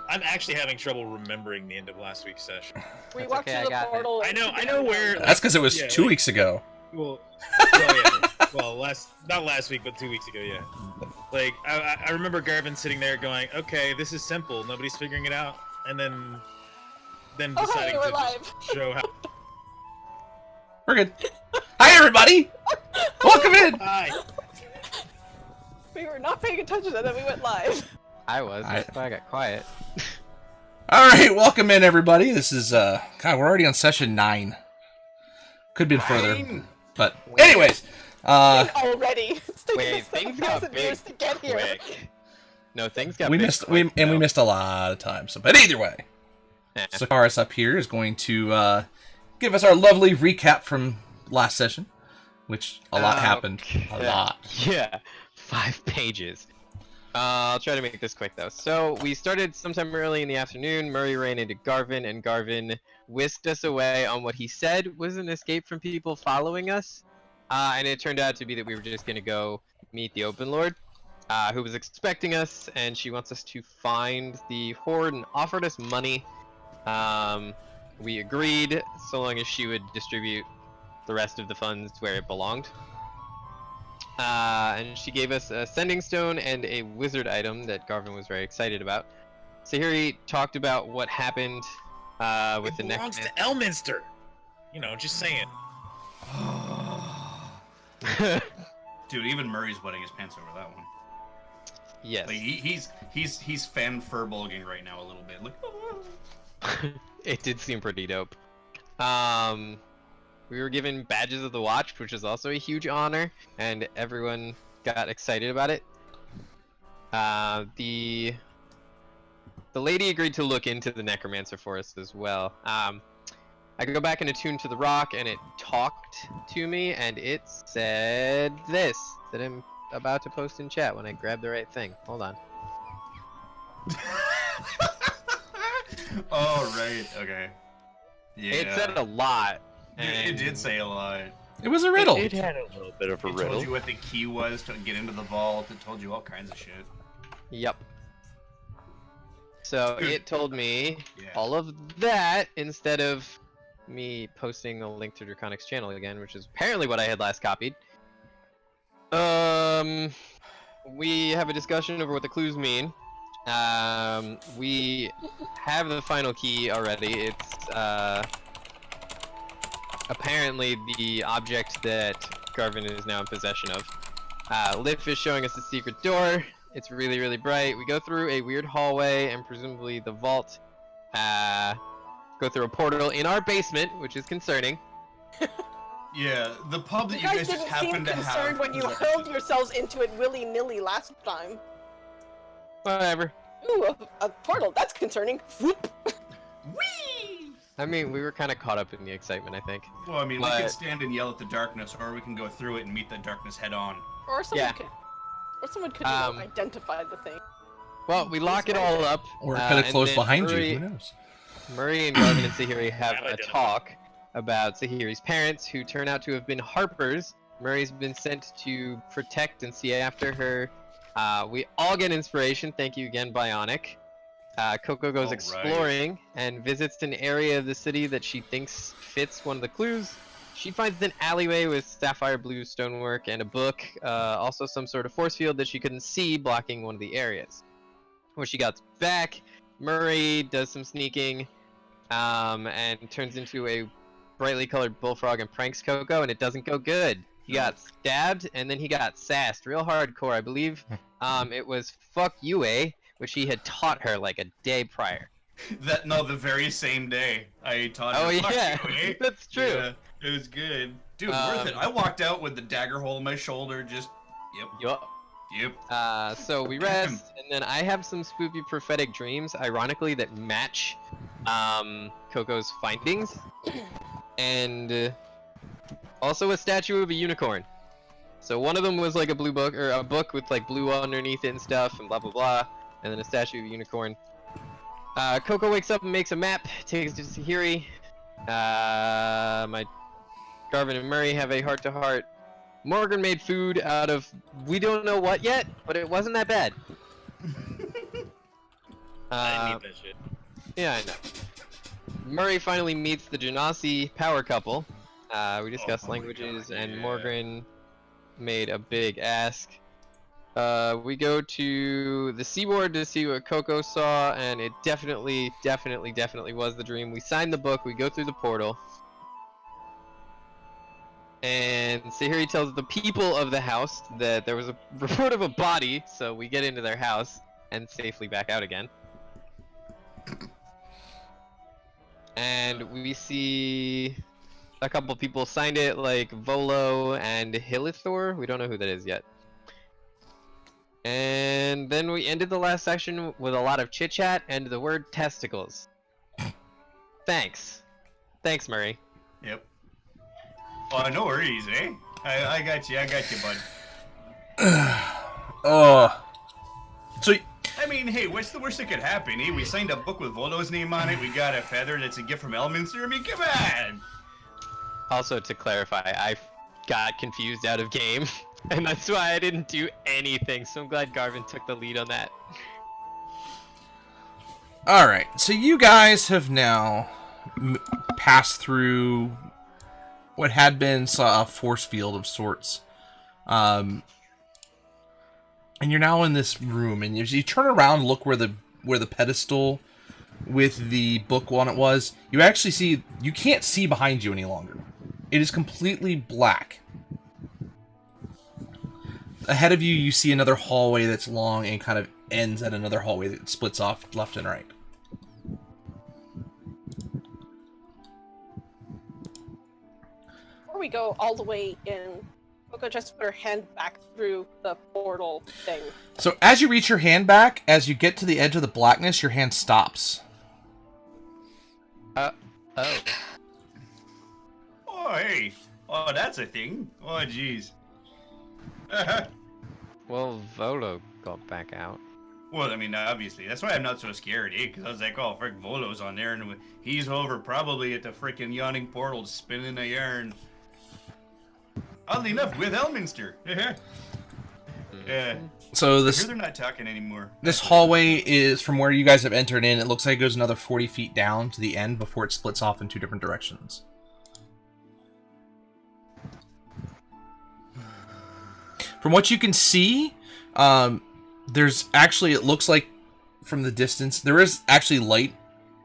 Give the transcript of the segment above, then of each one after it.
I'm actually having trouble remembering the end of last week's session. We walked through the portal. I know where. That's because it was 2 weeks ago. Well, not last week, but 2 weeks ago, yeah. Like, I remember Garvin sitting there going, okay, this is simple, nobody's figuring it out, and then deciding we're to live. just show how. We're good. Hi, everybody! Welcome in! Hi! We were not paying attention and then we went live. I was, that's why I got quiet. Alright, welcome in, everybody. This is, God, we're already on session 9. Could be further. But, anyways, already. It's taken Wait, us things got 7,000 big years to get here. quick. No, things got we big missed quick, we missed a lot of time. So, but either way, Sakaris up here is going to give us our lovely recap from last session, which a lot happened. A lot. Yeah, 5 pages. I'll try to make this quick though. So we started sometime early in the afternoon. Murray ran into Garvin, and Garvin whisked us away on what he said was an escape from people following us. And it turned out to be that we were just going to go meet the Open Lord, who was expecting us, and she wants us to find the Horde and offered us money. We agreed, so long as she would distribute the rest of the funds where it belonged. And she gave us a sending stone and a wizard item that Garvin was very excited about. Sahiri talked about what happened with the next. It belongs to Elminster. You know, just saying. Dude, even Murray's wetting his pants over that one. Yes. Like, he's fan fur bulging right now a little bit. Like, It did seem pretty dope. We were given badges of the watch, which is also a huge honor, and everyone got excited about it. The lady agreed to look into the necromancer for us as well. I could go back and attune to the rock, and it talked to me, and it said this that I'm about to post in chat when I grab the right thing. Hold on. oh, right. Okay. Yeah. It said a lot. It did say a lot. It was a riddle. It had a little bit of a It riddle. told you what the key was to get into the vault. It told you all kinds of shit. Yep. So it told me Yeah. all of that instead of me posting a link to Draconic's channel again, which is apparently what I had last copied. We have a discussion over what the clues mean. We have the final key already. It's apparently the object that Garvin is now in possession of. Liv is showing us the secret door. It's really, really bright. We go through a weird hallway and presumably the vault. Go through a portal in our basement, which is concerning. Yeah, the pub that You you guys guys just didn't seem happened to concerned have. when you hurled yourselves into it willy-nilly last time. Whatever. Ooh, a portal. That's concerning. Whoop. Whee! I mean, we were kind of caught up in the excitement, I think. Well, I mean, we But- could stand and yell at the darkness, or we can go through it and meet the darkness head on. Or someone Yeah. could. Or someone could identify the thing. Well, we lock it all up. Or it could have and closed then behind Murray, you. Who knows? Murray and Garvin and Sahiri have Have a identified. talk about Sahiri's parents, who turn out to have been Harpers. Murray's been sent to protect and see after her. We all get inspiration. Thank you again, Bionic. Coco goes All right. exploring and visits an area of the city that she thinks fits one of the clues. She finds an alleyway with sapphire blue stonework and a book, also some sort of force field that she couldn't see blocking one of the areas. When she got back, Murray does some sneaking and turns into a brightly colored bullfrog and pranks Coco, and it doesn't go good. He got stabbed and then he got sassed real hardcore. I believe it was "fuck you, eh," which he had taught her like a day prior. The very same day I taught her. Oh "Fuck yeah, you, eh?" that's true. Yeah, it was good. Dude, worth it. I walked out with the dagger hole in my shoulder, just, Yup. yep. So we rest, and then I have some spooky prophetic dreams, ironically, that match Coco's findings, and also a statue of a unicorn. So one of them was like a blue book, or a book with like blue underneath it and stuff, and blah blah blah, and then a statue of a unicorn. Coco wakes up and makes a map, takes it to Sahiri. My Garvin and Murray have a heart-to-heart. Morgan made food out of we don't know what yet, but it wasn't that bad. I need that shit. Yeah, I know. Murray finally meets the Genasi power couple. We discussed my languages, God, and yeah. Morgan made a big ask. We go to the seaboard to see what Coco saw, and it definitely was the dream. We sign the book, we go through the portal, and Sahiri tells the people of the house that there was a report of a body, so we get into their house and safely back out again. And we see a couple people signed it, like Volo and Hilithor. We don't know who that is yet. And then we ended the last section with a lot of chit chat and the word testicles. Thanks, Murray. Yep. Oh, no worries, eh? I got you, bud. Oh. So, I mean, hey, what's the worst that could happen, eh? We signed a book with Volo's name on it, we got a feather that's a gift from Elminster. I mean, come on! Also, to clarify, I got confused out of game, and that's why I didn't do anything, so I'm glad Garvin took the lead on that. alright. So you guys have now passed through what had been a force field of sorts. And you're now in this room, and as you turn around and look where the pedestal with the book on it was, you actually see, you can't see behind you any longer. It is completely black. Ahead of you, you see another hallway that's long and kind of ends at another hallway that splits off left and right. Before we go all the way in, Coco just put her hand back through the portal thing. So as you reach your hand back, as you get to the edge of the blackness, your hand stops. Oh. Oh, hey. Oh, that's a thing. Oh, jeez. Well, Volo got back out. Well, I mean, obviously. That's why I'm not so scared, eh? Because I was like, oh, frick, Volo's on there, and he's over probably at the frickin' yawning portal spinning a yarn. Oddly enough, with Elminster. Yeah. So I this hear they're not talking anymore. this hallway is from where you guys have entered in. It looks like it goes another 40 feet down to the end before it splits off in two different directions. From what you can see, there's actually, it looks like from the distance, there is actually light.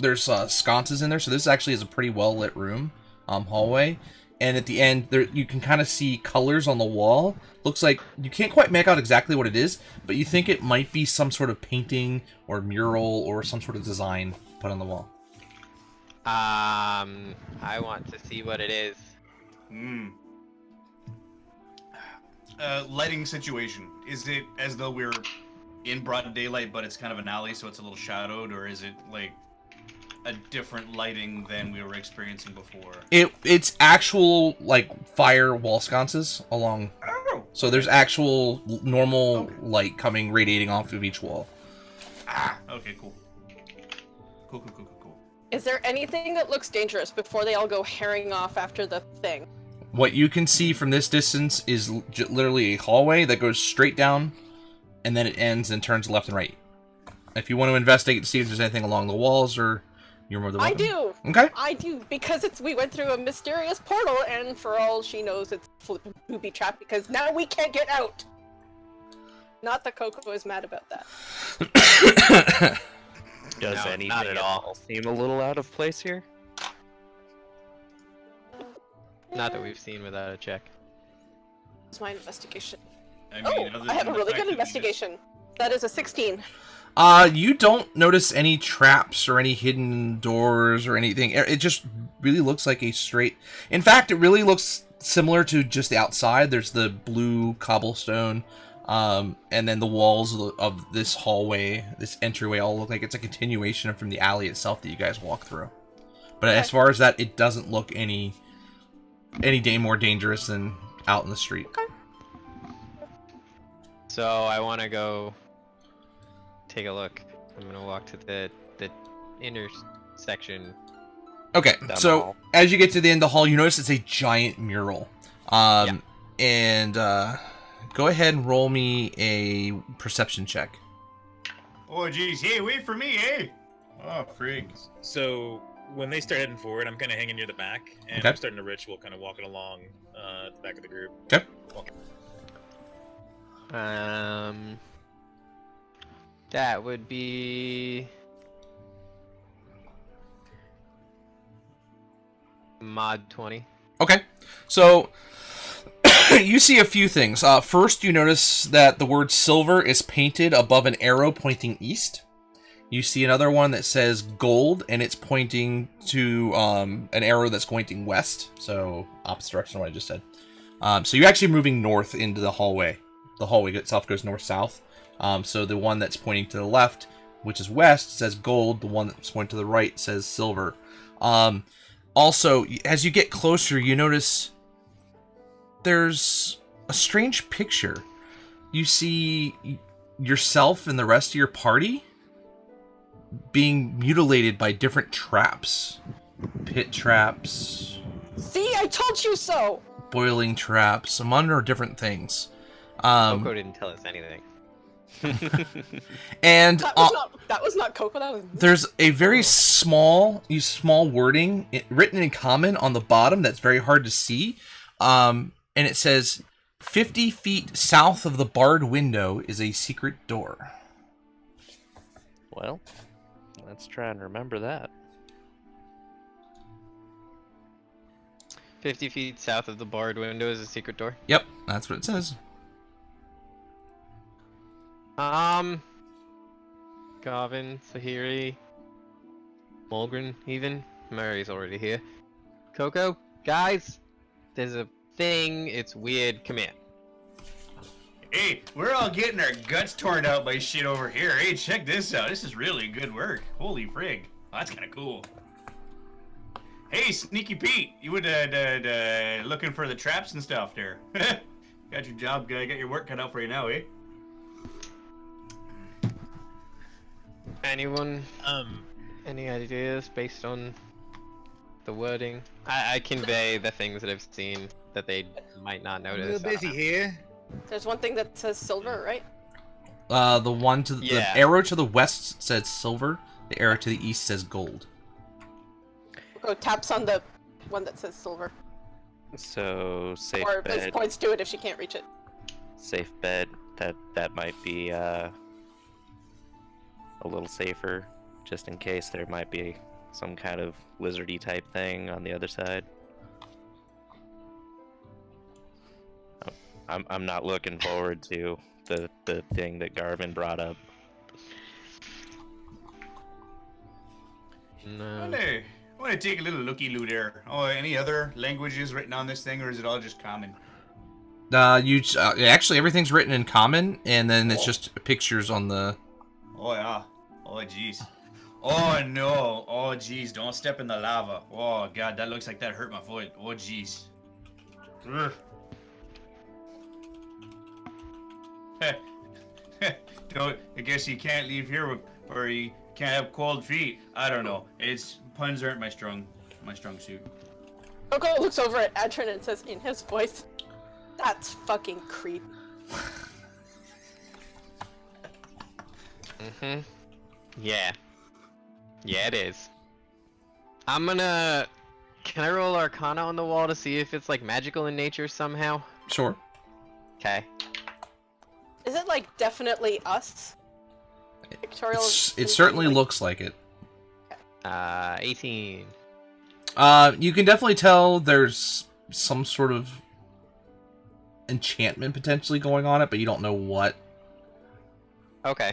There's sconces in there, so this actually is a pretty well lit room, hallway. And at the end, there you can kind of see colors on the wall. Looks like you can't quite make out exactly what it is, but you think it might be some sort of painting or mural or some sort of design put on the wall. I want to see what it is. Lighting situation. Is it as though we're in broad daylight, but it's kind of an alley, so it's a little shadowed, or is it like a different lighting than we were experiencing before? It's actual like fire wall sconces along. Oh. So there's actual normal light coming radiating off of each wall. Ah. Okay. Cool. Cool. Is there anything that looks dangerous before they all go herring off after the thing? What you can see from this distance is literally a hallway that goes straight down, and then it ends and turns left and right. If you want to investigate to see if there's anything along the walls, or you're more than welcome. I do. Okay. I do, because we went through a mysterious portal, and for all she knows, it's flippin' booby trap, because now we can't get out. Not that Coco is mad about that. Does No, anything not at all. seem a little out of place here? Not that we've seen without a check. It's my investigation. I mean, Oh, other I have than a the really fact good that we investigation. That is a 16. You don't notice any traps or any hidden doors or anything. It just really looks like a straight... In fact, it really looks similar to just the outside. There's the blue cobblestone, and then the walls of this hallway, this entryway, all look like it's a continuation from the alley itself that you guys walk through. But as far as that, it doesn't look any day more dangerous than out in the street. Okay. So I want to go take a look. I'm gonna walk to the intersection. Okay, Down so the hall. as you get to the end of the hall, you notice it's a giant mural. And go ahead and roll me a perception check. Oh, geez. Hey, wait for me, eh? Oh, frig. So when they start heading forward, I'm kind of hanging near the back, and Okay. I'm starting to ritual, kind of walking along the back of the group. Okay. That would be mod 20. Okay. So you see a few things. First, you notice that the word silver is painted above an arrow pointing east. You see another one that says gold, and it's pointing to an arrow that's pointing west. So opposite direction of what I just said. So you're actually moving north into the hallway. The hallway itself goes north-south. So the one that's pointing to the left, which is west, says gold. The one that's pointing to the right says silver. Also, as you get closer, you notice there's a strange picture. You see yourself and the rest of your party being mutilated by different traps. Pit traps, See, I told you so! boiling traps, some other different things. Coco didn't tell us anything. And That was not Coco, that was me. there's a very small wording written in common on the bottom that's very hard to see. And it says, 50 feet south of the barred window is a secret door. Well, let's try and remember that. 50 feet south of the barred window is a secret door. Yep, that's what it says. Garvin, Sahiri, Mulgren, even. Murray's already here. Coco, guys, there's a thing. It's weird. Come here. Hey, we're all getting our guts torn out by shit over here. Hey, check this out. This is really good work. Holy frig. Oh, that's kind of cool. Hey, Sneaky Pete, you would looking for the traps and stuff there. Got your job, got your work cut out for you now, eh? Anyone? Any ideas based on the wording? I convey the things that I've seen that they might not notice. here. There's one thing that says silver, right? The one to the Yeah. arrow to the west says silver. The arrow to the east says gold. Coco taps on the one that says silver. So safe Or bed. points to it if she can't reach it. Safe bed. That might be a little safer, just in case there might be some kind of lizardy type thing on the other side. I'm not looking forward to the thing that Garvin brought up. No. I want to take a little looky-loo there. Oh, any other languages written on this thing, or is it all just common? Actually everything's written in common, and then it's just pictures on the. Oh, yeah. Oh, jeez. Oh, no. Oh, jeez. Don't step in the lava. Oh, God. That looks like that hurt my foot. Oh, jeez. Ugh. Don't, I guess you can't leave here with, or you can't have cold feet. I don't know. Puns aren't my strong suit. Coco looks over at Adrian and says in his voice, "That's fucking creepy." Mm-hmm. Yeah. Yeah, it is. I'm gonna... Can I roll Arcana on the wall to see if it's, like, magical in nature somehow? Sure. Okay. Is it like definitely us? Pictorial. It certainly looks like it. 18. You can definitely tell there's some sort of enchantment potentially going on it, but you don't know what. Okay.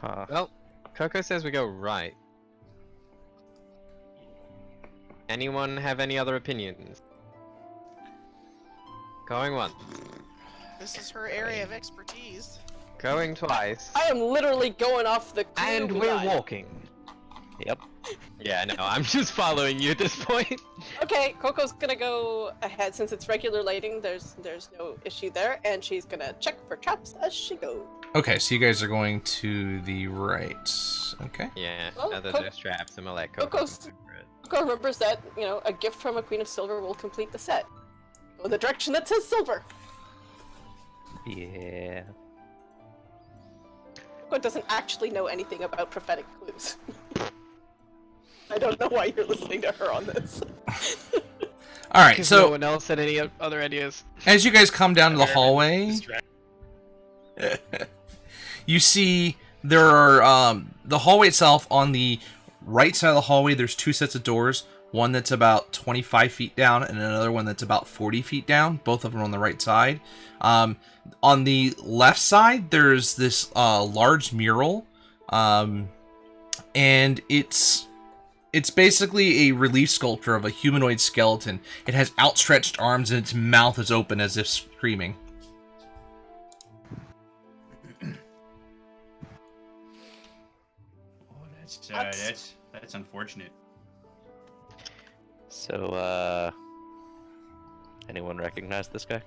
Huh. Well, Coco says we go right. Anyone have any other opinions? Going once. This is her area of expertise. Going twice. I am literally going off the clue And we we're got. walking. Yep. Yeah, no, I'm just following you at this point. Okay, Coco's gonna go ahead since it's regular lighting. There's no issue there, and she's gonna check for traps as she goes. Okay, so you guys are going to the right. Okay. Yeah, Well, now that Co- there's traps, I'm gonna let Coco Coco's- go for it. Coco remembers that, a gift from a Queen of Silver will complete the set. Go in the direction that says silver. Yeah. Coco doesn't actually know anything about prophetic clues. I don't know why you're listening to her on this. All right, Because no so one else had any other ideas. as you guys come down to the Garvin hallway, distract- you see there are the hallway itself. On the right side of the hallway, there's two sets of doors. One that's about 25 feet down, and another one that's about 40 feet down. Both of them are on the right side. On the left side, there's this large mural, and it's basically a relief sculpture of a humanoid skeleton. It has outstretched arms, and its mouth is open as if screaming. Oh, that's unfortunate. So, anyone recognize this guy?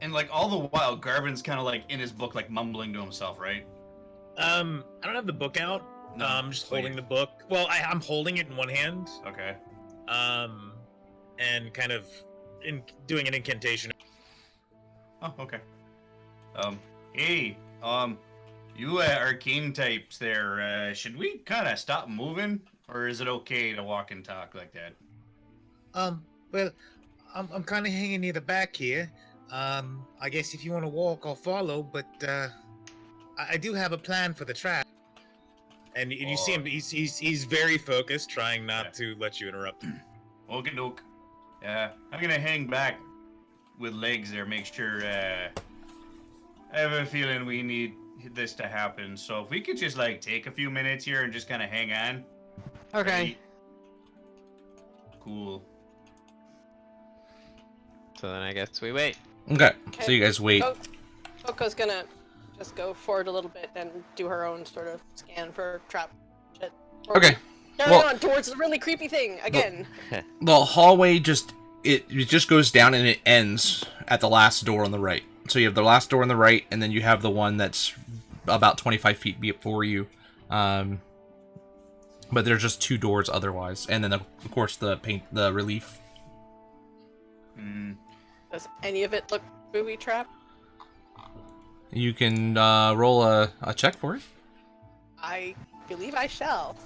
And like all the while, Garvin's kind of like in his book, like mumbling to himself, right? I don't have the book out. No, I'm just but holding the book. Well, I'm holding it in one hand. Okay. And kind of doing an incantation. Oh, okay. Hey, you arcane types there, should we kind of stop moving? Or is it okay to walk and talk like that? Well, I'm kind of hanging near the back here. I guess if you want to walk, I'll follow, but, I do have a plan for the trap. And you see him, he's very focused, trying not to let you interrupt him. Okie doke. I'm gonna hang back with legs there, make sure, I have a feeling we need this to happen. So if we could just, like, take a few minutes here and just kind of hang on. Okay. Ready? Cool. So then I guess we wait. Okay, so you guys wait. Coco's gonna just go forward a little bit and do her own sort of scan for trap shit. Okay. Carry Well- on towards the really creepy thing again. The hallway it just goes down and it ends at the last door on the right. So you have the last door on the right, and then you have the one that's about 25 feet before you. But there's just two doors otherwise, and then of course the relief. Does any of it look booby trap? You can roll a check for it. I believe I shall.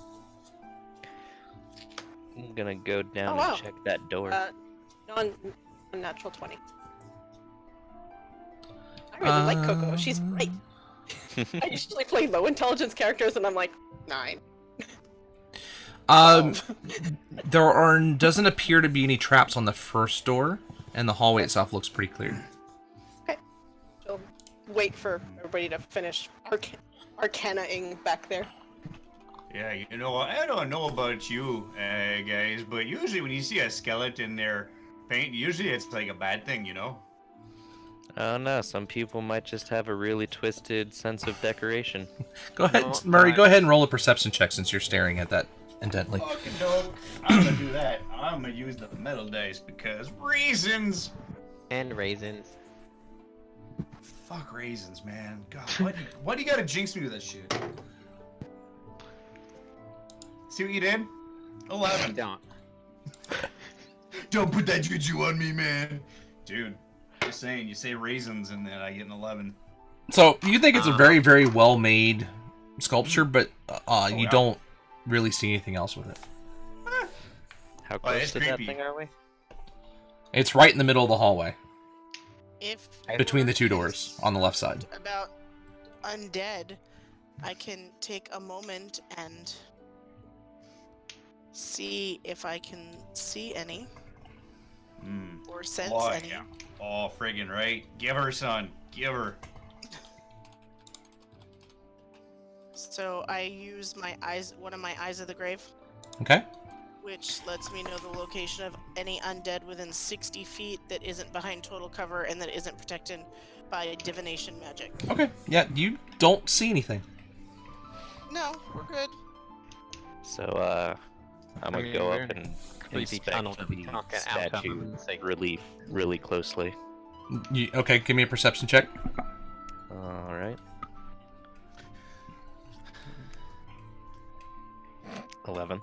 I'm gonna go down Oh, wow. and check that door. Non-natural 20. I really like Coco. She's bright. I usually play low intelligence characters, and I'm like 9. There doesn't appear to be any traps on the first door, and the hallway itself looks pretty clear. Okay. She'll wait for everybody to finish arcana-ing back there. Yeah, you know, I don't know about you guys, but usually when you see a skeleton there paint, usually it's like a bad thing, you know? I don't know. Some people might just have a really twisted sense of decoration. Go ahead, No, Murray. I- Go ahead and roll a perception check since you're staring at that intently. Fucking dope. I'm gonna do that. I'm gonna use the metal dice because reasons. And raisins. Fuck raisins, man. God, why do you gotta jinx me with that shit? See what you did? 11. Don't. Don't put that juju on me, man. Dude, just saying, you say raisins and then I get an 11. So you think it's a very, very well made sculpture, but you yeah. don't really see anything else with it. How it's close to that creepy. thing are we? It's right in the middle of the hallway, If between the two we're doors on the left side. about undead, I can take a moment and see if I can see any or sense Oh, any. yeah. Oh, friggin' right. Give her, son. Give her. So I use my eyes, one of my eyes of the grave, Okay. which lets me know the location of any undead within 60 feet that isn't behind total cover and that isn't protected by divination magic. Okay. Yeah, you don't see anything. No, we're good. So, I'm gonna go we're up and creepy inspect tunnel to be the talking out of statue and say- relief really closely. Okay, give me a perception check. All right. 11.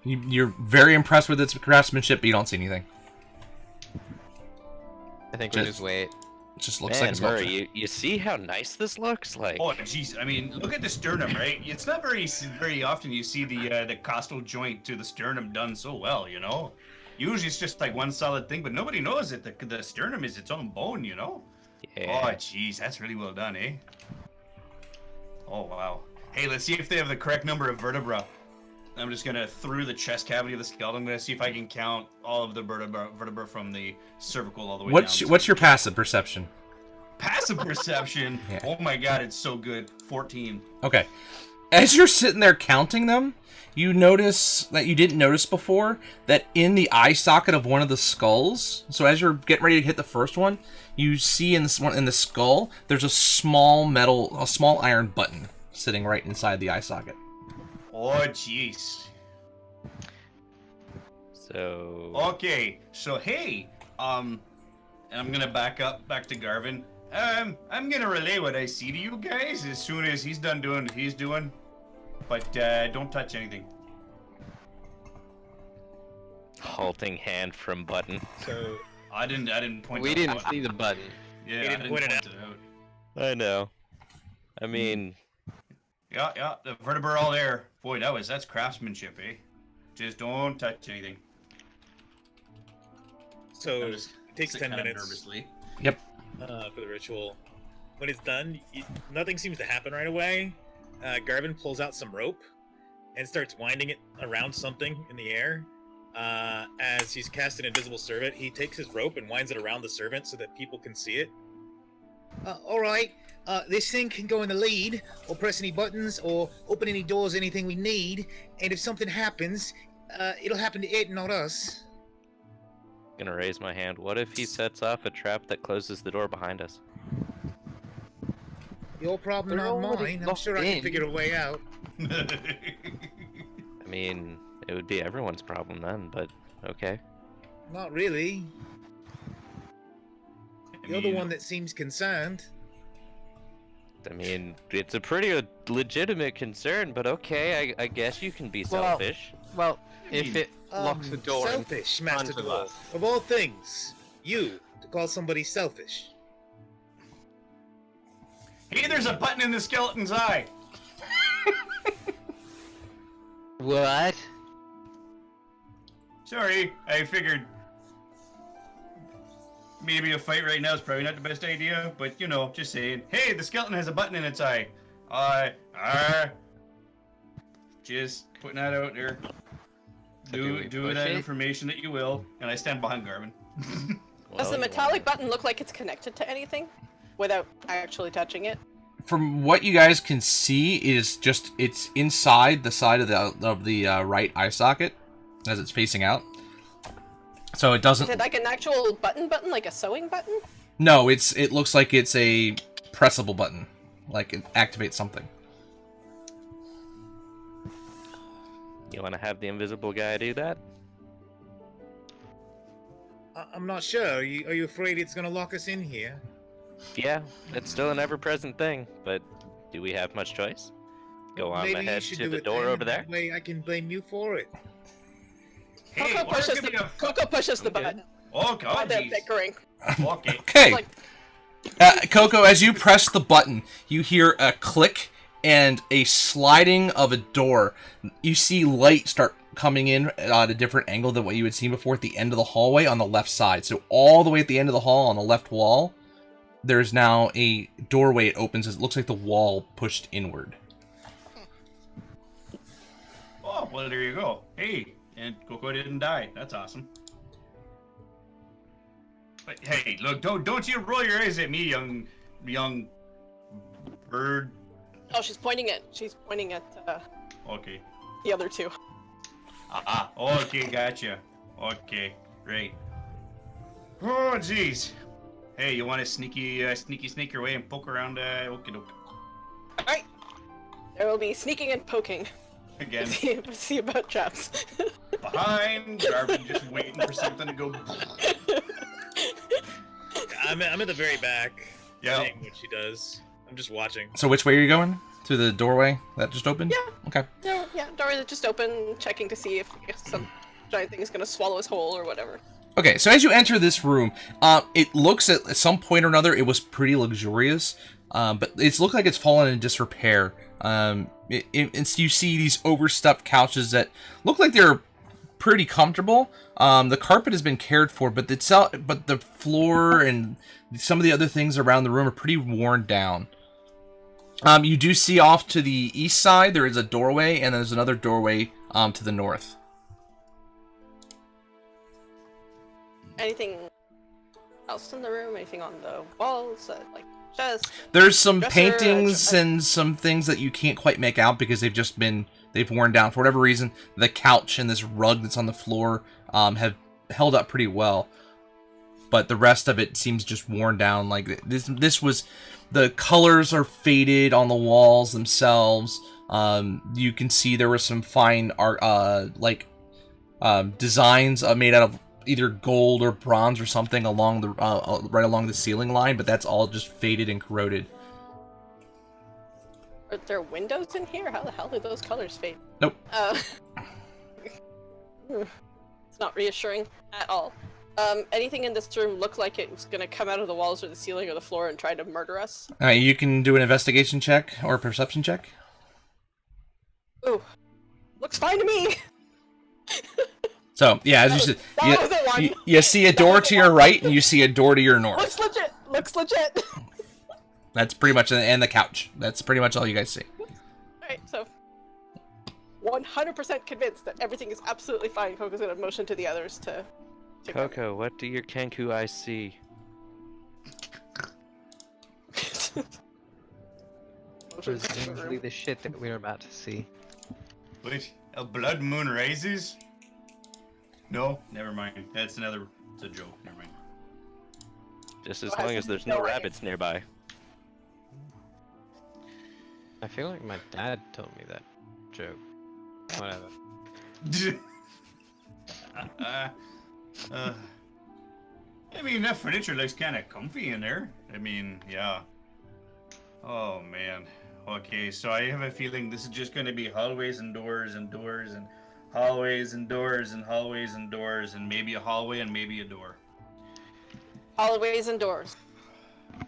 You're very impressed with its craftsmanship, but you don't see anything. I think we just wait. It just looks Man, like it's about to- Murray, you see how nice this looks? Like, Oh jeez, I mean, look at the sternum, right? It's not very often you see the costal joint to the sternum done so well, you know. Usually it's just like one solid thing, but nobody knows that the sternum is its own bone, you know. yeah. Oh jeez, that's really well done, eh? Oh wow. Hey, let's see if they have the correct number of vertebra. I'm just gonna through the chest cavity of the skeleton. I'm gonna see if I can count all of the vertebra from the cervical all the way down. What's your passive perception? Passive perception? Yeah. Oh my god, it's so good. 14. Okay. As you're sitting there counting them, you notice that you didn't notice before that in the eye socket of one of the skulls. So as you're getting ready to hit the first one, you see in this one in the skull, there's a small iron button sitting right inside the eye socket. Oh jeez. So. Okay, so hey, and I'm gonna back to Garvin. I'm gonna relay what I see to you guys as soon as he's done doing what he's doing, but don't touch anything. Halting hand from button. So I didn't point. We out didn't the button. see the button. Yeah, He I didn't didn't point point it it out. I know. I mean, Yeah, the vertebra all there. Boy, that's craftsmanship, eh? Just don't touch anything. so I'm it just takes sitting 10 kinda minutes nervously. for the ritual. When it's done, nothing seems to happen right away. Garvin pulls out some rope and starts winding it around something in the air. As he's cast an invisible servant, he takes his rope and winds it around the servant so that people can see it. All right. This thing can go in the lead, or press any buttons, or open any doors, anything we need. And if something happens, it'll happen to it, not us. gonna raise my hand. What if he sets off a trap that closes the door behind us? Your problem, They're not already mine. I'm sure I can locked figure a in. way out. I mean, it would be everyone's problem then, but okay. Not really. I You're the mean, one that seems concerned. I mean, it's a pretty legitimate concern, but okay, I guess you can be Well, selfish. Well, if it locks the door in Selfish, Master front of Dwarf. us. Of all things, you to call somebody selfish. Hey, there's a button in the skeleton's eye. What? Sorry, I figured maybe a fight right now is probably not the best idea, but you know, just saying. Hey, the skeleton has a button in its eye. Just putting that out there. Do we Do push that it? information that you will, and I stand behind Garvin. Does the Well, metallic button look like it's connected to anything without actually touching it? From what you guys can see, it's inside the side of the right eye socket as it's facing out. So it Is doesn't. it like an actual button, like a sewing button? No, it looks like it's a pressable button, like it activates something. You want to have the invisible guy do that? I'm not sure. Are you afraid it's gonna lock us in here? Yeah, it's still an ever-present thing, but do we have much choice? Go on Maybe you ahead should to do the it door then, over there. That way I can blame you for it. Hey, Coco why pushes don't you the, give me a Coco pushes the Okay. button. Oh While god, they're jeez. bickering. Okay. Okay, Like, Coco, as you press the button, you hear a click and a sliding of a door. You see light start coming in at a different angle than what you had seen before at the end of the hallway on the left side. So all the way at the end of the hall on the left wall, there's now a doorway. It opens. It looks like the wall pushed inward. Oh, well, there you go. Hey, and Coco didn't die. That's awesome. But hey, look, don't you roll your eyes at me, young bird. oh, she's pointing at Okay. the other two. Okay, gotcha. Okay, great. Oh, jeez. Hey, you want to sneak your way and poke around? Okie doke. All right, there will be sneaking and poking. Again, See about traps. behind Garvin, just waiting for something to go. I'm at the very back. Yeah. Seeing what she does. I'm just watching. So which way are you going? Through the doorway that just opened? Yeah. Okay. No, yeah, door is just open, checking to see if some giant thing is gonna swallow us whole or whatever. Okay, so as you enter this room, it looks at some point or another it was pretty luxurious, but it's looked like it's fallen in disrepair. You see these overstuffed couches that look like they're pretty comfortable. The carpet has been cared for, but the floor and some of the other things around the room are pretty worn down. You do see off to the east side there is a doorway, and there's another doorway to the north. Anything else in the room? Anything on the walls? Like chest? There's some Dresser, paintings and some things that you can't quite make out because they've worn down for whatever reason. The couch and this rug that's on the floor have held up pretty well, but the rest of it seems just worn down. Like this was, the colors are faded on the walls themselves. You can see there were some fine art, designs made out of either gold or bronze or something along the right along the ceiling line, but that's all just faded and corroded. Are there windows in here? How the hell did those colors fade? Nope. It's not reassuring at all. Anything in this room look like it was gonna come out of the walls or the ceiling or the floor and try to murder us? You can do an investigation check or a perception check. Ooh, looks fine to me. So, yeah, as you said, you see a door to your right and you see a door to your north. Looks legit. Looks legit. That's pretty much, and the couch. That's pretty much all you guys see. Alright, so 100% convinced that everything is absolutely fine. Coco's gonna motion to the others to Coco, what do your Kenku eyes see? Presumably the shit that we're about to see. Wait, a blood moon rises? No, never mind. It's a joke. Never mind. Just as long as there's no rabbits nearby. I feel like my dad told me that joke. Whatever. I mean, that furniture looks kind of comfy in there. I mean, yeah. Oh, man. Okay, so I have a feeling this is just going to be hallways and doors and doors and hallways and doors and hallways and doors and maybe a hallway and maybe a door. hallways and doors.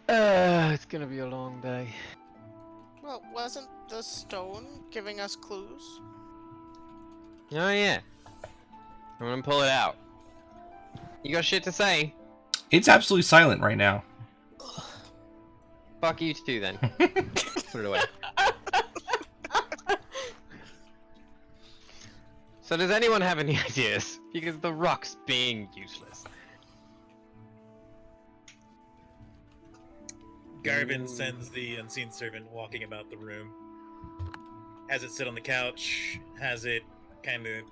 It's gonna be a long day. Well, wasn't the stone giving us clues? Oh yeah. I'm gonna pull it out. You got shit to say? It's absolutely silent right now. Fuck you too then. Put it away. So does anyone have any ideas? Because the rock's being useless. Garvin sends the unseen servant walking about the room. Has it sit on the couch, has it kind of,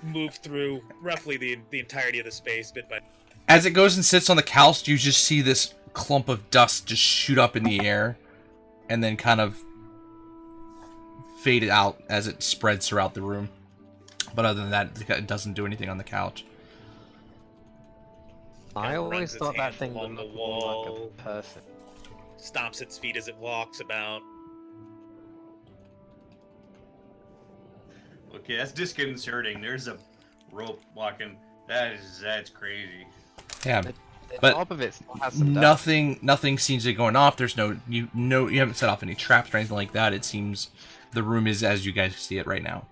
move through roughly the entirety of the space bit by. As it goes and sits on the couch, you just see this clump of dust just shoot up in the air and then kind of fade it out as it spreads throughout the room. But other than that, it doesn't do anything on the couch. I always thought that thing would along the look more like wall, a person. stomps its feet as it walks about. Okay, that's disconcerting. There's a rope walking. That's crazy. Yeah, The but top of it still has some dust. nothing seems to be going off. There's you haven't set off any traps or anything like that. It seems the room is as you guys see it right now.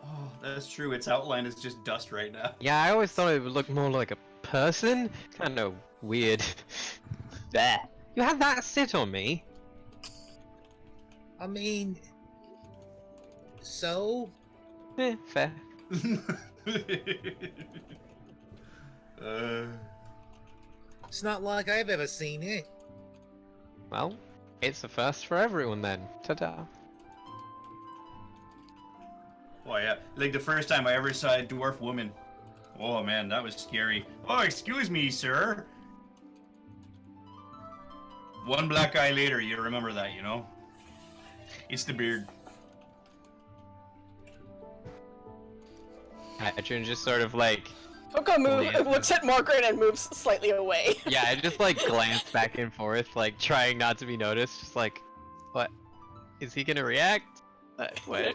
Oh, that's true. Its outline is just dust right now. Yeah, I always thought it would look more like a person. Kind of weird. There. You had that sit on me. I mean, so Fair. it's not like I've ever seen it. Well, it's a first for everyone then. Ta-da. Oh yeah, like the first time I ever saw a dwarf woman. Oh man, that was scary. Oh, excuse me, sir. One black eye later, you remember that, It's the beard. Adrian just sort of like, Coco looks at Margaret and moves slightly away. yeah, I just like glance back and forth, like trying not to be noticed. Just like, what? Is he gonna react? What?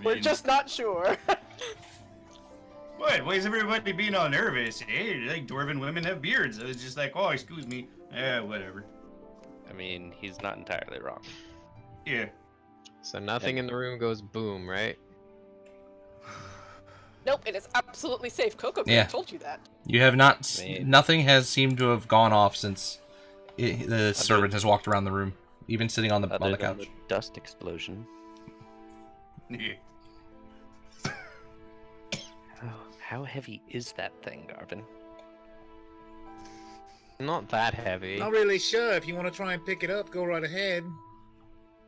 We're just not sure. What? Why is everybody being all nervous? Hey, like dwarven women have beards. It's just like, oh, excuse me. Whatever. I mean, he's not entirely wrong. Yeah. So nothing in the room goes boom, right? Nope, it is absolutely safe. Coco Yeah. told you that. You have not. Man. Nothing has seemed to have gone off since the servant has walked around the room, even sitting on the Other than couch. the dust explosion. Yeah. How heavy is that thing, Garvin? Not that heavy. Not really sure. If you want to try and pick it up, go right ahead.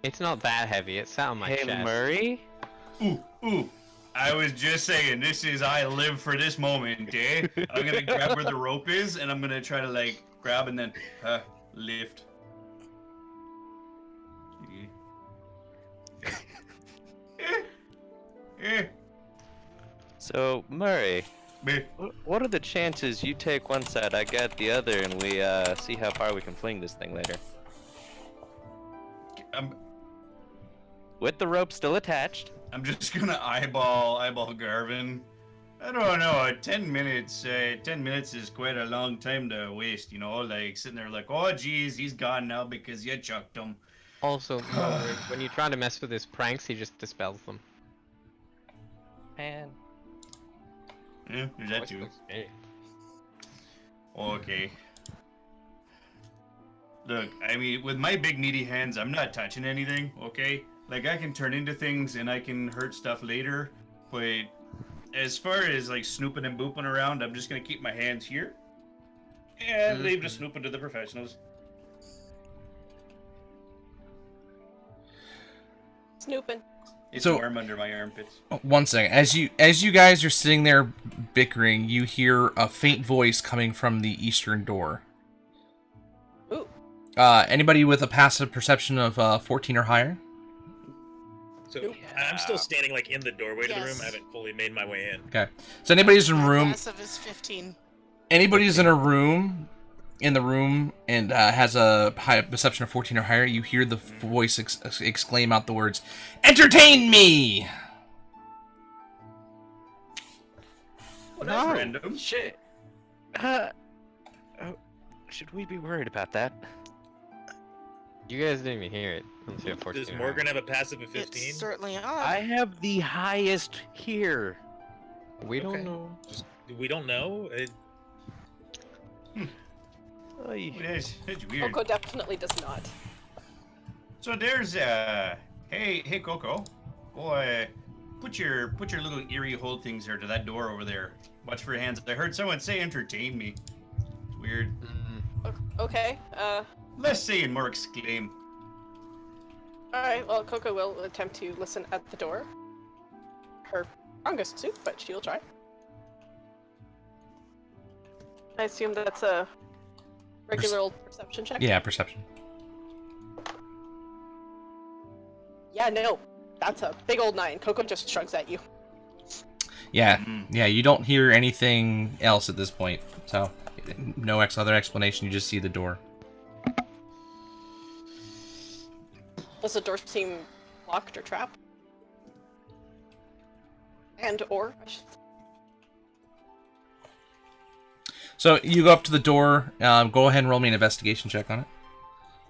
It's not that heavy. It sat on my Hey, chest. Murray? Ooh. I was just saying, I live for this moment, eh? I'm gonna grab where the rope is, and I'm gonna try to, like, grab and then, lift. So, Murray, Meh. what are the chances you take one side, I get the other, and we see how far we can fling this thing later? With the rope still attached. I'm just gonna eyeball Garvin. I don't know, 10 minutes is quite a long time to waste, you know, like sitting there like, oh geez, he's gone now because you chucked him. Also, when you try to mess with his pranks, he just dispels them. Man. Yeah, there's that too. Okay. Look, I mean, with my big meaty hands, I'm not touching anything, okay? Like, I can turn into things and I can hurt stuff later, but as far as, like, snooping and booping around, I'm just gonna keep my hands here and leave the snooping to the professionals. Snooping. It's So- warm under my armpits. One second. As you guys are sitting there bickering, you hear a faint voice coming from the eastern door. Ooh. Anybody with a passive perception of 14 or higher? So I'm still standing like in the doorway to the room. Yes. I haven't fully made my way in. Okay. So anybody's in My room. passive is 15. Anybody's in the room, and has a high perception of 14 or higher. You hear the voice exclaim out the words, "Entertain me!" That's random. Shit. Should we be worried about that? You guys didn't even hear it. Until you have 14 Does or Morgan have a passive of It's 15? certainly odd. I have the highest here. higher. We don't Okay. know. We don't know. That's weird. Coco definitely does not. So there's hey Coco, go put your little eerie hold things there to that door over there. Watch for your hands. I heard someone say entertain me. It's weird. Okay. Less say and more exclaim. Alright, well, Coco will attempt to listen at the door. Her strongest suit, but she'll try. I assume that's a regular old perception check? Yeah, perception. Yeah, no. That's a big old 9. Coco just shrugs at you. Yeah, yeah. You don't hear anything else at this point, so no other explanation. You just see the door. Does the door seem locked or trapped? Or I should say. So you go up to the door. Go ahead and roll me an investigation check on it.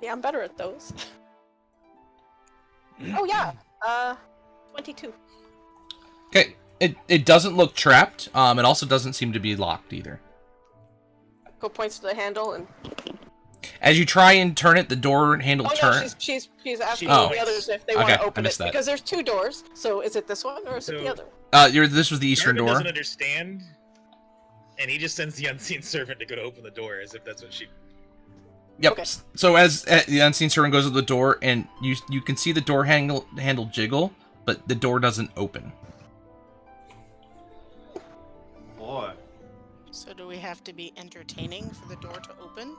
Yeah, I'm better at those. Oh yeah. 22. Okay. It doesn't look trapped. It also doesn't seem to be locked either. Coco points to the handle and As you try and turn it, the door handle no, turns. she's asking Oh. the others if they Okay, want to I open it missed that. because there's 2 doors. So is it this one or is it the So- other? This was the eastern Garvin door. doesn't understand, and he just sends the unseen servant to go to open the door as if that's what she. Yep. Okay. So as the unseen servant goes to the door, and you can see the door handle jiggle, but the door doesn't open. Boy. So do we have to be entertaining for the door to open?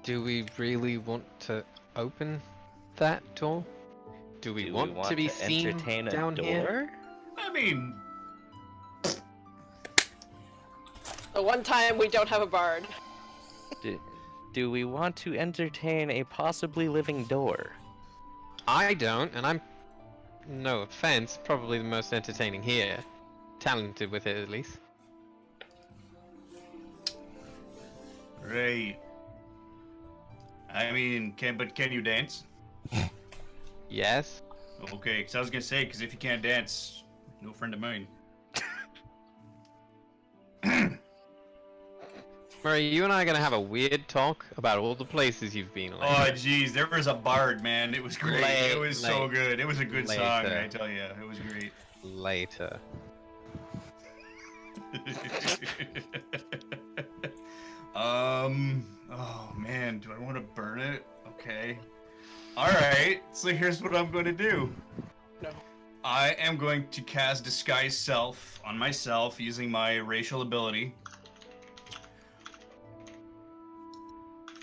Do we really want to open that door? Do we, Do want, to be seen entertain a down door? here? I mean, The one time we don't have a bard. Do we want to entertain a possibly living door? I don't, and I'm no offense, probably the most entertaining here. Talented with it, at least. Right. I mean, can you dance? Yes. Okay, because I was gonna say, because if you can't dance, no friend of mine. Murray, you and I are gonna have a weird talk about all the places you've been lately. Oh, jeez, there was a bard, man. It was great. It was so Late. good. It was a good song, Later. I tell you. It was great. Later. Oh man, do I want to burn it? Okay. Alright, so here's what I'm going to do. No. I am going to cast Disguise Self on myself using my racial ability.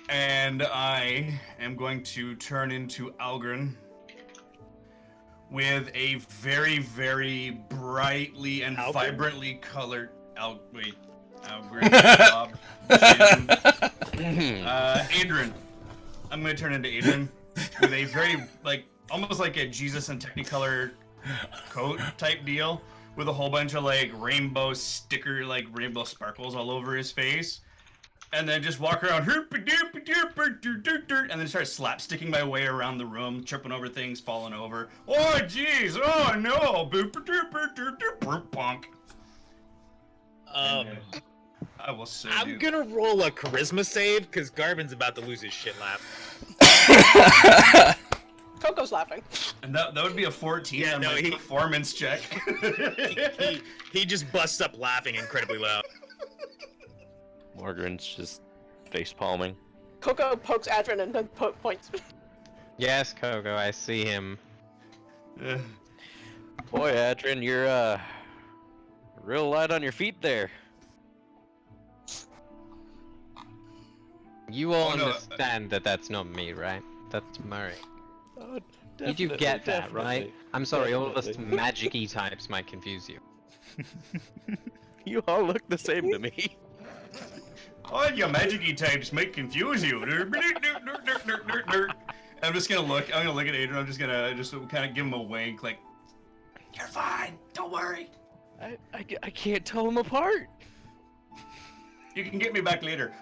And I am going to turn into Algren with a very, very brightly and Algren? vibrantly colored... Algren. Bob. Jim. Adrian. I'm going to turn into Adrian with a very, like, almost like a Jesus and Technicolor coat type deal with a whole bunch of, like, rainbow sticker, like, rainbow sparkles all over his face. And then just walk around, and then start slapsticking my way around the room, tripping over things, falling over. Oh, jeez! Oh, no! Punk. I will say, I'm gonna roll a charisma save because Garvin's about to lose his shit laugh. Coco's laughing. And that would be a 14 Yeah, on no, my he- performance check. He just busts up laughing incredibly loud. Morgan's just face palming. Coco pokes Adrian and then points. Yes, Kogo, I see him. Boy, Adrian, you're real light on your feet there. You all Oh, no, understand that that's not me, right? That's Murray. Oh, Did you get that, right? definitely. I'm sorry, all of us Definitely. magic-y types might confuse you. You all look the same to me. All your magic-y types might confuse you. I'm just gonna look. I'm gonna look at Adrian. I'm just gonna kind of give him a wink, like, "You're fine. Don't worry. I can't tell them apart. You can get me back later."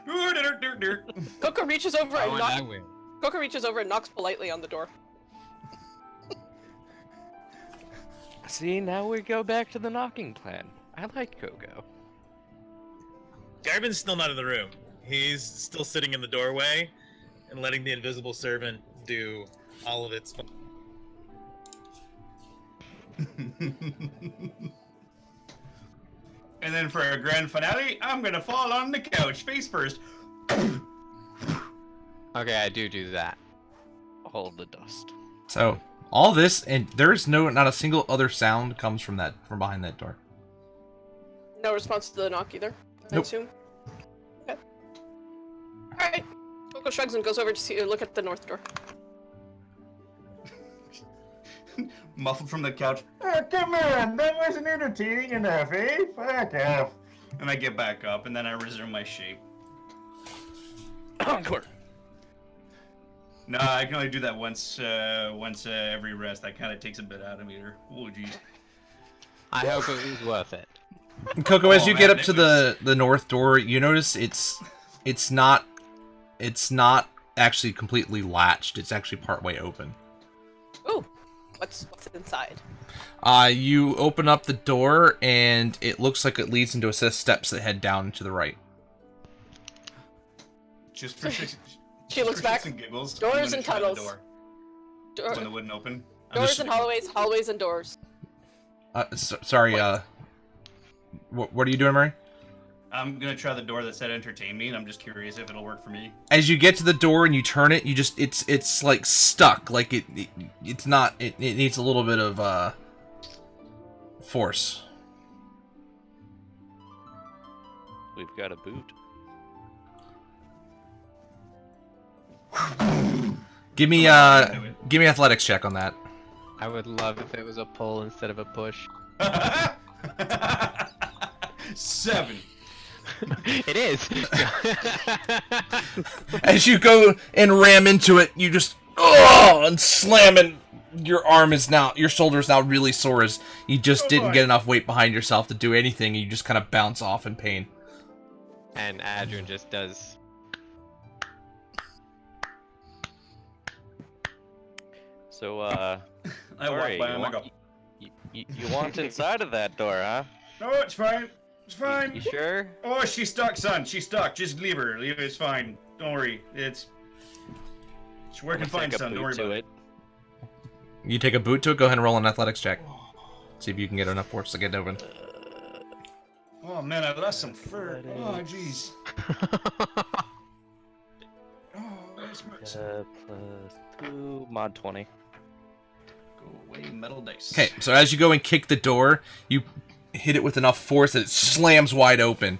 Coco reaches over and I knocks. will. Coco reaches over and knocks politely on the door. See, now we go back to the knocking plan. I like Coco. Garvin's still not in the room. He's still sitting in the doorway and letting the invisible servant do all of its fun. And then for our grand finale, I'm gonna fall on the couch face first. Okay, I do that. All the dust. So all this, and there's not a single other sound comes from behind that door. No response to the knock either, I Nope. assume. Okay. Alright. Coco shrugs and goes over to look at the north door. Muffled from the couch. Oh, come on, that wasn't entertaining enough, eh? Fuck off. And I get back up, and then I resume my shape. Encore. No, I can only do that once every rest. That kind of takes a bit out of me. Oh, jeez. I hope it was worth it. And Coco, as Oh, you man, get up it to the north door, you notice it's not actually completely latched. It's actually partway open. Ooh. What's inside? You open up the door, and it looks like it leads into a set of steps that head down to the right. Just for shits, She looks back. and giggles. Doors I'm gonna and try the tunnels. Door. When it wouldn't open. Doors and hallways and doors. Sorry. What are you doing, Murray? I'm gonna try the door that said entertain me, and I'm just curious if it'll work for me. As you get to the door and you turn it, it's like stuck. Like it's not. It needs a little bit of force. We've got a boot. Give me athletics check on that. I would love if it was a pull instead of a push. 7. It is! As you go and ram into it, you just oh, and slamming. Your shoulder is now really sore as you just didn't get enough weight behind yourself to do anything. And you just kind of bounce off in pain. And Adrian just does. So, I walk Ori, by him. I go, you want inside of that door, huh? no, it's fine. It's fine. You sure? Oh, she's stuck, son. She's stuck. Just leave her. Leave it. It's fine. Don't worry. It's working I'm gonna fine, take a son. Don't worry boot to about it. You take a boot to it. Go ahead and roll an athletics check. See if you can get enough force to get open. Oh man, I lost some fur. Oh jeez. Oh, where's my +2, mod 20. Go away, metal dice. Okay, so as you go and kick the door, you hit it with enough force that it slams wide open.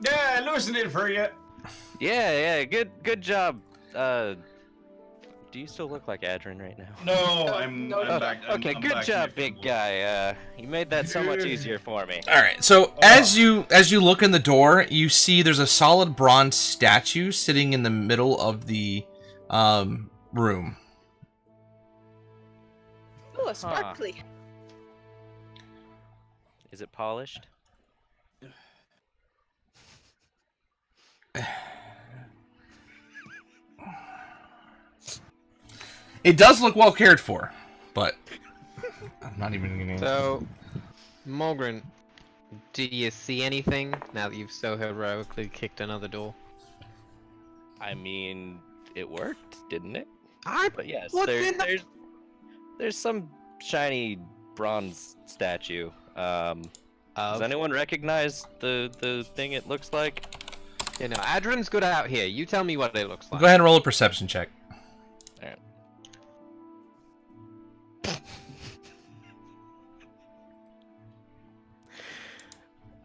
Yeah, I loosened it for you. Yeah, good job. Do you still look like Adrian right now? No, I'm back. Okay, I'm good back job, to big full. guy. You made that so much easier for me. All right, so as you look in the door, you see there's a solid bronze statue sitting in the middle of the room. Oh, a sparkly. Is it polished? It does look well cared for, but I'm not even gonna. So, Mulgren, do you see anything now that you've so heroically kicked another door? I mean, it worked, didn't it? I But yes, What's in there's some shiny bronze statue. Does of anyone recognize the thing it looks like? you know, Adrian's good out here. You tell me what it looks like. Go ahead and roll a perception check.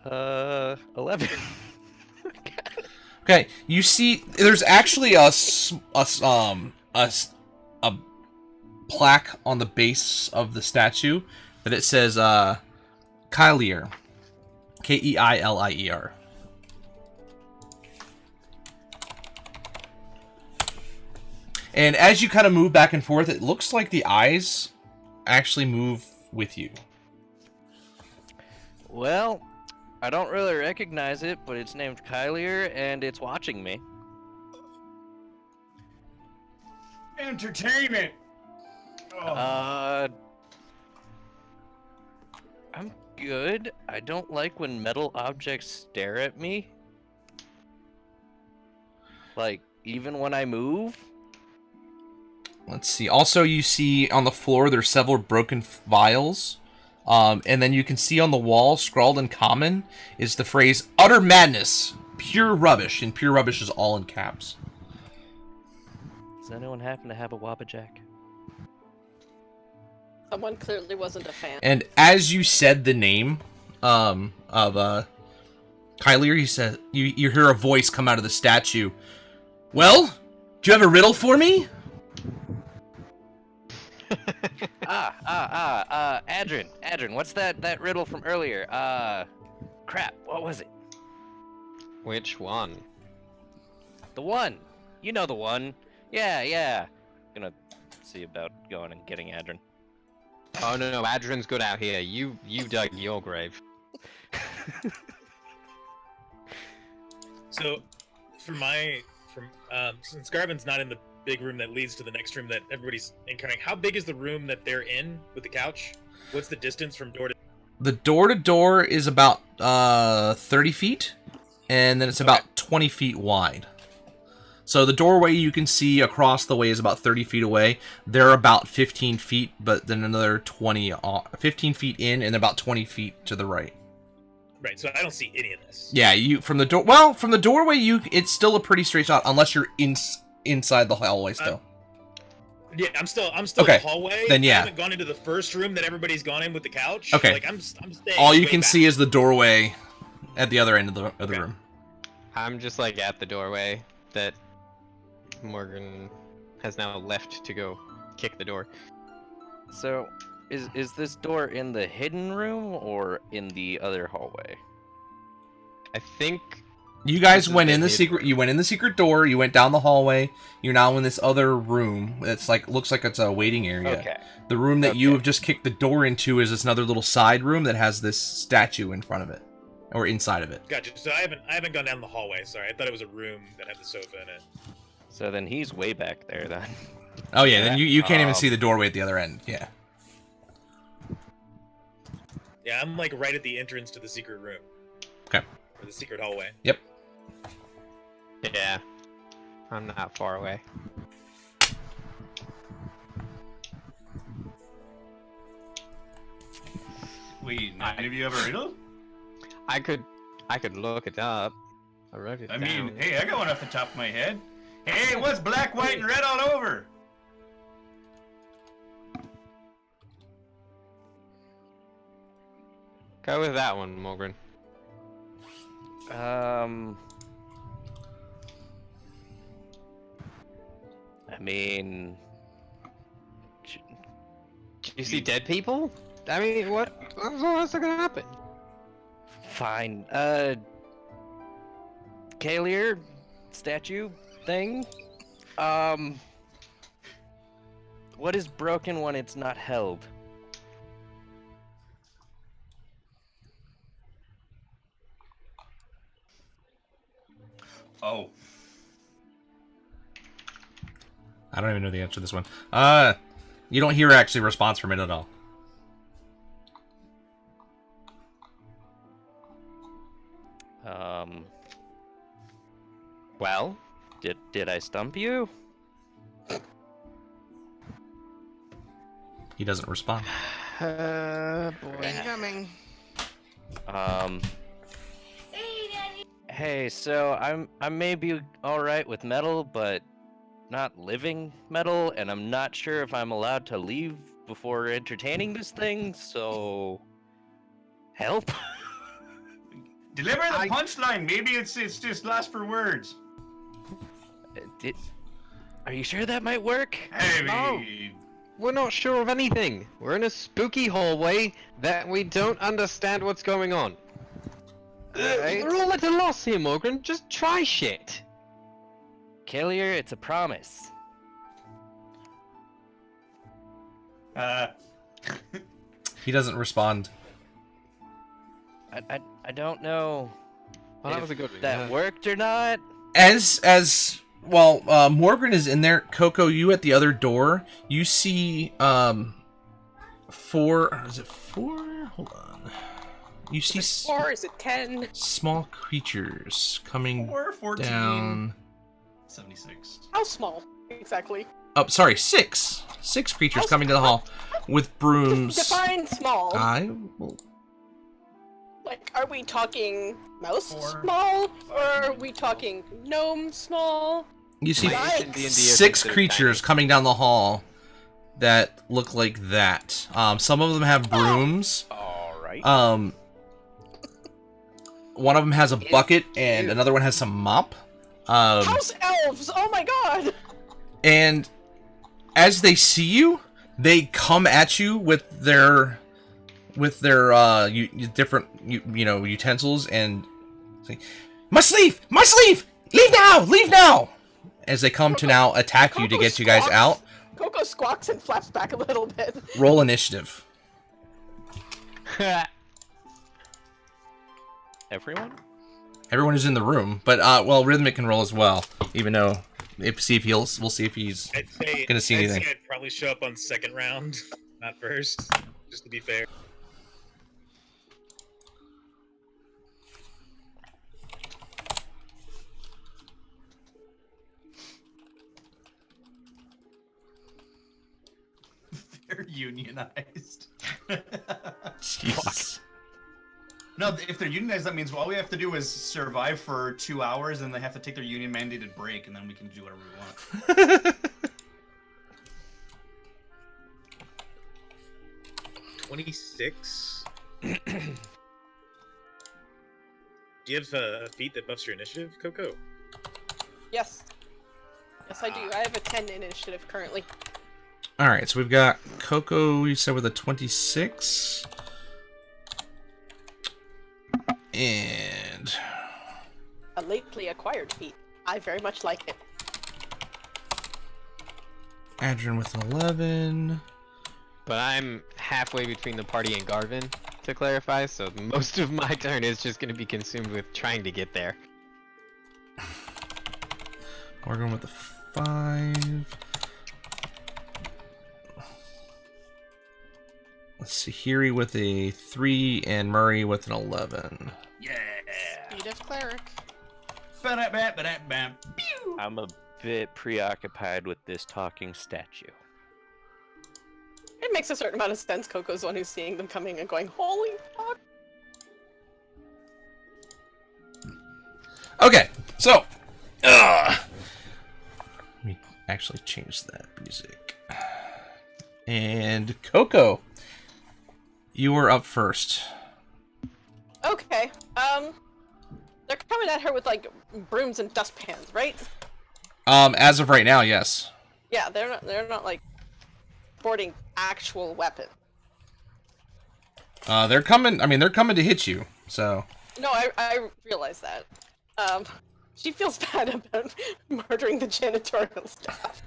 11. Okay, you see, there's actually a plaque on the base of the statue that it says Keilier, Keilier. And as you kind of move back and forth, it looks like the eyes actually move with you. Well, I don't really recognize it, but it's named Kylier, and it's watching me. Entertainment. Oh. I'm good. I don't like when metal objects stare at me. Like, even when I move. Let's see. Also, you see on the floor there's several broken vials. And then you can see on the wall, scrawled in common, is the phrase, utter madness, pure rubbish. And pure rubbish is all in caps. Does anyone happen to have a Wabajack? Someone clearly wasn't a fan. And as you said the name of Kylier, you hear a voice come out of the statue. Well, do you have a riddle for me? Adrian, what's that riddle from earlier? Crap, what was it? Which one? The one. You know the one. Yeah. Gonna see about going and getting Adrian. Oh no, Adrian's good out here. You dug your grave. So, since Garvin's not in the big room that leads to the next room that everybody's encountering, how big is the room that they're in with the couch? What's the distance from door to? The door to door is about 30 feet, and then it's about 20 feet wide. So the doorway you can see across the way is about 30 feet away. They're about 15 feet, but then another 15 feet in and about 20 feet to the right. Right, so I don't see any of this. Yeah, from the door. Well, from the doorway, it's still a pretty straight shot, unless you're inside the hallway still. Yeah, I'm still Okay, in the hallway. then yeah. I haven't gone into the first room that everybody's gone in with the couch. Okay. Like I'm staying. All you way can back. see is the doorway at the other end of the Okay. room. I'm just like at the doorway that Morgan has now left to go kick the door. So, is this door in the hidden room or in the other hallway? I think You guys This is went in the hidden. secret. You went in the secret door. You went down the hallway. You're now in this other room. It's like looks like it's a waiting area. Okay. The room that you Okay. have just kicked the door into is this another little side room that has this statue in front of it, or inside of it. Gotcha. So I haven't gone down the hallway. Sorry, I thought it was a room that had the sofa in it. So then he's way back there then. Oh yeah, then you can't even Um, see the doorway at the other end. Yeah. Yeah, I'm like right at the entrance to the secret room. Okay. Or the secret hallway. Yep. Yeah. I'm not far away. Wait, none of you ever riddle? I could look it up. I wrote it I down. mean, hey, I got one off the top of my head. Hey, what's black, white, and red all over? Go with that one, Mogren. I mean, Do you see dead people? I mean, what's gonna happen? fine. Kalier statue thing. What is broken when it's not held? Oh. I don't even know the answer to this one. You don't hear actually a response from it at all. Well, did I stump you? He doesn't respond. Boy. Incoming. Hey, so I may be all right with metal, but not living metal, and I'm not sure if I'm allowed to leave before entertaining this thing. So, help. Deliver the punchline. Maybe it's just last for words. Are you sure that might work? I No. mean, We're not sure of anything. We're in a spooky hallway that we don't understand what's going on. Alright. We're all at a loss here, Mogren. Just try shit. Kalier, it's a promise. He doesn't respond. I don't know Well, that if was a good one. that worked or not. As well, Morgan is in there. Coco, you at the other door. You see, 4. Is it 4? Hold on. You see Is it 4? Is it 10? small creatures coming 4, 14, down. 76. How small, exactly? Oh, sorry, 6. 6 creatures coming to the hall with brooms. Define small. I will. Like, are we talking mouse 4, small? Or are we talking gnome small? You see Yikes. In D&D are 6 considered creatures tiny. coming down the hall that look like that. Some of them have brooms. All right. One of them has a bucket and another one has some mop. House elves! Oh my god! And as they see you, they come at you with their different utensils and say, "My sleeve! My sleeve! Leave now! Leave now!" As they come to now attack you to get you guys out. Coco squawks and flaps back a little bit. Roll initiative. Everyone? Everyone is in the room, but Rhythmic can roll as well. Even though, we'll see if he's. I'd say Gonna see anything. I'd probably show up on second round, not first, just to be fair. They're unionized. Jesus. No, if they're unionized, that means all we have to do is survive for 2 hours, and they have to take their union mandated break, and then we can do whatever we want. 26. Do you have a feat that buffs your initiative, Coco? Yes. Yes, I do. I have a 10 initiative currently. All right, so we've got Coco. You said with a 26, and a lately acquired feat. I very much like it. Adrian with an 11. But I'm halfway between the party and Garvin, to clarify, so most of my turn is just going to be consumed with trying to get there. Morgan with a 5. Let's see, Hiri with a 3 and Murray with an 11. Yeah. Speed of cleric. Ba-da-ba-ba-da-bam. Pew! I'm a bit preoccupied with this talking statue. It makes a certain amount of sense. Coco's the one who's seeing them coming and going, holy fuck. Okay, so let me actually change that music. And Coco, you were up first. Okay, they're coming at her with, like, brooms and dustpans, right? As of right now, yes. Yeah, they're not, like, sporting actual weapons. They're coming. I mean, they're coming to hit you. So. No, I realize that. She feels bad about murdering the janitorial staff.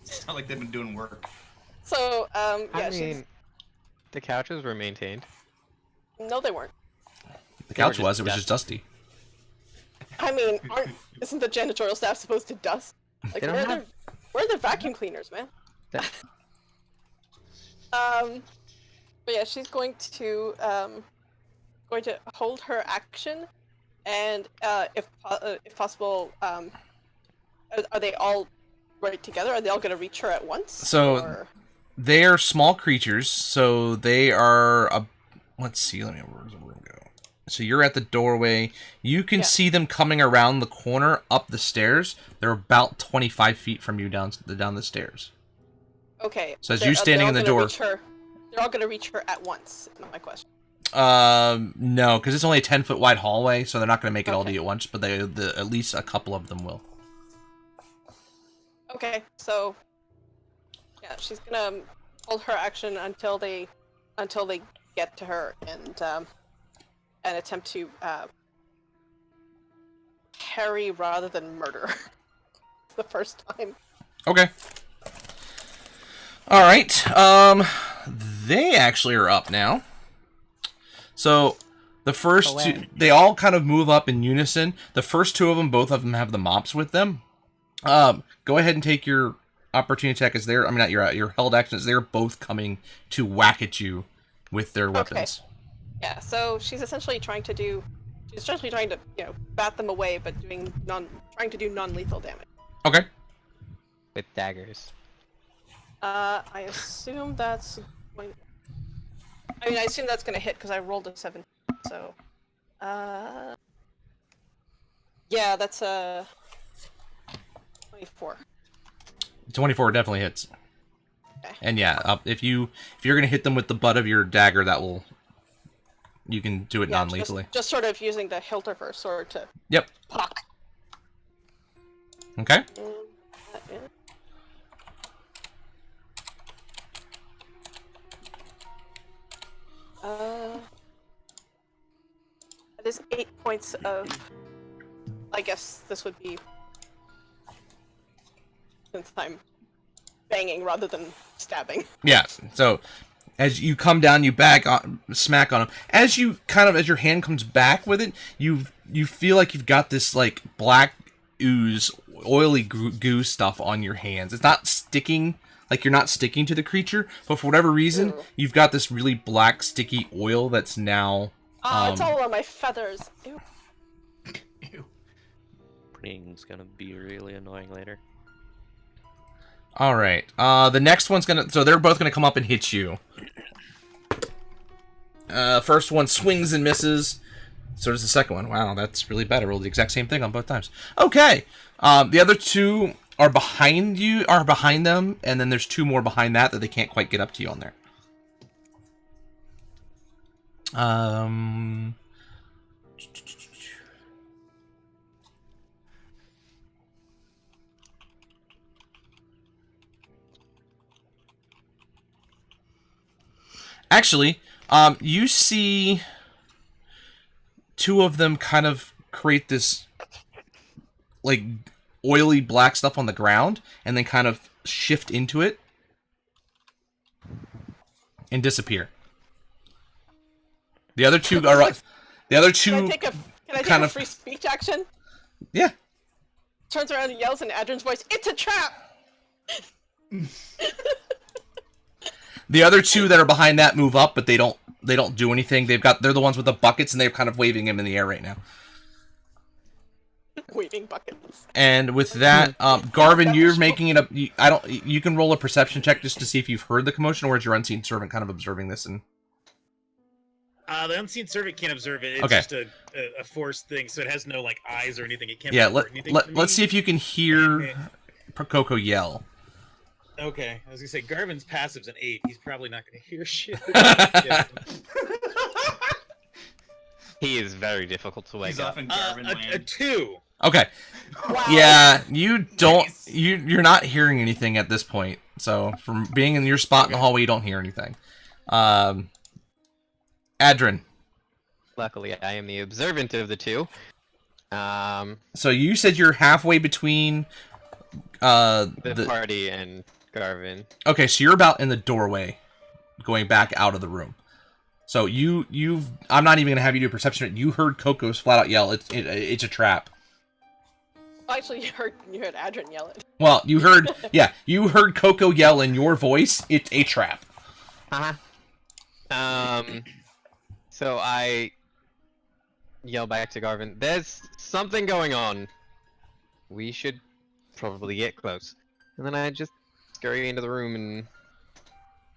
It's not like they've been doing work. So, yeah, I mean, the couches were maintained. no, they weren't. The couch Or was. just It was just dusty. I mean, isn't the janitorial staff supposed to dust? Like, They don't have- where are the vacuum cleaners, man? That- But yeah, she's going to hold her action, and if possible, are they all right together? Are they all going to reach her at once? So or... they are small creatures. So they are. Let's see. Let me. Where's the room go? So you're at the doorway. You can see them coming around the corner up the stairs. They're about 25 feet from you down the stairs. Okay. So as you're standing in the door, they're all going to reach her at once. Is my question. no, because it's only a 10-foot wide hallway, so they're not going to make it all to Okay. you at once. But at least a couple of them will. Okay, so yeah, she's gonna hold her action until they get to her and attempt to parry rather than murder. The first time. Okay. All right. They actually are up now. So the first two, they all kind of move up in unison. The first two of them, both of them have the mops with them. Go ahead and take your opportunity attack as they're, I mean, not your held action, as they're both coming to whack at you with their weapons. Yeah, so she's essentially trying to, you know, bat them away, but trying to do non-lethal damage. Okay. With daggers. I assume that's going... I mean, I assume that's gonna hit because I rolled a 7. So, yeah, that's a 24. 24 definitely hits. Okay. And yeah, if you're gonna hit them with the butt of your dagger, you can do it non-lethally. Just sort of using the hilt of her sword to Yep. pock. Okay. That is 8 points of... I guess this would be... Since I'm banging rather than stabbing. Yeah, so as you come down, you smack on him. As your hand comes back with it, you feel like you've got this like black ooze, oily goo stuff on your hands. It's not sticking, like you're not sticking to the creature, but for whatever reason, you've got this really black, sticky oil that's now... it's all on my feathers. Ew. Pring's gonna be really annoying later. All right. The next one's gonna... So they're both gonna come up and hit you. First one swings and misses. So does the second one. Wow, that's really bad. I rolled the exact same thing on both times. Okay. The other two are behind them, and then there's two more behind that they can't quite get up to you on there. Actually, you see two of them kind of create this like oily black stuff on the ground and then kind of shift into it and disappear. The other two are the other two Can I take kind a of free speech action? yeah. Turns around and yells in Adrian's voice, "It's a trap!" The other two that are behind that move up, but they don't do anything. They're the ones with the buckets and they're kind of waving him in the air right now. Waving buckets. And with that, Garvin, you're making it up. You can roll a perception check just to see if you've heard the commotion, or is your unseen servant kind of observing this? And the unseen servant can't observe it. It's okay. just a force thing, so it has no like eyes or anything. It can't. Yeah, anything let's see if you can hear Coco yell. Okay, I was gonna say Garvin's passive's an 8. He's probably not gonna hear shit. He is very difficult to wake up. A 2. Okay. Wow. Yeah, you don't. You're not hearing anything at this point. So from being in your spot in the hallway, you don't hear anything. Adrin. Luckily, I am the observant of the two. So you said you're halfway between the party and Garvin. Okay, so you're about in the doorway, going back out of the room. So I'm not even gonna have you do a perception. You heard Coco's flat out yell, "It's a trap." Actually, you heard Adrian yell it. Well, you heard Coco yell in your voice, "It's a trap." So I yell back to Garvin, "There's something going on. We should probably get close." And then I just scurry into the room and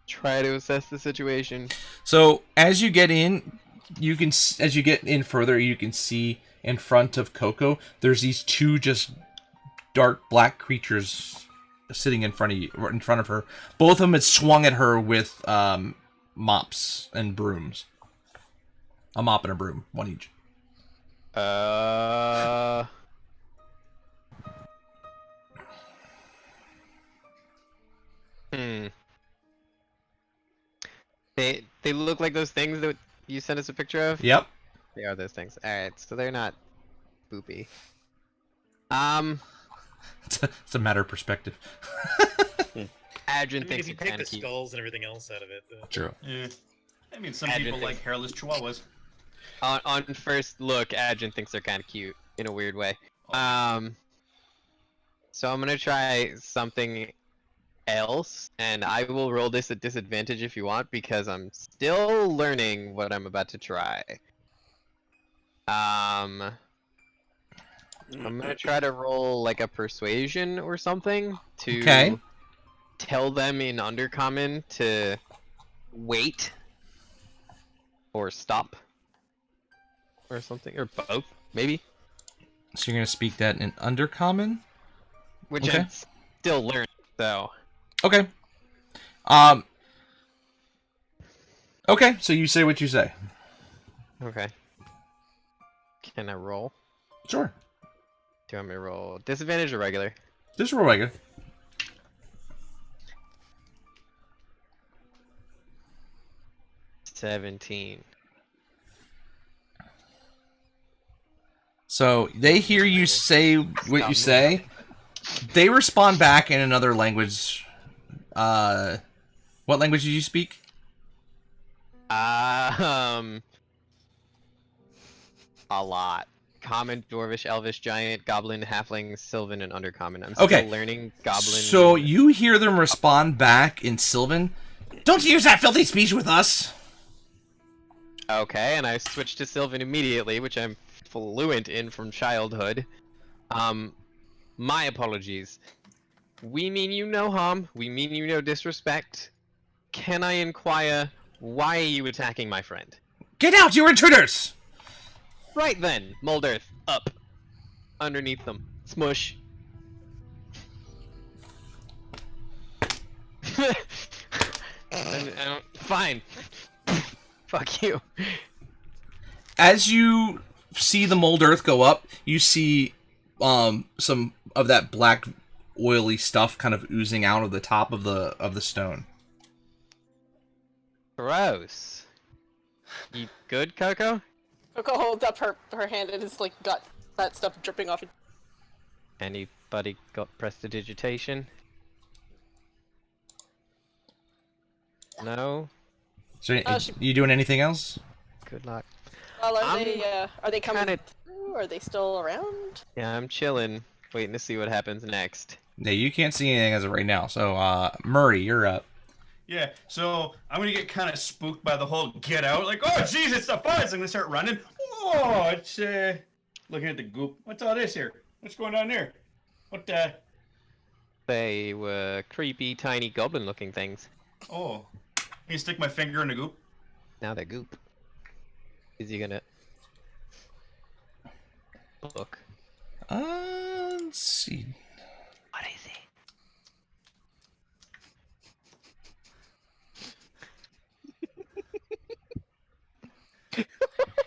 try to assess the situation. So as you get in, as you get in further, you can see in front of Coco, there's these two just dark black creatures sitting in front of her. Both of them had swung at her with mops and brooms. A mop and a broom, one each. They look like those things that you sent us a picture of? Yep. They are those things. Alright, so they're not boopy. It's a matter of perspective. Adrian if thinks you it's take kind the of cute. skulls and everything else out of it. True. Yeah. I mean, some Adrian people like hairless chihuahuas. On first look, Adrian thinks they're kind of cute in a weird way. So I'm gonna try something else, and I will roll this at disadvantage if you want, because I'm still learning what I'm about to try. I'm gonna try to roll like a persuasion or something to tell them in Undercommon to wait or stop or something, or both, maybe. So you're gonna speak that in Undercommon? Which Okay. I'm still learning, so. Okay. Okay, so you say what you say. Okay. Can I roll? Sure. Do you want me to roll disadvantage or regular? Just roll regular. $17. So they hear you say what you say. They respond back in another language. What language do you speak? A lot. Common, Dwarvish, Elvish, Giant, Goblin, Halfling, Sylvan, and Undercommon. I'm still learning Goblin. So you hear them respond back in Sylvan. Don't use that filthy speech with us! Okay, and I switched to Sylvan immediately, which I'm fluent in from childhood. My apologies. We mean you no harm. We mean you no disrespect. Can I inquire, why are you attacking my friend? Get out, you intruders! Right then, mold earth, up. Underneath them. Smush. Fine. Fuck you. As you see the mold earth go up, you see some of that black oily stuff kind of oozing out of the top of the stone. Gross. You good, Coco? Coco holds up her hand and it's like got that stuff dripping off. Anybody got prestidigitation? No? So, Oh, she- you doing anything else? Good luck. Well, I'm are they coming kinda- through? Are they still around? Yeah, I'm chilling, waiting to see what happens next. Yeah, you can't see anything as of right now. So, Murray, you're up. Yeah, so I'm gonna get kind of spooked by the whole get out. Like, oh, jeez, it's the fuzz. I'm gonna start running. Oh, it's looking at the goop. What's all this here? What's going on there? What the? They were creepy, tiny goblin-looking things. Oh, can you stick my finger in the goop? Now they're goop. Is he gonna look? Let's see. What is it?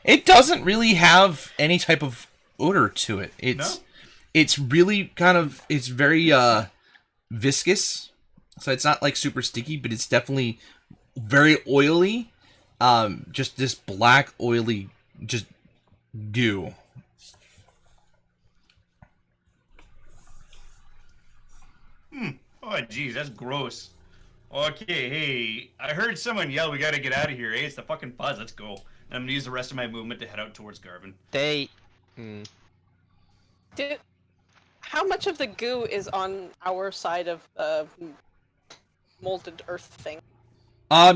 It doesn't really have any type of odor to it. No? It's really kind of, it's very viscous. So it's not like super sticky, but it's definitely very oily. Just this black oily just goo. Oh, jeez, that's gross. Okay, hey, I heard someone yell, we gotta get out of here. Hey, it's the fucking fuzz, let's go. And I'm gonna use the rest of my movement to head out towards Garvin. They... How much of the goo is on our side of molded earth thing?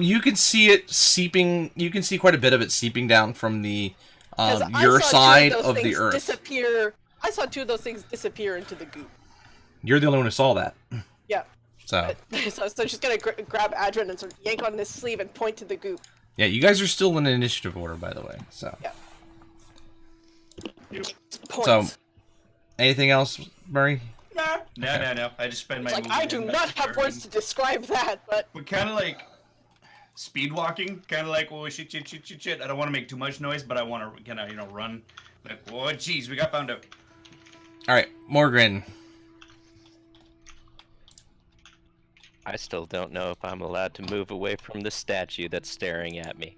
You can see it seeping, you can see quite a bit of it seeping down from the, 'Cause I your saw side two of the things earth. Disappear. I saw two of those things disappear into the goo. You're the only one who saw that. Yeah. So, So she's gonna grab Adrian and sort of yank on his sleeve and point to the goop. yeah, you guys are still in initiative order, by the way. So, Yeah. so Points. anything else, Murray? No. I just spend my Like, movement I do in not have Garvin. words to describe that, but But kind of like speed walking, kind of like, oh, shit. I don't want to make too much noise, but I want to kind of, run. Like, oh, jeez, we got found out. All right, Morgren. I still don't know if I'm allowed to move away from the statue that's staring at me.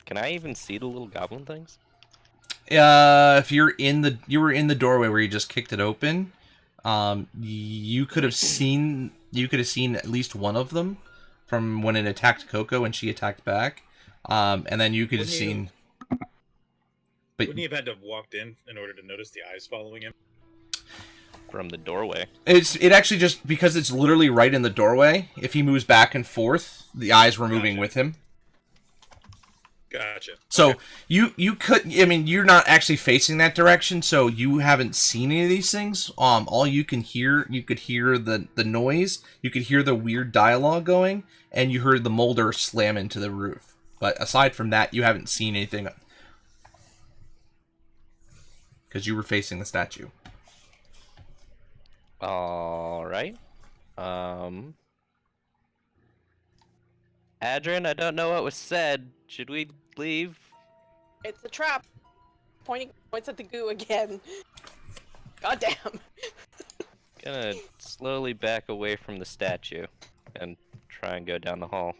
Can I even see the little goblin things? If you were in the doorway where you just kicked it open, you could have seen at least one of them from when it attacked Coco and she attacked back, and then you could have seen. But Wouldn't he have had to have walked in order to notice the eyes following him? From the doorway. it actually just because it's literally right in the doorway. If he moves back and forth, the eyes were moving with him. Gotcha. So Okay. you could, I mean, you're not actually facing that direction, so you haven't seen any of these things. All you could hear the noise, you could hear the weird dialogue going, and you heard the molder slam into the roof. But aside from that, you haven't seen anything because you were facing the statue. All right. Adrian, I don't know what was said. Should we leave? it's a trap. Points at the goo again. Goddamn. Gonna slowly back away from the statue and try and go down the hall.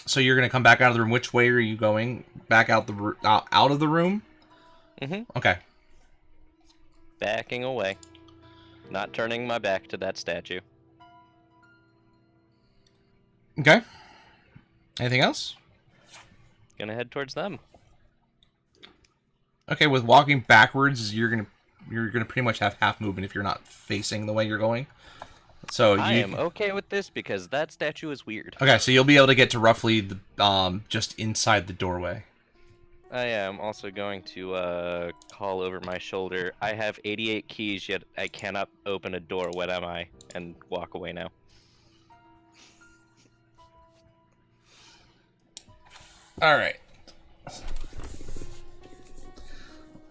So you're gonna come back out of the room. Which way are you going? Back out out of the room? Mm-hmm. Okay. Backing away. Not turning my back to that statue. Okay. Anything else? Gonna head towards them. Okay, with walking backwards, you're gonna pretty much have half movement if you're not facing the way you're going. So I am okay with this because that statue is weird. Okay, so you'll be able to get to roughly the just inside the doorway. I am also going to call over my shoulder. I have 88 keys, yet I cannot open a door. What am I? And walk away now. All right.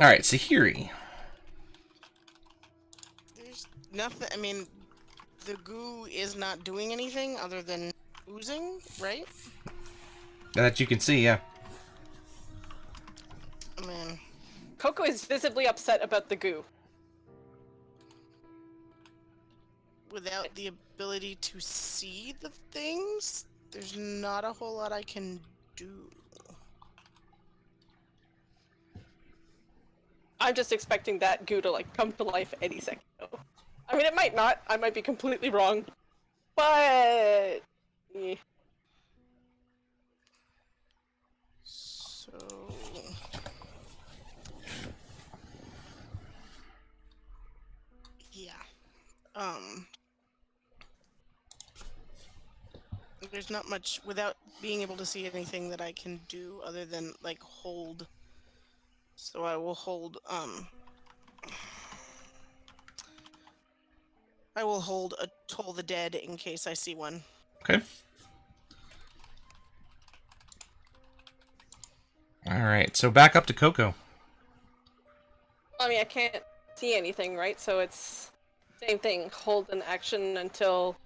All right, Sahiri. There's nothing. I mean, the goo is not doing anything other than oozing, right? That you can see, yeah. I mean, Coco is visibly upset about the goo. without the ability to see the things There's not a whole lot I can do. I'm just expecting that goo to like come to life any second. Though. I mean, it might not. I might be completely wrong, but So yeah. There's not much without being able to see anything that I can do other than like hold. So I will hold a Toll the Dead in case I see one. Okay. All right. So back up to Coco. I mean, I can't see anything, right? So it's same thing. Hold an action until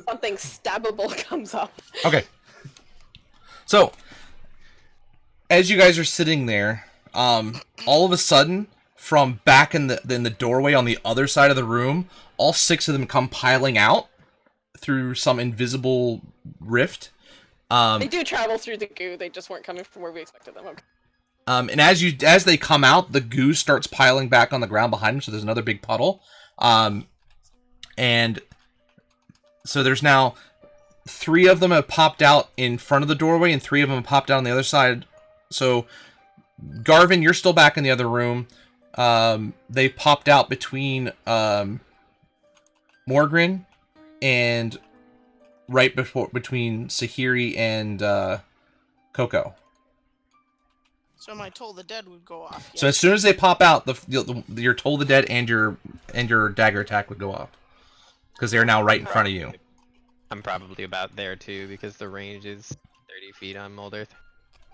something stabbable comes up. Okay. So as you guys are sitting there, all of a sudden, from back in the doorway on the other side of the room, all 6 of them come piling out through some invisible rift. They do travel through the goo. They just weren't coming from where we expected them. Okay. And as they come out, the goo starts piling back on the ground behind them. So there's another big puddle. And so there's now 3 of them have popped out in front of the doorway, and 3 of them have popped out on the other side. So Garvin, you're still back in the other room. They popped out between Morgren and right between Sahiri and Coco. So my Toll the Dead would go off. Yes. So as soon as they pop out, your Toll the Dead and your dagger attack would go off because they're now right in front of you. I'm probably about there too because the range is 30 feet on Moldarth.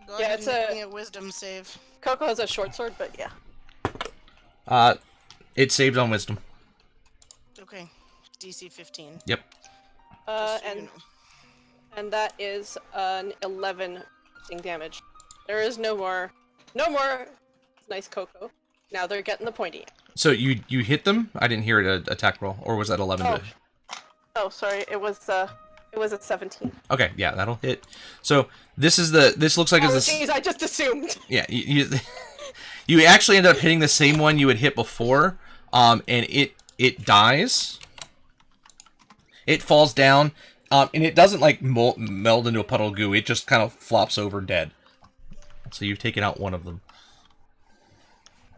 Go Yeah, ahead it's and make me a wisdom save. Coco has a short sword, but yeah. It saved on wisdom. Okay. DC 15. Yep. Just so you know. And that is an 11 damage. There is no more. Nice Coco. Now they're getting the pointy. So you hit them? I didn't hear it attack roll, or was that 11? Oh, sorry. It was a 17. Okay, yeah, that'll hit. So this looks like Jeez, I just assumed. Yeah, you actually end up hitting the same one you had hit before, and it dies. It falls down, and it doesn't like meld into a puddle of goo. It just kind of flops over dead. So you've taken out one of them.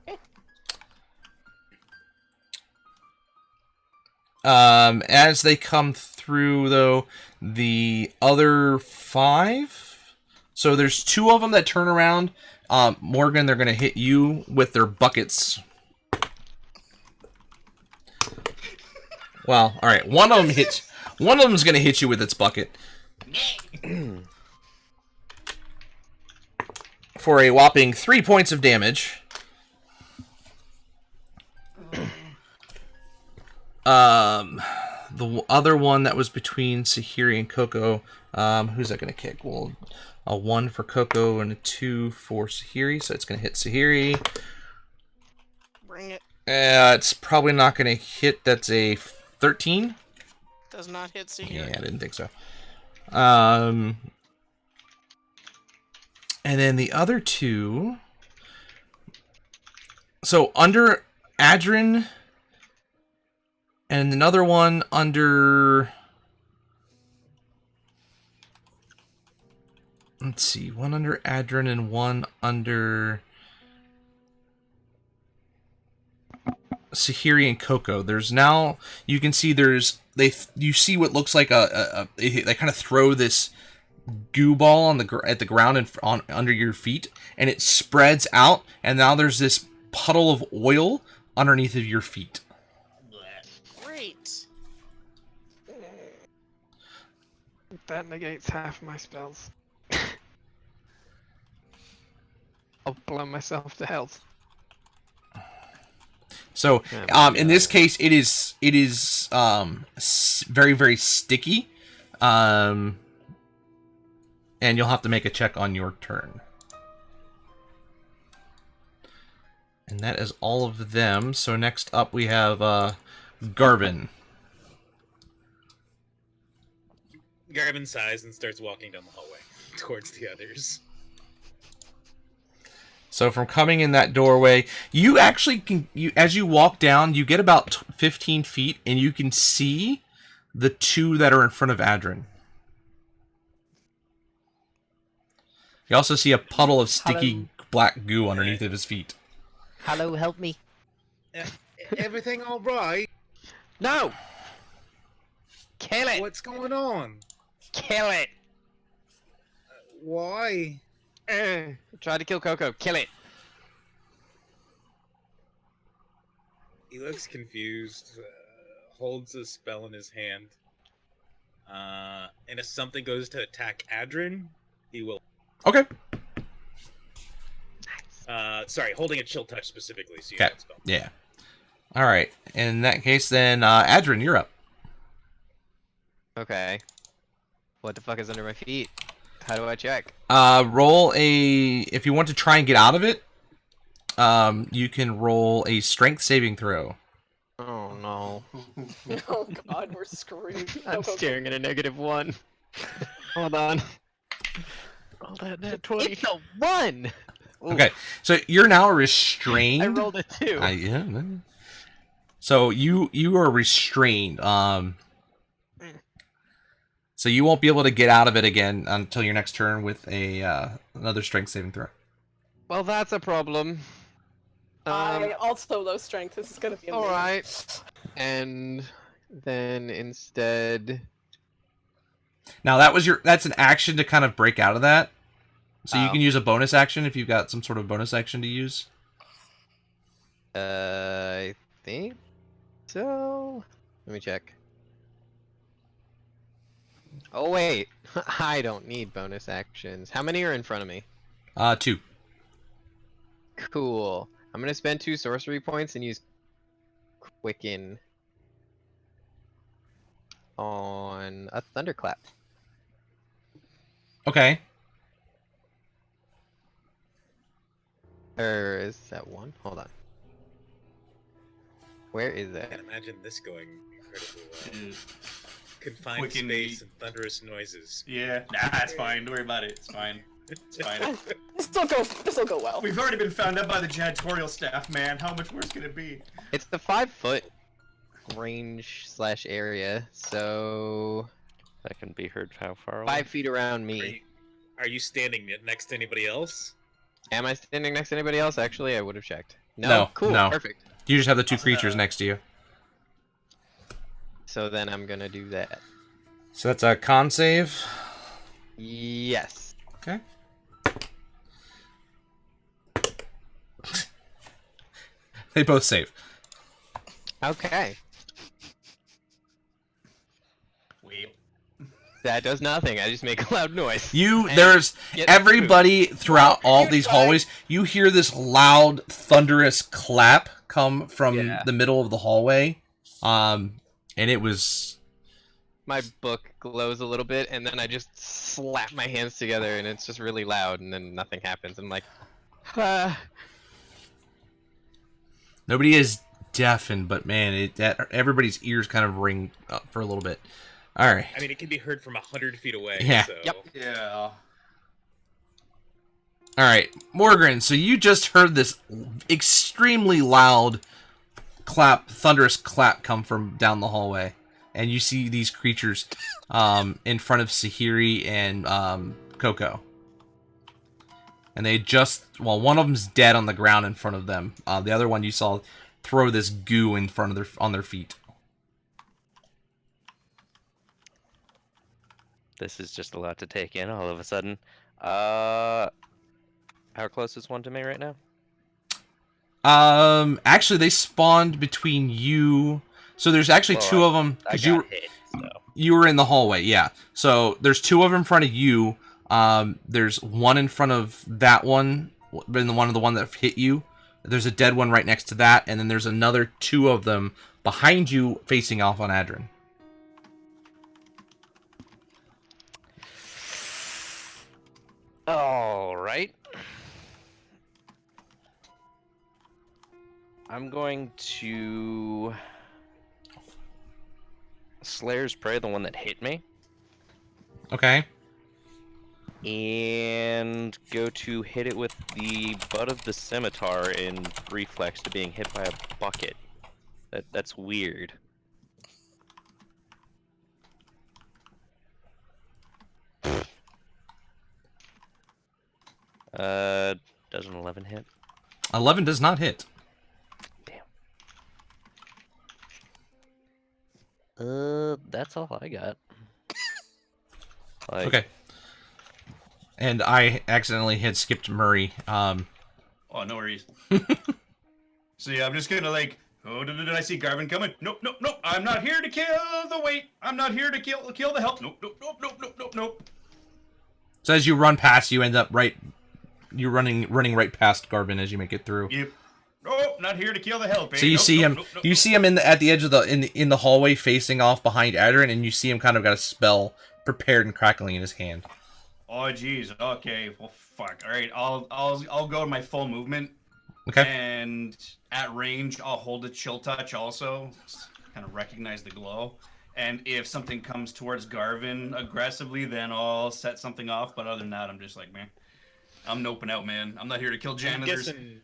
Okay. As they come through, though, the other 5. So there's 2 of them that turn around. Morgan, they're going to hit you with their buckets. Well, all right. One of them's going to hit you with its bucket. For a whopping 3 points of damage. The other one that was between Sahiri and Coco, who's that going to kick? Well, a 1 for Coco and a 2 for Sahiri, so it's going to hit Sahiri. Bring it. It's probably not going to hit. That's a 13. Does not hit Sahiri. Yeah, I didn't think so. And then the other 2. So under Adrin, and another one under. Let's see, one under Adrin and one under Sahiri and Coco. There's now, you can see you see what looks like they kind of throw this goo ball at the ground under your feet, and it spreads out, and now there's this puddle of oil underneath of your feet. Great. That negates half my spells. I'll blow myself to health. So, in this case, it is very, very sticky, and you'll have to make a check on your turn. And that is all of them. So next up we have Garvin. Garvin sighs and starts walking down the hallway towards the others. So from coming in that doorway, you actually can, as you walk down, you get about 15 feet, and you can see the two that are in front of Adrin. You also see a puddle of sticky black goo underneath of his feet. Hello, help me. Everything all right? No! Kill it! What's going on? Kill it! Why? Try to kill Coco. Kill it! He looks confused, holds a spell in his hand, and if something goes to attack Adrin, he will. Okay. Sorry, holding a chill touch specifically. So you Okay. know spell. Yeah. All right. In that case, then Adrin, you're up. Okay. What the fuck is under my feet? How do I check? Roll a. If you want to try and get out of it, you can roll a strength saving throw. Oh no. Oh god, we're screwed. I'm staring at a -1. Hold on. Roll that 20. It's a 1! Okay, so you're now restrained. I rolled a 2. Yeah. So you are restrained. So you won't be able to get out of it again until your next turn with a another strength saving throw. Well, that's a problem. I also low strength. This is gonna be amazing. Alright. And then instead... Now that's an action to kind of break out of that. So you Oh. can use a bonus action if you've got some sort of bonus action to use. I think so. Let me check. Oh wait, I don't need bonus actions. How many are in front of me? 2. Cool. I'm gonna spend 2 sorcery points and use Quicken on a thunderclap. Okay. Or is that 1? Hold on. Where is I it? can imagine this going incredibly well. Mm. Confined Quicken space the- and thunderous noises. Yeah, nah, it's fine. Don't worry about it. It's fine. It's fine. This'll go well. We've already been found out by the janitorial staff, man. How much worse can it be? It's the 5-foot range / area, so That can be heard how far away? 5 feet around Are me. you, are you standing next to anybody else? Am I standing next to anybody else? Actually, I would have checked. No, No, cool, no. perfect. You just have the 2 Also, creatures next to you. So then I'm gonna do that. So that's a con save. Yes. Okay. They both save. Okay. Wait. That does nothing. I just make a loud noise. You And there's get everybody throughout all You're these fine. hallways. You hear this loud, thunderous clap come from Yeah. the middle of the hallway, and it was My book glows a little bit, and then I just slap my hands together, and it's just really loud, and then nothing happens. I'm like, nobody is deafened, but man, everybody's ears kind of ring up for a little bit. All right, I mean, it can be heard from 100 feet away. Yeah. So. Yep. Yeah. all right, Morgan. So you just heard this extremely loud clap, thunderous clap, come from down the hallway. And you see these creatures in front of Sahiri and Coco. And they one of them's dead on the ground in front of them. The other one you saw throw this goo in front of on their feet. This is just a lot to take in all of a sudden. How close is one to me right now? Actually, they spawned between you. So there's actually Well, 2 of them I because got hit, so. you were in the hallway. Yeah. So there's 2 of them in front of you. There's one in front of that one, and the one that hit you. There's a dead one right next to that, and then there's another 2 of them behind you, facing off on Adrin. All right. I'm going to Slayer's Prey, the one that hit me. Okay. And go to hit it with the butt of the scimitar in reflex to being hit by a bucket. That's weird. Does an 11 hit? 11 does not hit. Damn. That's all I got. Like, Okay. And I accidentally had skipped Murray. Oh, no worries. So yeah, I'm just gonna like, oh, did I see Garvin coming? Nope, nope, nope. I'm not here to kill the weight. I'm not here to kill the help. Nope, nope, nope, nope, nope, nope, nope. So as you run past, you end up you're running right past Garvin as you make it through. Yep. Nope, not here to kill the help. So you see him. You see him at the edge of in the hallway, facing off behind Adrian, and you see him kind of got a spell prepared and crackling in his hand. Oh, jeez. Okay. Well, fuck. All right. I'll go to my full movement. Okay. And at range, I'll hold a chill touch also. Kind of recognize the glow. And if something comes towards Garvin aggressively, then I'll set something off. But other than that, I'm just like, man, I'm noping out, man. I'm not here to kill janitors. I'm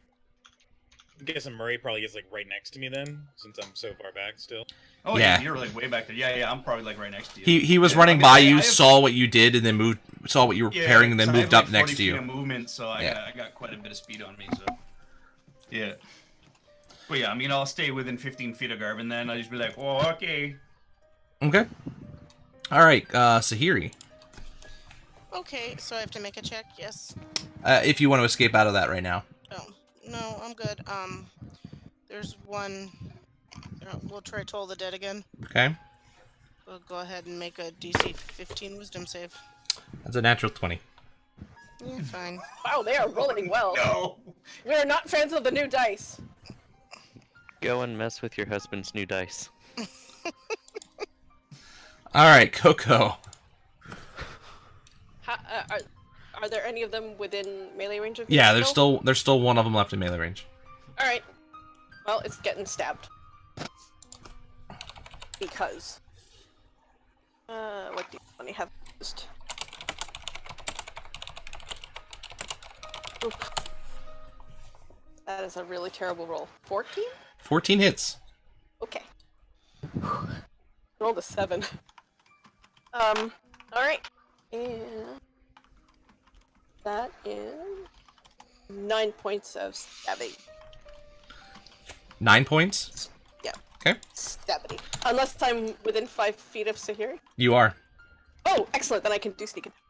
guessing Murray probably gets like right next to me then, since I'm so far back still. Oh Yeah. yeah, you're like way back there. Yeah, I'm probably like right next to you. He was Yeah, running I by mean, you, I have- saw what you did, and then saw what you were preparing, and then so I moved have, up like, next 40 to feet you. of movement, so I got quite a bit of speed on me. So yeah. But yeah, I mean, I'll stay within 15 feet of Garvin. Then I'll just be like, oh, okay. Okay. All right, Sahiri. Okay, so I have to make a check. Yes. If you want to escape out of that right now. No, I'm good. There's one. We'll try Toll the Dead again. Okay. We'll go ahead and make a DC 15 Wisdom save. That's a natural 20. Yeah, fine. Wow, they are rolling well. No. We are not fans of the new dice. go and mess with your husband's new dice. All right, Coco. Are there any of them within melee range of you? Yeah, there's still one of them left in melee range. All right. Well, it's getting stabbed. Because. What do you want to have used? Oop. That is a really terrible roll. 14? 14 hits. Okay. Rolled a 7. Alright. And that is 9 points of stabbing. 9 points? Yeah. Okay. Stabbing. Unless I'm within 5 feet of Sahiri. You are. Oh, excellent. Then I can do sneak attack.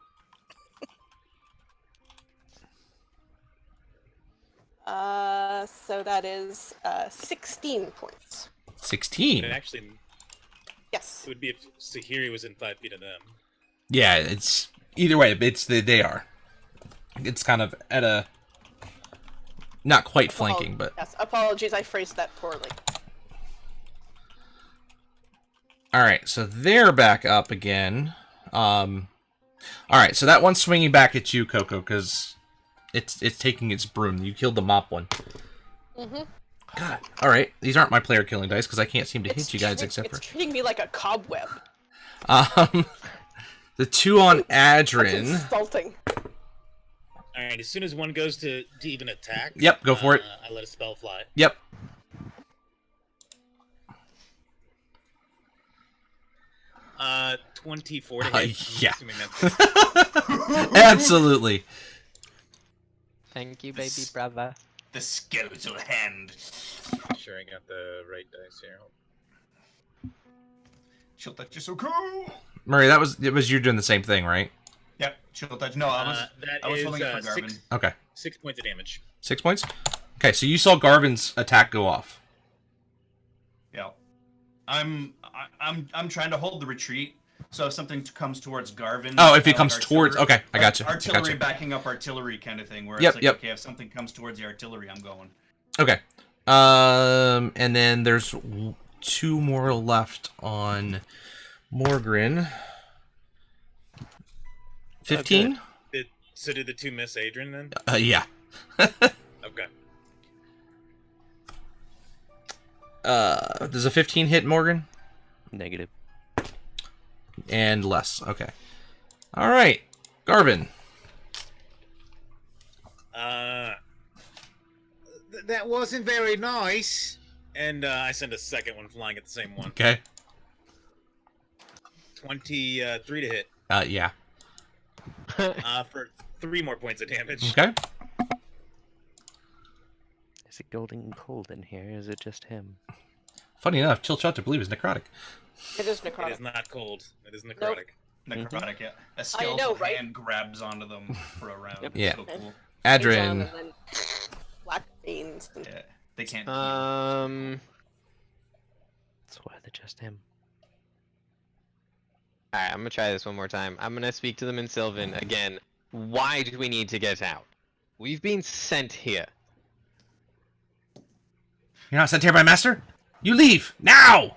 So that is 16 points. 16. And actually, Yes. it would be if Sahiri was in 5 feet of them. Yeah, it's either way. They are. It's kind of at a not quite flanking, but Yes. Apologies, I phrased that poorly. all right. So they're back up again. All right. So that one's swinging back at you, Coco, because it's taking its broom. You killed the mop one. Mm-hmm. God. All right. These aren't my player killing dice because I can't seem to hit you guys except It's treating me like a cobweb. for the two on That's Adrin. All insulting. right, as soon as one goes to even attack, Yep, go for it. I let a spell fly. Yep. 24 to hit. I'm Yeah. assuming that's Absolutely. Thank you, baby brother. The skeletal hand. sure I got the right dice here. Chill touch is so cool. Murray, it was you doing the same thing, right? Yep, chill touch. No, I was holding it for Garvin. Okay. 6 points of damage. 6 points? Okay, so you saw Garvin's attack go off. Yeah, I'm trying to hold the retreat. So if something comes towards Garvin, Oh, if it like comes towards... artillery- Okay, I got you. Artillery backing up artillery kind of thing, where Yep, it's like, yep. okay, if something comes towards the artillery, I'm going. Okay. And then there's 2 more left on Morgrin. 15? So did the 2 miss Adrian then? Yeah. Okay. Does a 15 hit Morgan? Negative. And less. Okay. All right, Garvin. That wasn't very nice. And I send a second one flying at the same one. Okay. 23 to hit. Yeah. For 3 more points of damage. Okay. Is it golden cold in here? Is it just him? Funny enough, Chill Chapter, I believe, is necrotic. It is It necrotic. is not cold. It is necrotic. Necrotic, yeah. A I skeletal know, right? hand grabs onto them for a round. Yep. Yeah. So cool. Adrian. And then black veins. And... Yeah. They can't. That's why they're just him. Alright, I'm gonna try this one more time. I'm gonna speak to them in Sylvan again. Why do we need to get out? We've been sent here. You're not sent here by master? You leave now!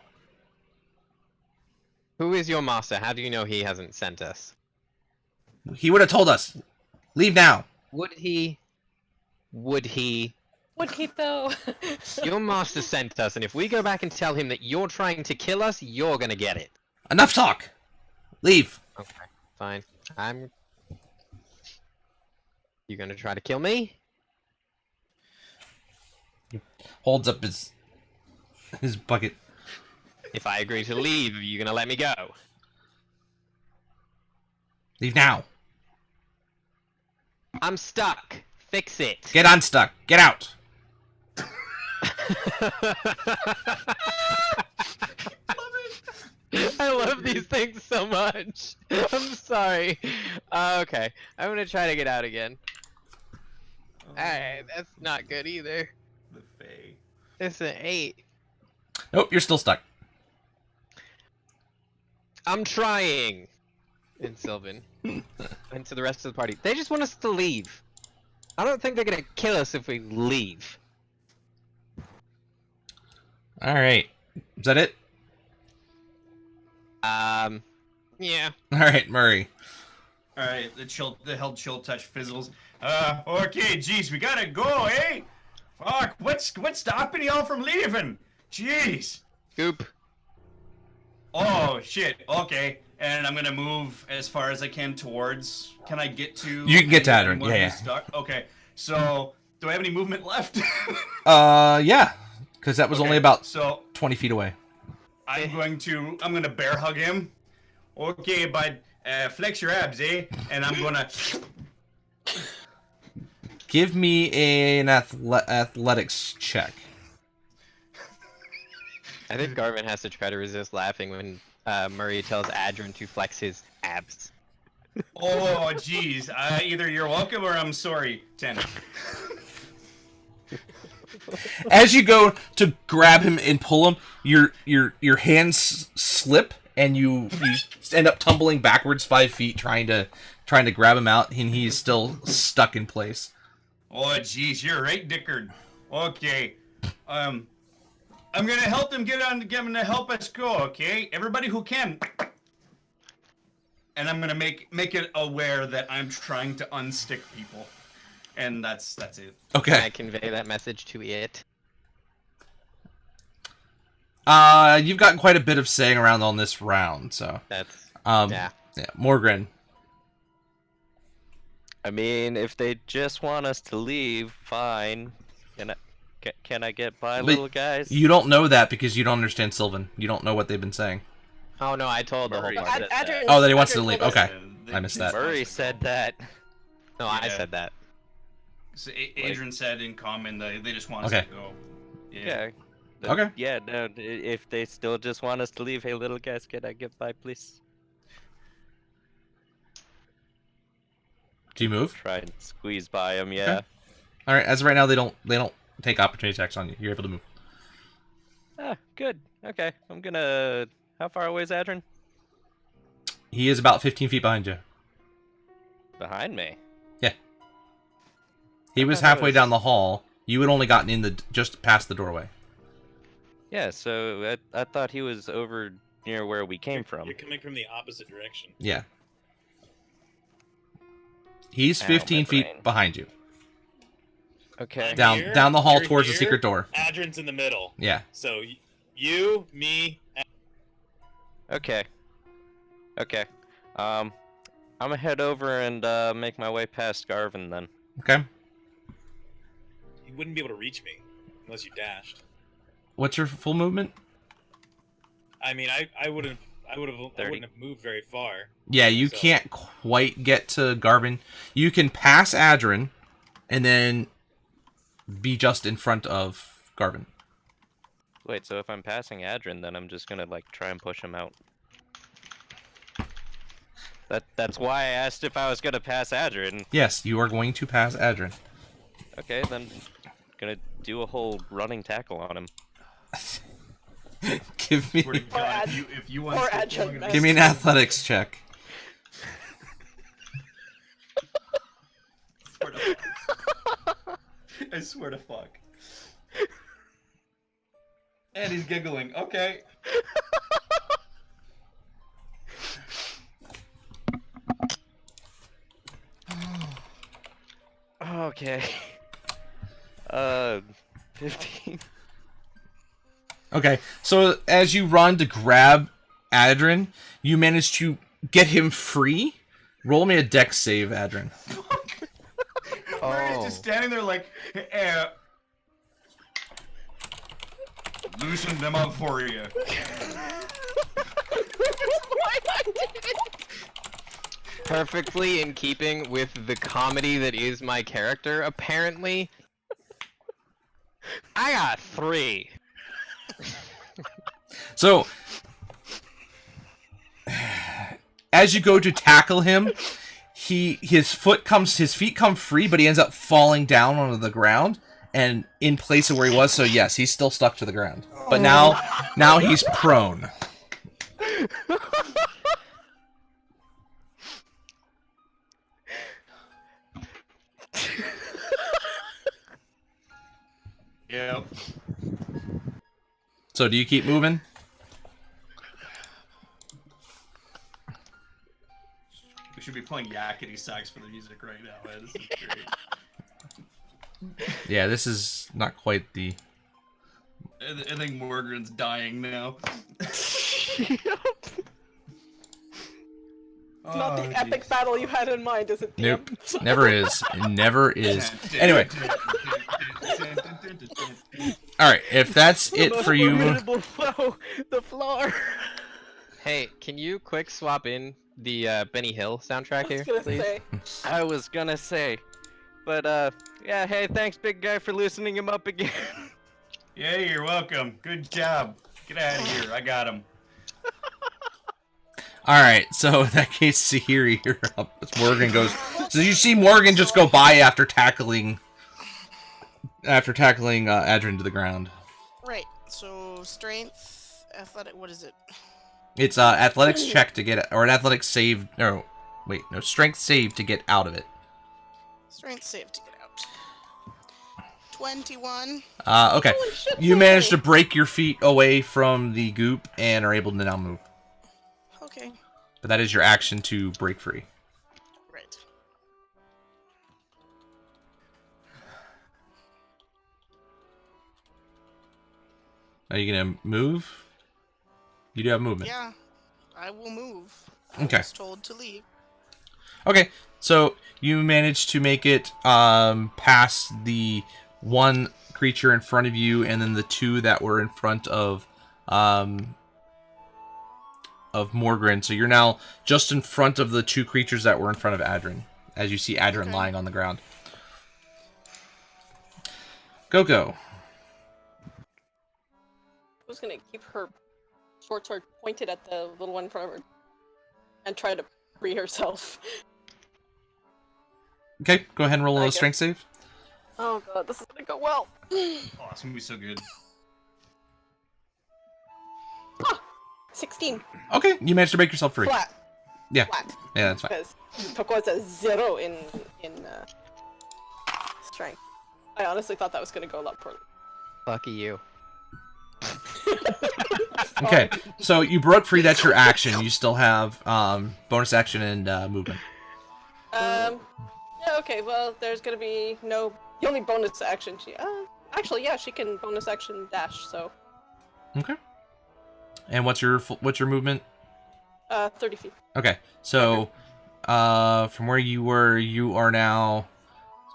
Who is your master? How do you know he hasn't sent us? He would have told us. Leave now. Would he? Would he? Would he though? Your master sent us, and if we go back and tell him that you're trying to kill us, you're gonna get it. Enough talk. Leave. Okay, fine. You gonna try to kill me? Holds up his bucket. If I agree to leave, are you gonna let me go? Leave now. I'm stuck. Fix it. Get unstuck. Get out. I love these things so much. I'm sorry. Okay, I'm gonna try to get out again. Alright, that's not good either. The Fae. It's an 8. Nope, you're still stuck. I'm trying. In Sylvan. And to the rest of the party. They just want us to leave. I don't think they're gonna kill us if we leave. All right. Is that it? Yeah. All right, Murray. All right, the held chill touch fizzles. Okay, geez, we gotta go, eh? Fuck, what's stopping y'all from leaving? Jeez. Goop. Oh shit. Okay, and I'm gonna move as far as I can towards. Can I get to? You can get to Adrian, anyone yeah, who's Stuck? Okay. So, do I have any movement left? Yeah, because that was Okay, only about So 20 feet away. I'm gonna bear hug him. Okay, bud. Flex your abs, eh? And I'm gonna. Give me an athletics check. I think Garvin has to try to resist laughing when Murray tells Adrian to flex his abs. Oh, jeez. Either you're welcome or I'm sorry, 10. As you go to grab him and pull him, your hands slip and you end up tumbling backwards 5 feet trying to grab him out, and he's still stuck in place. Oh, jeez, you're right, Dickard. Okay. I'm gonna help them get him to help us go, okay? Everybody who can. And I'm gonna make it aware that I'm trying to unstick people. And that's it. Okay. Can I convey that message to it? You've gotten quite a bit of saying around on this round, so. That's Yeah, Morgren. I mean, if they just want us to leave, fine. Can I get by, But little guys? You don't know that because you don't understand Sylvan. You don't know what they've been saying. Oh no, I told the whole Murray party. said that. Adrian, Oh, that he wants to Adrian leave. told us- Okay. I missed that. Murray said that. No, I Yeah. said that. So Adrian said in common that they just want us Okay. to go. Yeah. Yeah. Okay. Yeah, no, if they still just want us to leave, hey, little guys, can I get by, please? Do you move? Try and squeeze by them, yeah. All right. As of right now, they don't take opportunity attacks on you. You're able to move. Ah, good. Okay, I'm gonna... How far away is Adrian? He is about 15 feet behind you. Behind me. He was thought that halfway was- down the hall. You had only gotten in just past the doorway. Yeah, so I thought he was over near where we came from. You're coming from the opposite direction. Yeah. He's Ow, 15 my feet brain. behind you. Okay. Down Here, down the hall you're towards the here. secret door. Adrian's in the middle. Yeah. So you, me, Okay. Okay. I'm I'm gonna head over and make my way past Garvin then. Okay. You wouldn't be able to reach me unless you dashed. What's your full movement? I mean, I wouldn't have moved very far. Yeah, you So- can't quite get to Garvin. You can pass Adrin, and then be just in front of Garvin. Wait, so if I'm passing Adrin, then I'm just gonna like try and push him out. That's why I asked if I was gonna pass Adrin. Yes, you are going to pass Adrin. Okay, then gonna do a whole running tackle on him. Give me Swear to God, if you want or to adjunct give me an athletics check. I swear to fuck. And he's giggling. Okay. Okay. 15. Okay, so as you run to grab Adrin, you manage to get him free. Roll me a dex save, Adrin. Maria's just standing there like, loosen them up for you. Why I did it? Perfectly in keeping with the comedy that is my character, apparently. I got 3. So, as you go to tackle him, his feet come free, but he ends up falling down onto the ground and in place of where he was. So yes, he's still stuck to the ground, but now he's prone. Yep. So do you keep moving? We should be playing yakety sax for the music right now, man. This is great. Yeah, this is not quite the... I think Morgan's dying now. It's not the epic battle you had in mind, is it? DM? Nope. Never is. It never is. Anyway. Alright, if that's it for you... The floor. Hey, can you quick swap in the Benny Hill soundtrack here, please? I was gonna say. But, yeah, hey, thanks, big guy, for loosening him up again. Yeah, you're welcome. Good job. Get out of here. I got him. Alright, so in that case, Sahiri, you're up. As Morgan goes... So you see Morgan just go by after tackling Adrin to the ground. Right. So strength, athletic. What is it? It's athletics check to get... Or an athletics save... No, wait. No, strength save to get out of it. Strength save to get out. 21. Okay. Holy shit, You managed to Sahiri. break your feet away from the goop and are able to now move. Okay. But that is your action to break free. Right. Are you gonna move? You do have movement. Yeah. I will move. Okay. I was told to leave. Okay, so you managed to make it past the one creature in front of you, and then the two that were in front of Morgren. So you're now just in front of the two creatures that were in front of Adrin, as you see Adrin Okay. lying on the ground. Go. I was gonna keep her short sword pointed at the little one in front of her and try to free herself. Okay, go ahead and roll I a guess. strength save. Oh god, this is gonna go well. Oh, it's gonna be so good. 16. Okay, you managed to break yourself free. Flat. Yeah. Flat. Yeah, that's fine. Because Toko was a 0 in strength. I honestly thought that was gonna go a lot poorly. Lucky you. Okay, so you broke free. That's your action. You still have bonus action and movement. Yeah, okay, well, there's gonna be no... The only bonus action she... actually, yeah, she can bonus action dash, so... Okay. And what's your movement? 30 feet. Okay, so from where you were, you are now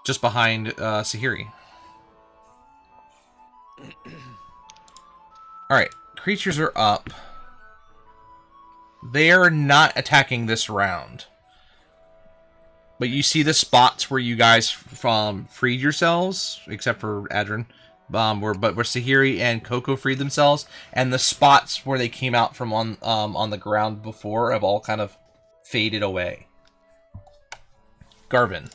just behind Sahiri. Alright, creatures are up. They are not attacking this round. But you see the spots where you guys freed yourselves, except for Adrin, where Sahiri and Coco freed themselves, and the spots where they came out from on the ground before have all kind of faded away. Garvin.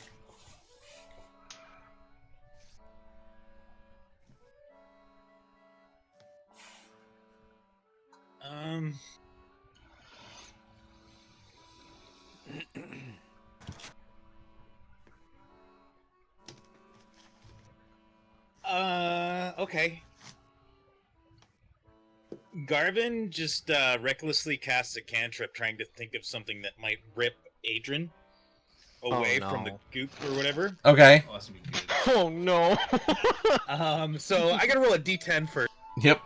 Okay. Garvin just recklessly casts a cantrip trying to think of something that might rip Adrian away from the goop or whatever. Okay. Oh, that's gonna be good. Oh no. So I gotta roll a d10 first. Yep.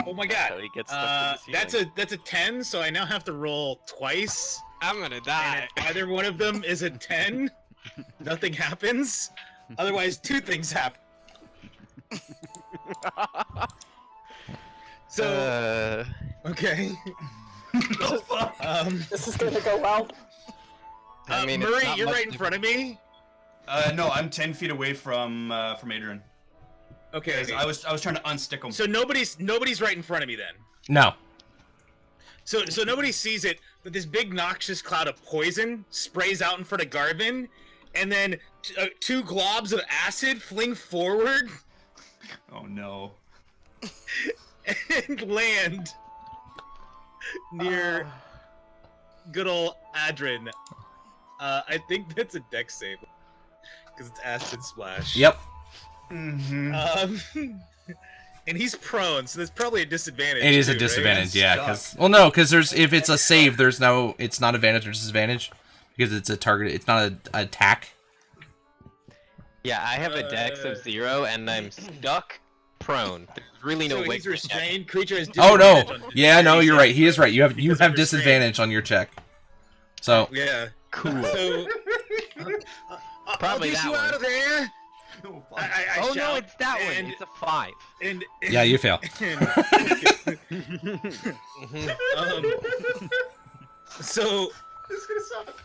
Oh my god. So he gets stuck to the ceiling. That's a 10, so I now have to roll twice. I'm gonna And die. if either one of them is a 10, nothing happens. Otherwise, two things happen. So, okay. This is gonna go well. I mean, it's Murray, not you're much right in front of me. No, I'm 10 feet away from Adrian. Okay. I was trying to unstick him. So nobody's right in front of me then. No. So nobody sees it, but this big noxious cloud of poison sprays out in front of Garvin, and then two globs of acid fling forward Oh no. and land near good old Adrin. I think that's a dex save because it's acid splash. Yep. Mm-hmm. And he's prone, so there's probably a disadvantage. It is a too, disadvantage, right? yeah. Because there's if it's a save, it's not advantage or disadvantage because it's a target. It's not an attack. Yeah, I have a dex of 0 and I'm stuck prone. There's really no So way. he's restrained. Creature has Oh no! disadvantage on Yeah, no, you're dexterity right. He is right. You have because of restraint. disadvantage on your check. So Yeah. Cool. So Probably I'll get that you one. out of there. I Oh no, shout, it's that one. and- It's a 5. And yeah, you fail. So This is gonna suck.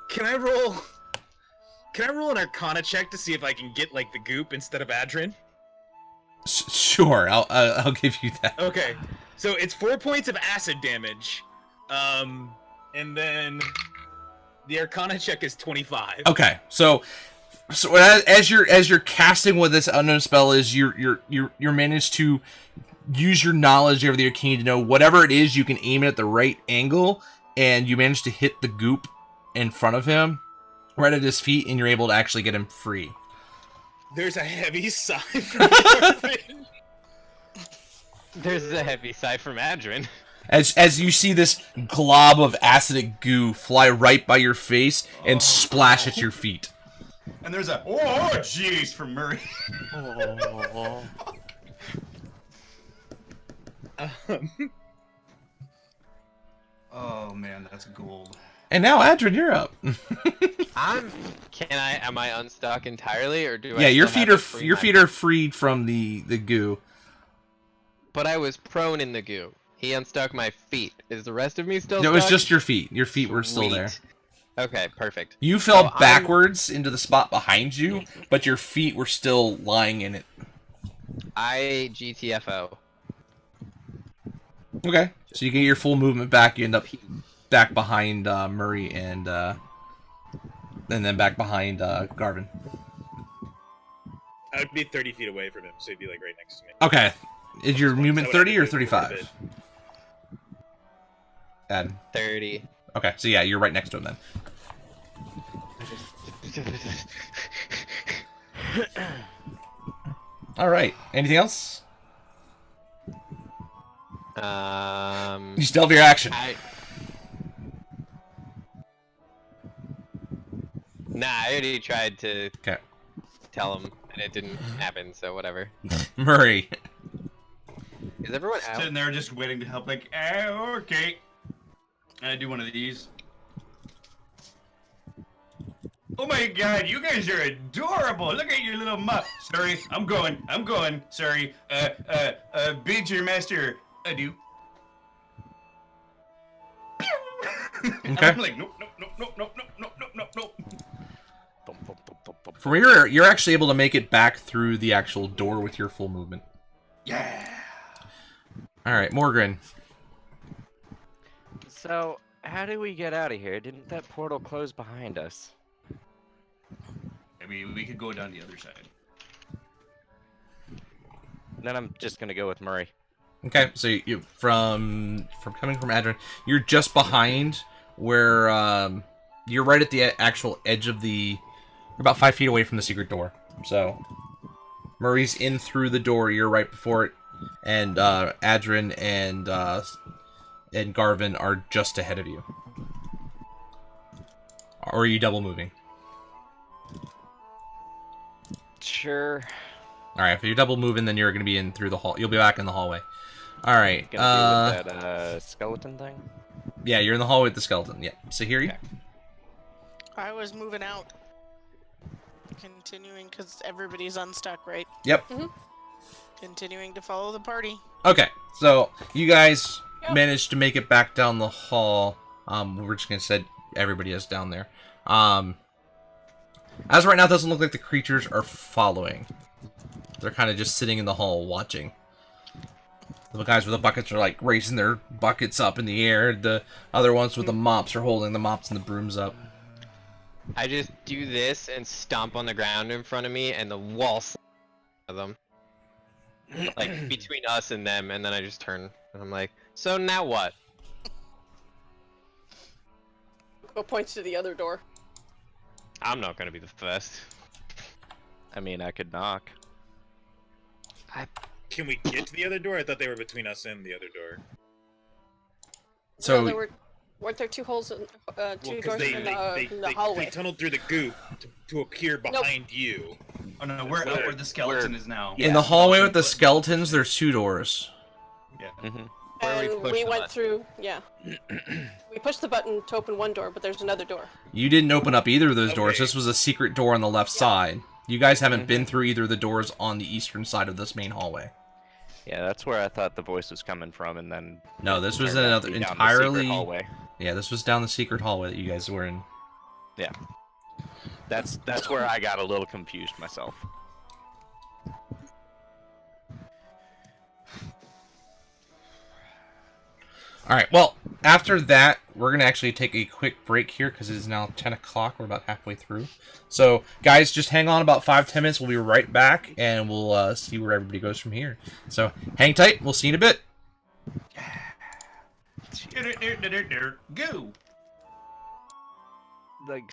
can I roll an Arcana check to see if I can get like the goop instead of Adrin? Sure, I'll give you that. Okay, so it's 4 points of acid damage, and then the Arcana check is 25. Okay, so as you're casting what this unknown spell is, you're managed to use your knowledge over the arcane to know whatever it is, you can aim it at the right angle, and you manage to hit the goop in front of him, right at his feet, and you're able to actually get him free. There's a heavy sigh from Garvin. There's a heavy sigh from Adrin. As you see this glob of acidic goo fly right by your face and splash at your feet. And there's a jeez from Murray. Oh man, that's gold. And now, Adrin, you're up. Am I unstuck entirely, or do I? Yeah, your still feet have are to free your my- feet are freed from the goo. But I was prone in the goo. He unstuck my feet. Is the rest of me still? No, it was stuck? just your feet. Your feet were still Sweet. there. Okay, perfect. You fell So I'm- backwards into the spot behind you, but your feet were still lying in it. I GTFO. Okay. So you get your full movement back. You end up back behind Murray and then back behind Garvin. I would be 30 feet away from him, so he'd be like right next to me. Okay. Is your movement So I would 30 have or to move forward a 35? Adam. 30. Okay, so yeah, you're right next to him then. All right. Anything else? You still have your action. Nah, I already tried to Okay. tell him, and it didn't happen. So whatever. Murray. Is everyone out? Sitting there just waiting to help. Like, okay. I do one of these. Oh my god, you guys are adorable. Look at your little muff. Sorry, I'm going. Sorry. Bid your master adieu. Okay. I'm like, nope. Bum, bum, bum, bum, bum, From here, you're actually able to make it back through the actual door with your full movement. Yeah. All right, Morgan. So, how do we get out of here? Didn't that portal close behind us? I mean, we could go down the other side. Then I'm just gonna go with Murray. Okay, so you from coming from Adrian, you're just behind where you're right at the actual edge of the. You're about 5 feet away from the secret door. So Murray's in through the door. You're right before it, and Adrian and Garvin are just ahead of you. Or are you double moving? Sure. All right, if you're double moving, then you're going to be in through the hall. You'll be back in the hallway. All right. Gonna be with that skeleton thing. Yeah, you're in the hallway with the skeleton. Yeah. Sahiri? Okay. I was moving out. Continuing, because everybody's unstuck, right? Yep. Continuing to follow the party. Okay. So you guys Yep. managed to make it back down the hall. We're just going to say everybody is down there. As of right now, it doesn't look like the creatures are following. They're kind of just sitting in the hall watching. The guys with the buckets are like raising their buckets up in the air. The other ones with the mops are holding the mops and the brooms up. I just do this and stomp on the ground in front of me, and the wall of them, like between us and them, and then I just turn and I'm like, so now what? Go points to the other door. I'm not gonna be the first. I mean, I could knock. Can we get to the other door? I thought they were between us and the other door. So No, weren't there two holes in two Well, because doors in the hallway? they tunneled through the goop to appear behind you. Oh no, we're out where the skeleton is now. in the hallway with the skeletons, there's 2 doors. Yeah. Mm-hmm. Where we And push we the went button. through, yeah. We pushed the button to open one door, but there's another door. You didn't open up either of those doors. Okay. This was a secret door on the left side. You guys haven't Mm-hmm. been through either of the doors on the eastern side of this main hallway. Yeah, that's where I thought the voice was coming from, and then No, this was turned out to another be down the secret entirely. hallway. Yeah, this was down the secret hallway that you guys were in. Yeah, that's where I got a little confused myself. All right. Well, after that, we're gonna actually take a quick break here because it is now 10 o'clock. We're about halfway through. So, guys, just hang on about 5-10 minutes. We'll be right back, and we'll see where everybody goes from here. So, hang tight. We'll see you in a bit. Go. Like,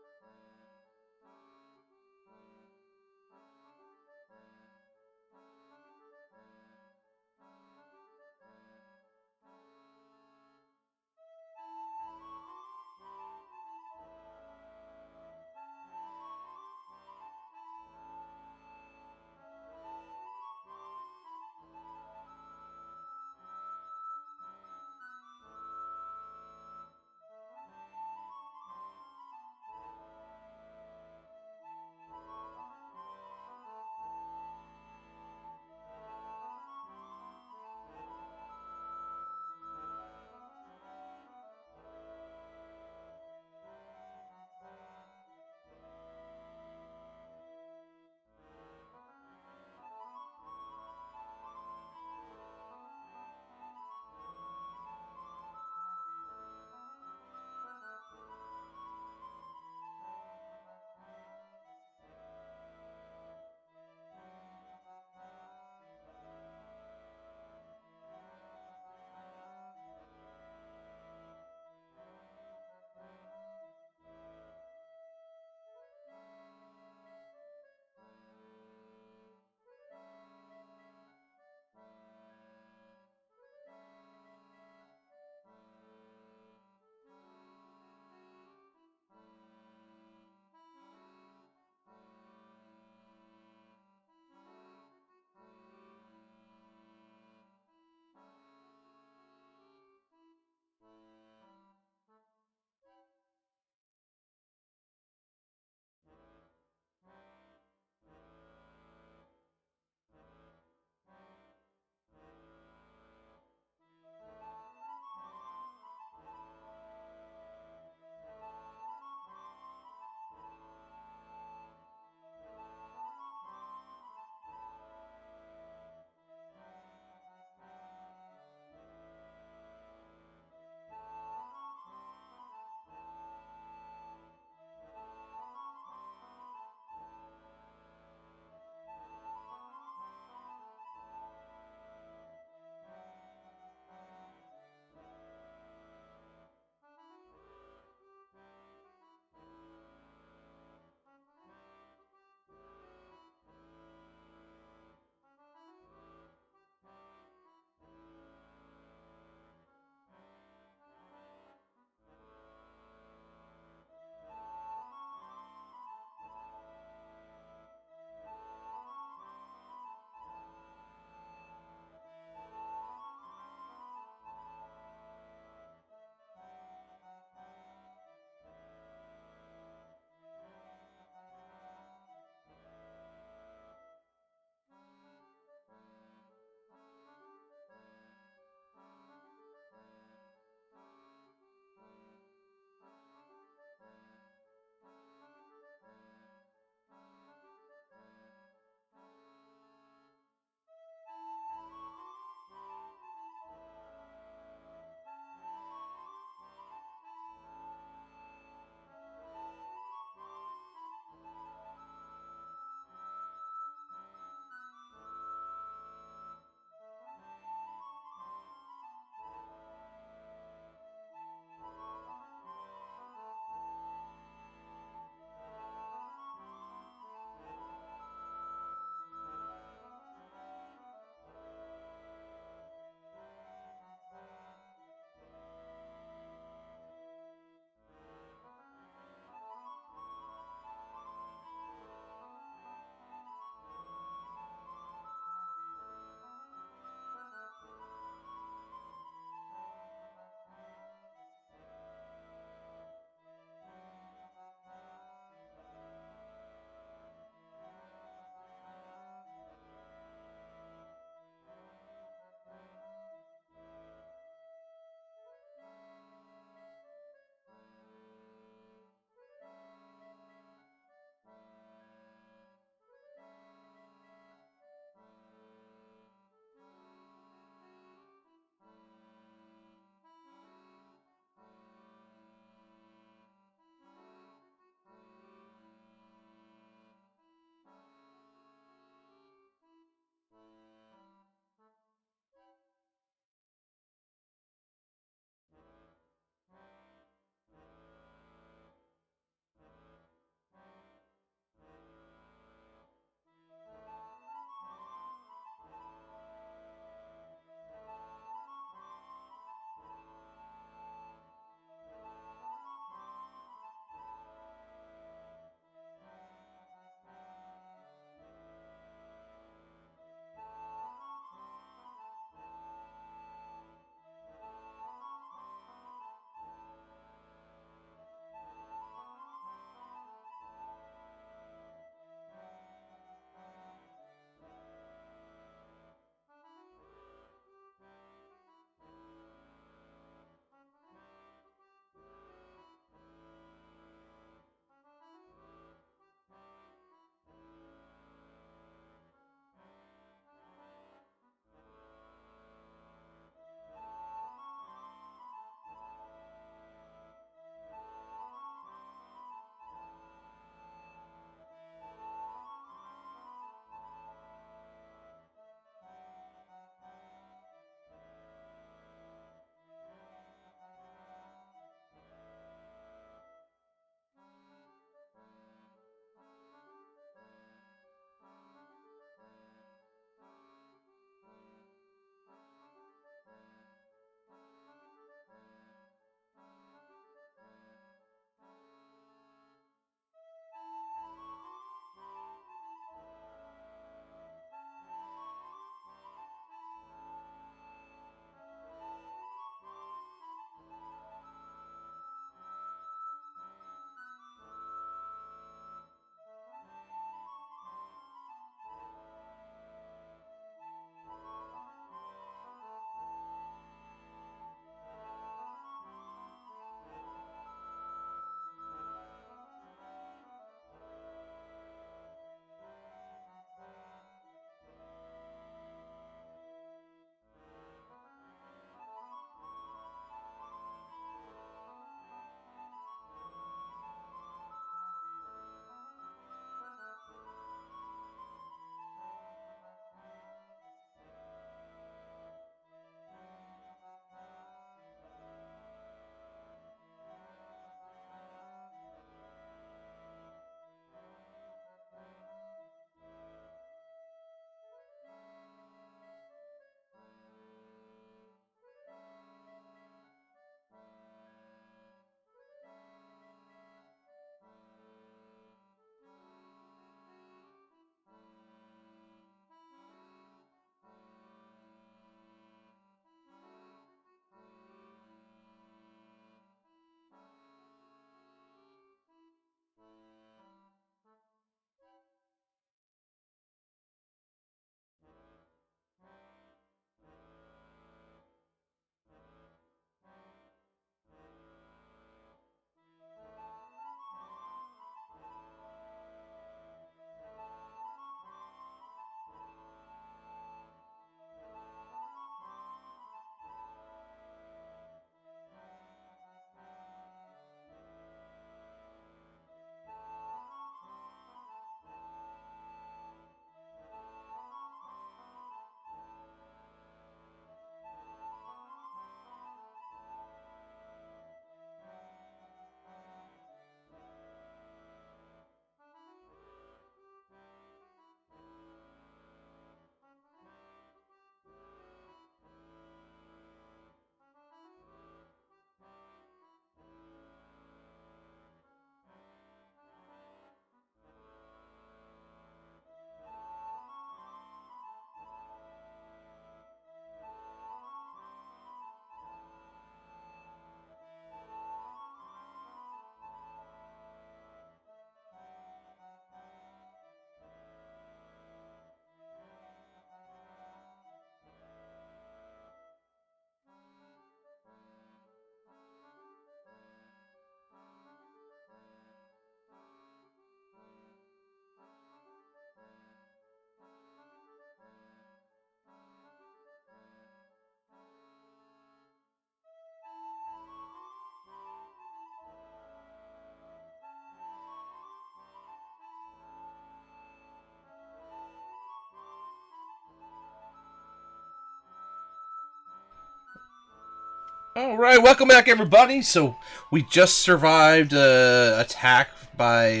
All right, welcome back, everybody. So we just survived attack by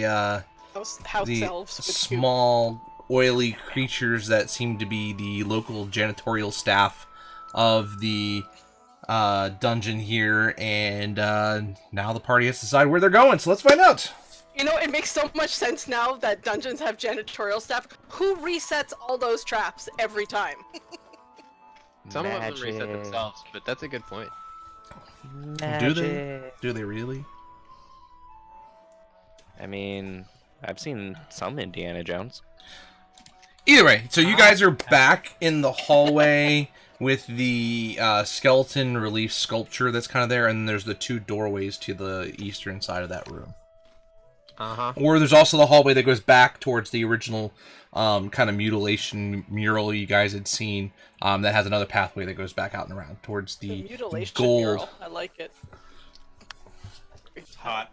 House the elves with small, oily creatures that seem to be the local janitorial staff of the dungeon here, and now the party has to decide where they're going. So let's find out. You know, it makes so much sense now that dungeons have janitorial staff. Who resets all those traps every time? Some of them reset themselves, but that's a good point. Do they? Do they really? I mean, I've seen some Indiana Jones. Either way, so you guys are back in the hallway with the skeleton relief sculpture that's kind of there, and there's the two doorways to the eastern side of that room. Or there's also the hallway that goes back towards the original kind of mutilation mural you guys had seen. That has another pathway that goes back out and around towards the mutilation gold. mural. I like it. Hot.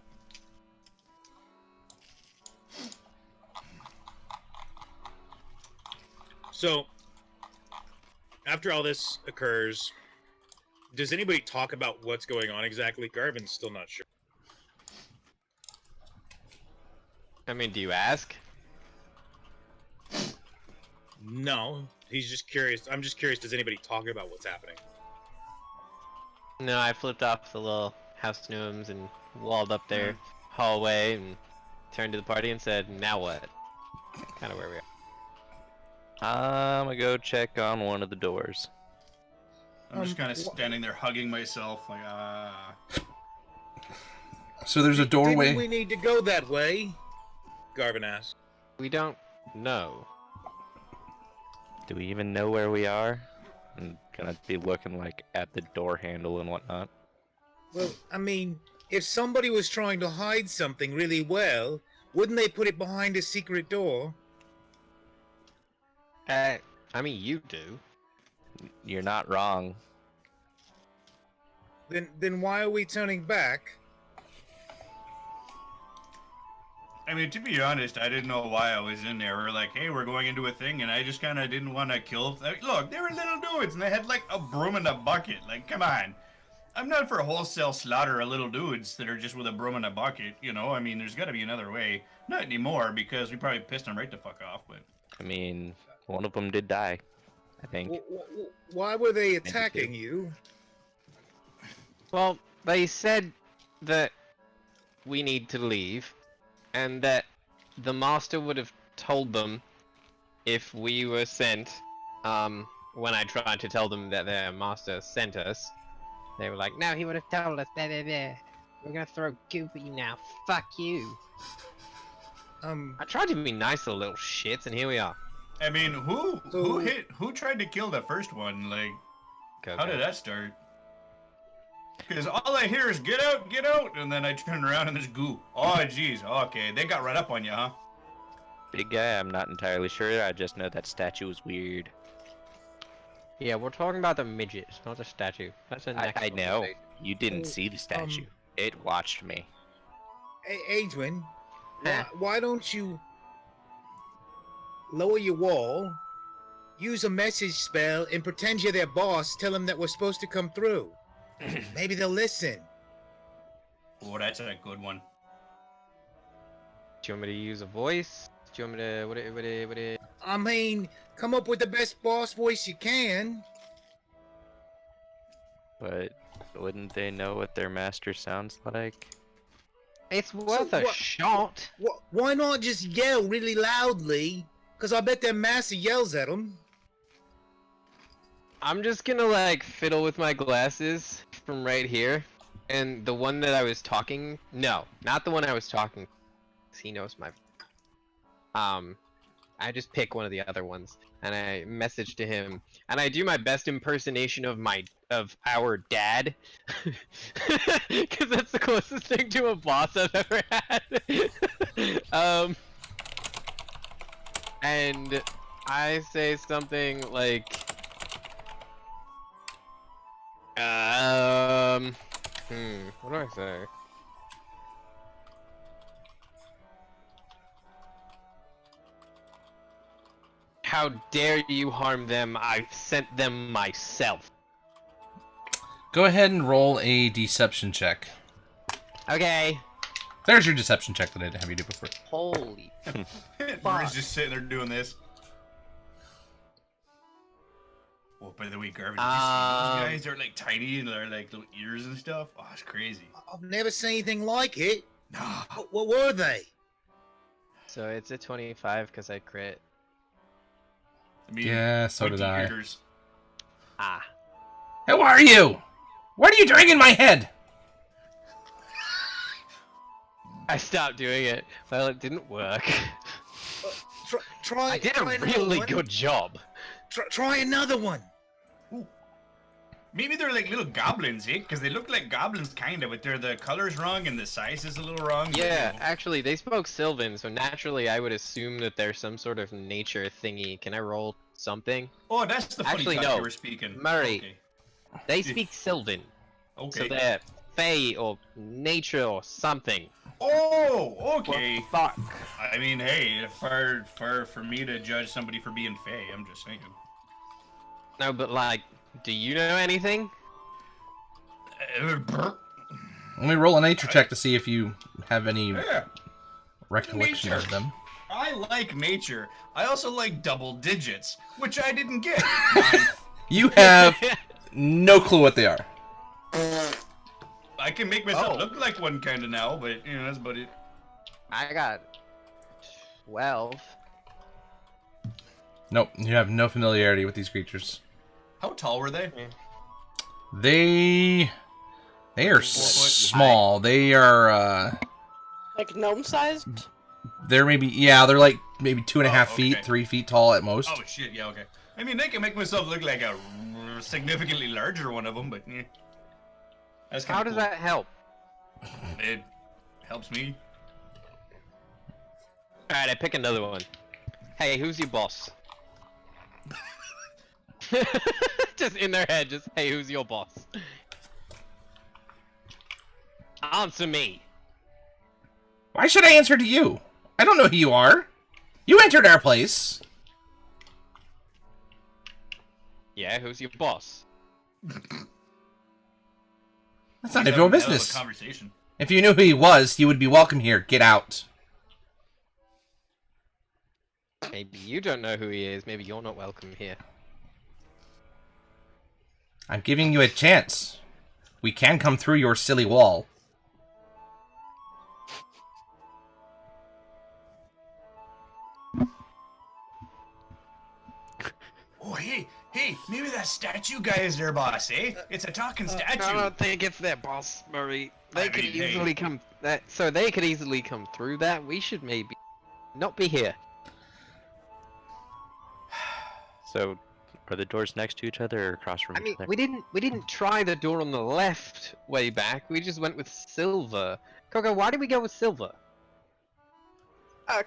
So, after all this occurs, does anybody talk about what's going on exactly? Garvin's still not sure. I mean, do you ask? No, he's just curious. I'm just curious, does anybody talk about what's happening? No, I flipped off the little house gnomes and walled up their hallway and turned to the party and said, now what? Kind of where we are. I'm gonna go check on one of the doors. I'm just kind of standing there hugging myself, like, So there's a doorway. Didn't we need to go that way? Garvin asks. We don't know. Do we even know where we are? I'm gonna be looking like at the door handle and whatnot. Well, I mean, if somebody was trying to hide something really well, wouldn't they put it behind a secret door? I mean, you do. You're not wrong. Then why are we turning back? I mean, to be honest, I didn't know why I was in there. We were like, hey, we're going into a thing, and I just kind of didn't want to kill. Look, they were little dudes, and they had like a broom and a bucket. Like, come on. I'm not for wholesale slaughter of little dudes that are just with a broom and a bucket, you know? I mean, there's got to be another way. Not anymore, because we probably pissed them right the fuck off, but... I mean, one of them did die, I think. Why were they attacking you? Well, they said that we need to leave, and that the master would have told them if we were sent. When I tried to tell them that their master sent us, they were like, no, he would have told us, blah, blah, blah. We're gonna throw goop at you now, fuck you. I tried to be nice to the little shits, and here we are. I mean, who tried to kill the first one? Like, how did that start? Because all I hear is get out, and then I turn around and there's goo. Oh, jeez, okay, they got right up on you, huh? Big guy, I'm not entirely sure. I just know that statue is weird. Yeah, we're talking about the midget, not the statue. That's a next I know. conversation. You didn't see the statue. It watched me. Adrian, Huh. why don't you lower your wall, use a message spell, and pretend you're their boss, tell them that we're supposed to come through. Maybe they'll listen. Oh, that's a good one. Do you want me to use a voice? Do you want me to... What? I mean, come up with the best boss voice you can. But wouldn't they know what their master sounds like? It's worth a shot. Why not just yell really loudly? Because I bet their master yells at them. I'm just gonna like fiddle with my glasses from right here, and the one that I was talking, no, not the one I was talking, 'cause he knows my, I just pick one of the other ones, and I message to him, and I do my best impersonation of our dad, because that's the closest thing to a boss I've ever had. And I say something like, what do I say? How dare you harm them? I sent them myself. Go ahead and roll a deception check. Okay. There's your deception check that I didn't have you do before. Holy. Mari's just sitting there doing this. Oh, by the way, Garvin, did you see these guys? They're like tiny and they're like little ears and stuff. Oh, it's crazy. I've never seen anything like it. Nah. What were they? So it's a 25 because I crit. I mean, Yeah, so did I. ears. Ah. Who are you? What are you doing in my head? I stopped doing it. Well, it didn't work. Try. I did a try another really one. good job. Try another one. Ooh. Maybe they're like little goblins, eh? Because they look like goblins, kind of, but the color's wrong and the size is a little wrong. but, Yeah, you know. actually, they spoke Sylvan, so naturally I would assume that there's some sort of nature thingy. Can I roll something? Oh, that's the funny Actually, talk no. you were speaking. Murray. Okay. They speak Sylvan, Okay. so they're Fae or nature or something. Oh, okay. Fuck. I mean, hey, far for me to judge somebody for being fey, I'm just saying. No, but like, do you know anything? Yeah. Let me roll a nature check to see if you have any recollection Nature. of them. I like nature. I also like double digits, which I didn't get. You have no clue what they are. I can make myself look like one kind of now, but you know that's about it. I got 12. Nope, you have no familiarity with these creatures. How tall were they? They are 4 foot small. They are Like gnome sized? they're they're like maybe 2.5 feet, okay. 3 feet tall at most. Oh shit, yeah, okay. I mean, they can make myself look like a significantly larger one of them, but yeah. That's kind How of does cool. that help? It helps me. Alright, I pick another one. Hey, who's your boss? Just in their head, just, hey, who's your boss? Answer me. Why should I answer to you? I don't know who you are. You entered our place. Yeah, who's your boss? That's none Let's of your have a hell of a business. conversation. If you knew who he was, you would be welcome here. Get out. Maybe you don't know who he is. Maybe you're not welcome here. I'm giving you a chance. We can come through your silly wall. Oh, hey, maybe that statue guy is their boss, eh? It's a talking statue. I don't think it's their boss, Murray. They I could mean, hey. easily come. So they could easily come through that. We should maybe not be here. So, are the doors next to each other or across from I each mean, other? we didn't try the door on the left way back. We just went with Silver. Coco, why did we go with Silver?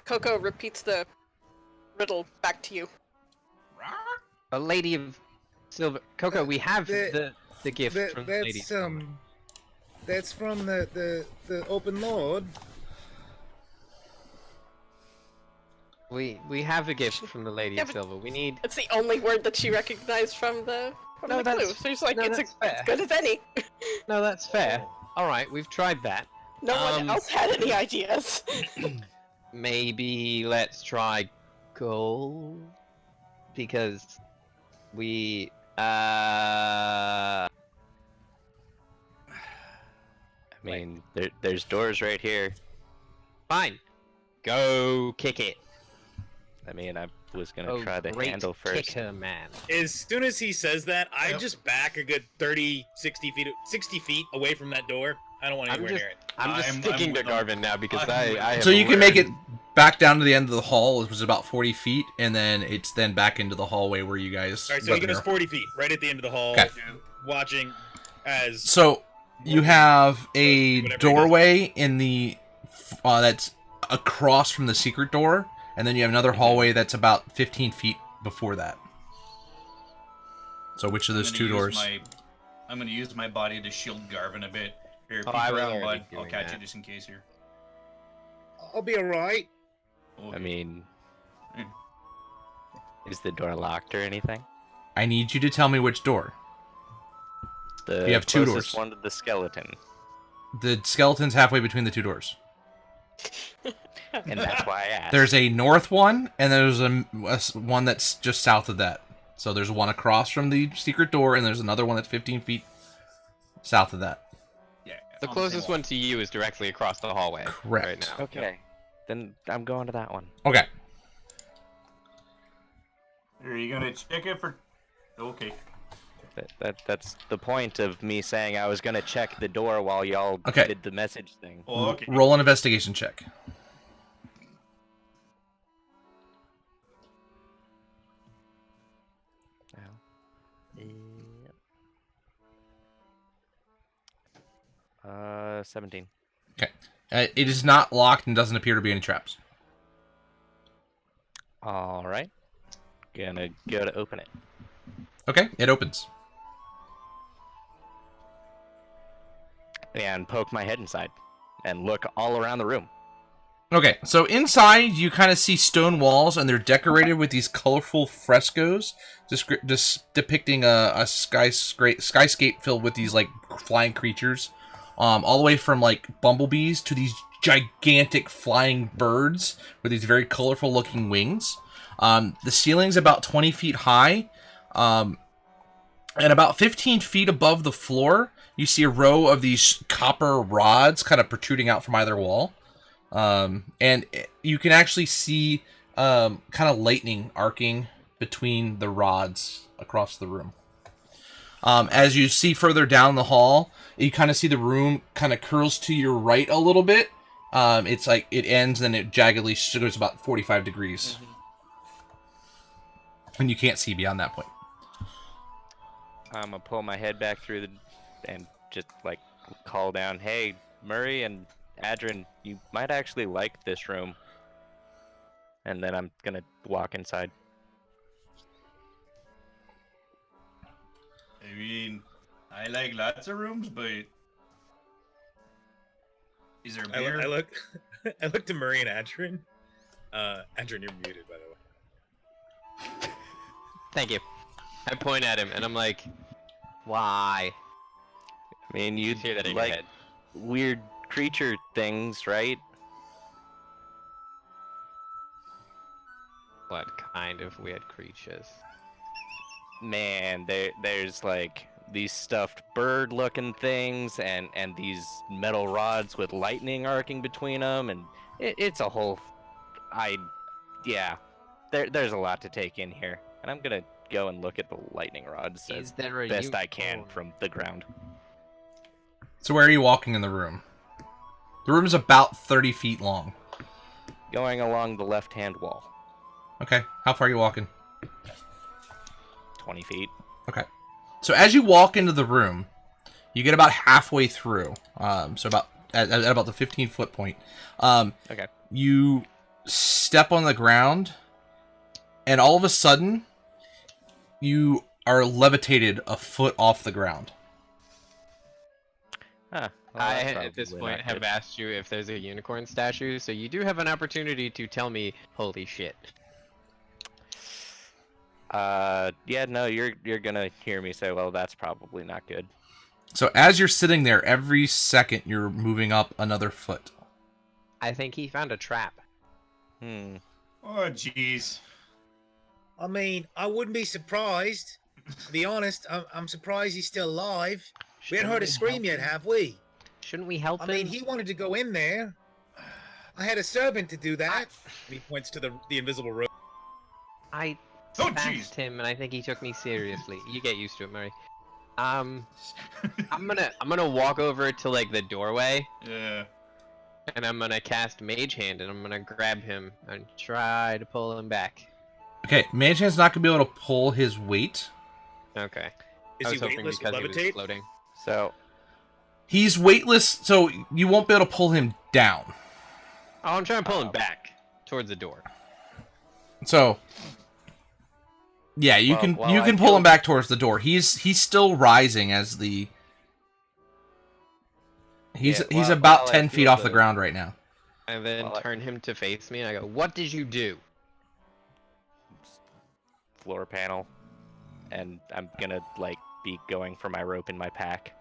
Coco repeats the riddle back to you. A lady of Silver. Coco, we have the gift from the lady. That's from the open lord. We have a gift from the lady Yeah, of but- Silver. We need. It's the only word that she recognized from the No, clue. that's- So she's like, no, it's that's as fair. good as any. No, that's fair. All right, we've tried that. No one else had any ideas. Maybe let's try gold because we I mean, there's doors right here. fine. Go kick it. I mean, I was gonna Oh, try the great handle first. kicker, man. As soon as he says that, I Yep. just back a good 30, 60 feet away from that door. I don't want I'm anywhere just- near it. I'm just I'm sticking to with them. Garvin now because I'm I with have So a you can make word. it back down to the end of the hall, which was about 40 feet, and then it's then back into the hallway where you guys. All right, so he weapon goes are. 40 feet, right at the end of the hall, Okay. watching as. So you have a Whatever he does. doorway in the that's across from the secret door, and then you have another hallway that's about 15 feet before that. So which of those two doors? I'm gonna use my body to shield Garvin a bit. Here, Oh, peek I was around, already bud. I'll doing catch that. you just in case here. I'll be alright. I mean, Mm. is the door locked or anything? I need you to tell me which door. The You have two closest doors. one to the skeleton. The skeleton's halfway between the two doors. And that's why I asked. There's a north one, and there's a one that's just south of that. So there's one across from the secret door, and there's another one that's 15 feet south of that. Yeah. The closest one to you is directly across the hallway. Correct. Right now. Okay. Then I'm going to that one. Okay. Are you gonna check it for? Okay. That's the point of me saying I was gonna check the door while y'all Okay. did the message thing. Oh, okay. Roll an investigation check. Oh. 17. Okay. It is not locked and doesn't appear to be any traps. All right. Gonna go to open it. Okay, it opens. And poke my head inside and look all around the room. Okay, so inside you kind of see stone walls, and they're decorated with these colorful frescoes, just depicting a skyscape filled with these like flying creatures, all the way from like bumblebees to these gigantic flying birds with these very colorful looking wings. The ceiling's about 20 feet high, and about 15 feet above the floor, you see a row of these copper rods kind of protruding out from either wall. And you can actually see kind of lightning arcing between the rods across the room. As you see further down the hall, you kind of see the room kind of curls to your right a little bit. It's like it ends and it jaggedly goes about 45 degrees. And you can't see beyond that point. I'm gonna pull my head back through and just like call down, hey, Murray and Adrian, you might actually like this room. And then I'm gonna walk inside. I mean, I like lots of rooms, but is there beer? I look, I look to Murray and Adrian. Adrian, you're muted, by the way. Thank you. I point at him and I'm like, why? I mean, you hear that in your like head. weird creature things, right? What kind of weird creatures? Man, there's like these stuffed bird-looking things and these metal rods with lightning arcing between them, and it's a whole. There's a lot to take in here, and I'm gonna go and look at the lightning rods Is as there a best I can unicorn? from the ground. So where are you walking in the room? The room is about 30 feet long. Going along the left-hand wall, Okay, how far are you walking? 20 feet. Okay. So as you walk into the room, you get about halfway through. So about at about the 15-foot point. Okay. You step on the ground, and all of a sudden, you are levitated a foot off the ground. Huh. Well, I, that's at this probably point, not have good. asked you if there's a unicorn statue, so you do have an opportunity to tell me, holy shit. Yeah, no, you're gonna hear me say, well, that's probably not good. So as you're sitting there, every second you're moving up another foot. I think he found a trap. Hmm. Oh, jeez. I mean, I wouldn't be surprised. To be honest, I'm surprised he's still alive. We haven't heard a scream yet, have we? Shouldn't we help I him? mean, he wanted to go in there. I had a servant to do that. And he points to the invisible rope. I Oh, asked jeez. him, and I think he took me seriously. You get used to it, Murray. I'm gonna walk over to like the doorway, Yeah. and I'm gonna cast Mage Hand, and I'm gonna grab him and try to pull him back. Okay, Mage Hand's not going to be able to pull his weight. Okay. Is I he was hoping weightless? because he Levitate? was floating. So, He's weightless, so you won't be able to pull him down. Oh, I'm trying to pull him back towards the door. So, yeah, you Well, can while you I can pull kill- him back towards the door. He's still rising as the. He's Yeah, about while I 10 feet feel off the the- ground right now. And then Well, I- turn him to face me, and I go, "What did you do?" floor panel, and I'm gonna like be going for my rope in my pack.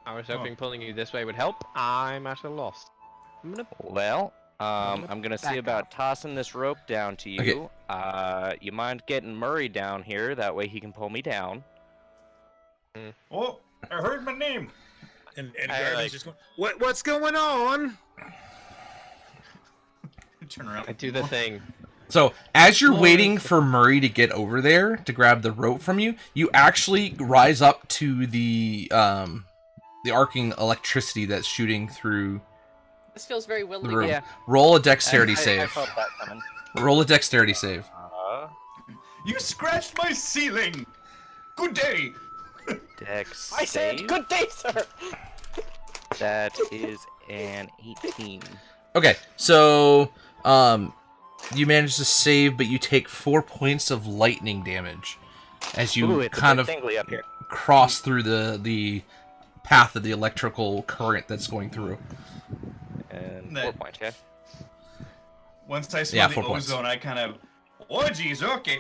I was hoping pulling you this way would help. I'm at a loss. Well, I'm gonna see back about up. tossing this rope down to you. You mind getting Murray down here? That way he can pull me down. Oh, I heard my name. And I Garvin's like- just going, What's going on? Turn around. I do the thing. So, as you're waiting for Murray to get over there to grab the rope from you, you actually rise up to the arcing electricity that's shooting through This feels very the willing. room. Yeah. Roll a dexterity I save. felt that coming. Roll a dexterity save. You scratched my ceiling. Good day. Dex I said save. good day, sir. That is an 18. Okay, so you manage to save, but you take 4 points of lightning damage as you Ooh, it's kind a of bit tingly up here. cross through the path of the electrical current that's going through. And That- 4 points, yeah. Once I smell Yeah, the 4 points. ozone, I kind of. Oh, geez, okay.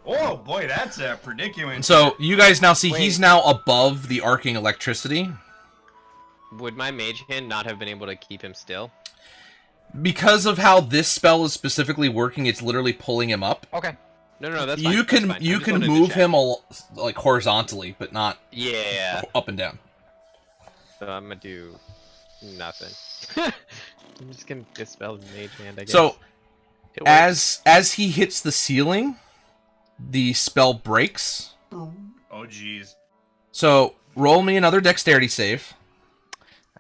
Oh boy, that's a predicament. So you guys now see he's Wait. now above the arcing electricity. Would my mage hand not have been able to keep him still? Because of how this spell is specifically working, it's literally pulling him up. Okay. No, that's fine. You that's can fine. I you just can wanted to move check. him like horizontally, but not Yeah. up and down. So I'm gonna do nothing. I'm just gonna dispel the mage hand, I guess. So It works. as he hits the ceiling, the spell breaks. Oh, jeez. So roll me another dexterity save.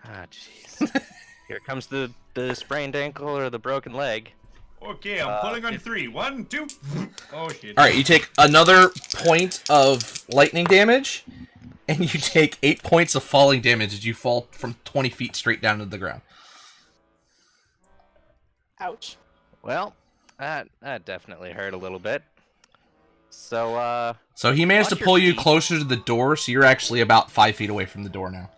Ah, jeez. Here comes the sprained ankle or the broken leg. Okay, I'm pulling on 3. 1, 2. Oh shit. All right, you take another point of lightning damage, and you take 8 points of falling damage as you fall from 20 feet straight down to the ground. Ouch. Well, that definitely hurt a little bit. So, So he managed Watch to your pull you feet. closer to the door, so you're actually about 5 feet away from the door now.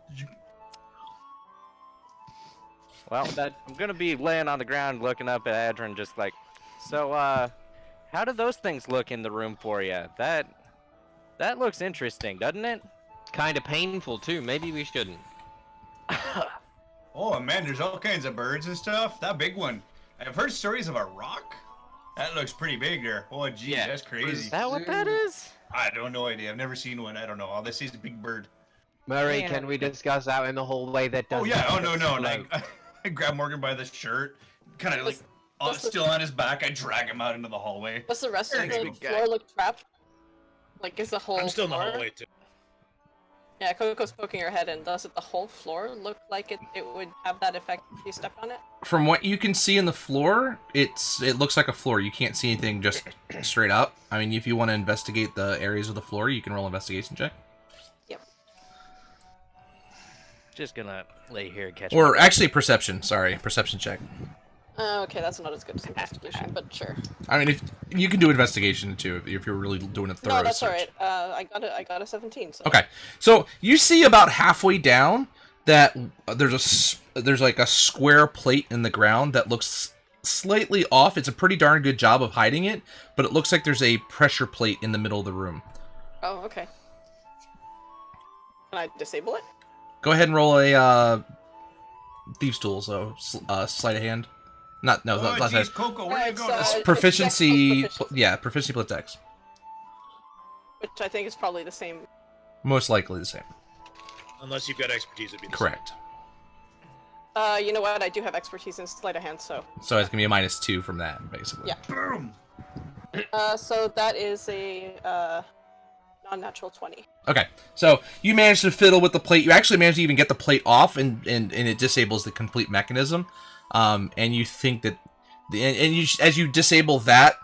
well, I'm gonna be laying on the ground looking up at Adrian just like, so, how do those things look in the room for you? That looks interesting, doesn't it? kind of painful too. Maybe we shouldn't. Oh man, there's all kinds of birds and stuff. That big one. I've heard stories of a rock. That looks pretty big there. Oh geez, Yeah. that's crazy. Is that what that is? I don't know idea. I've never seen one. I don't know. All this is a big bird. Murray, Yeah. can we discuss out in the hallway that does? Oh yeah. Oh no. Hello. Like I grab Morgan by the shirt, kind of like still on his back. I drag him out into the hallway. Does the rest of Thanks, the big guy. floor look trapped? Like, is the whole I'm still in the floor? hallway too. Yeah, Coco's poking her head in. Does it the whole floor look like it would have that effect if you stepped on it? From what you can see in the floor, it looks like a floor. You can't see anything just straight up. I mean, if you want to investigate the areas of the floor, you can roll an investigation check. Just gonna lay here and catch. Or my- actually, perception. Sorry, perception check. Okay, that's not as good as investigation, but sure. I mean, if you can do investigation too, if you're really doing a thorough No, that's search. alright. I got a 17. So. Okay, so you see about halfway down that there's like a square plate in the ground that looks slightly off. It's a pretty darn good job of hiding it, but it looks like there's a pressure plate in the middle of the room. Oh, okay. Can I disable it? Go ahead and roll a thieves tool. So sleight of hand. No, Oh not jeez, Coco, where are you It's, going? it's proficiency. dex plus Yeah, proficiency plus dex. which I think is probably the same. Most likely the same. Unless you've got expertise, it'd be the Correct. You know what? I do have expertise in sleight of hand, so. So it's gonna be a -2 from that, basically. Yeah. Boom. So that is a non-natural 20. Okay, so you manage to fiddle with the plate. You actually manage to even get the plate off, and it disables the complete mechanism. And you think that, as you disable that,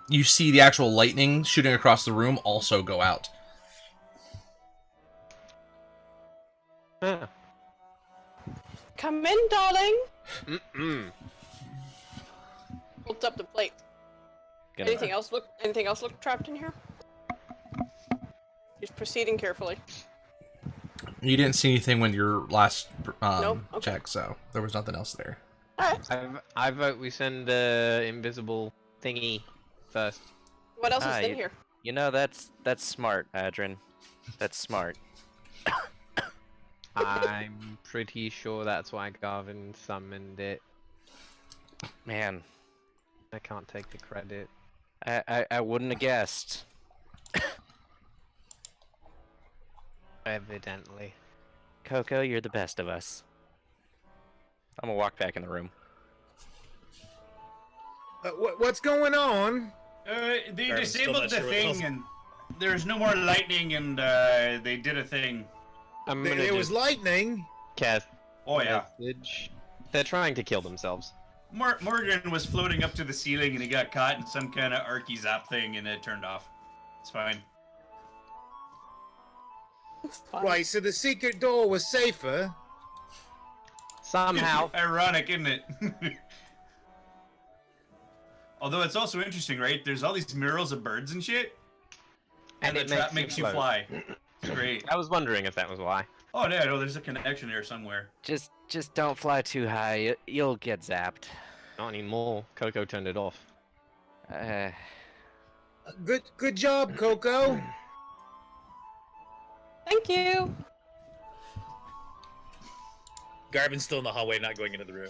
you see the actual lightning shooting across the room also go out. Huh. Come in, darling. Mm-mm. Holds up the plate. Gonna- Anything else look trapped in here? He's proceeding carefully. You didn't see anything when your last Nope, okay. check, so there was nothing else there. Alright. I vote we send invisible thingy first. What else is Ah, in here? You know, that's smart, Adrian. That's smart. I'm pretty sure that's why Garvin summoned it. Man, I can't take the credit. I wouldn't have guessed. Evidently. Coco, you're the best of us. I'm gonna walk back in the room. What's going on? They Garvin's still disabled not the sure what else- thing, and there's no more lightning, and they did a thing. I'm gonna There was just lightning. cast Oh yeah. message. They're trying to kill themselves. Morgan was floating up to the ceiling, and he got caught in some kind of arky zap thing, and it turned off. It's fine. It's fine. Right, so the secret door was safer. Somehow. Ironic, isn't it? Although it's also interesting, right? There's all these murals of birds and shit, and the trap makes you float. fly. It's great. I was wondering if that was why. Oh yeah, no, there's a connection there somewhere. Just don't fly too high. You'll get zapped. Not anymore. Coco turned it off. Good job, Coco. Thank you. Garvin's still in the hallway, not going into the room.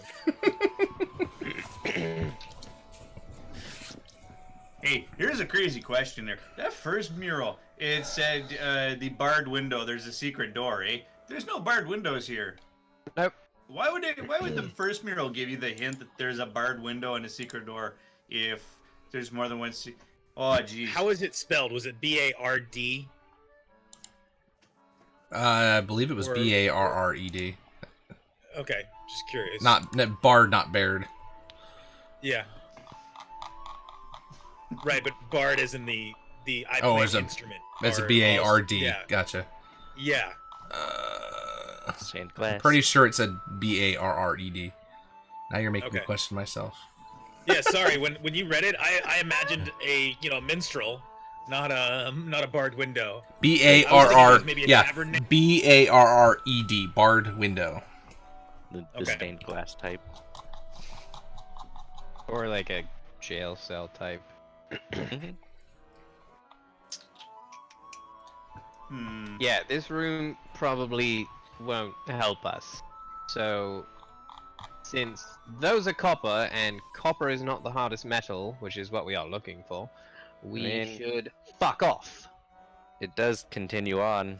Hey, here's a crazy question there. That first mural, it said the barred window. There's a secret door, eh? There's no barred windows here. Nope. Why would the first mural give you the hint that there's a barred window and a secret door if there's more than one? Oh, geez. How is it spelled? Was it B-A-R-D? I believe it was Or- Barred. Okay, just curious. Not Bard, not Baird. Yeah. Right, but Bard is in the I Oh, play it's a- instrument. It's a Bard Bard. also- Yeah. Gotcha. Yeah. Stained glass. Pretty sure it said Barred. Now you're making me Okay. question myself. Yeah, sorry. When you read it, I imagined a minstrel, not a barred window. Barr. maybe a Yeah. tavern name. Barred. Barred window. The Okay. stained glass type. Or like a jail cell type. Mhm. Yeah, this room probably won't help us. So, since those are copper, and copper is not the hardest metal, which is what we are looking for, we mean- should fuck off. It does continue on.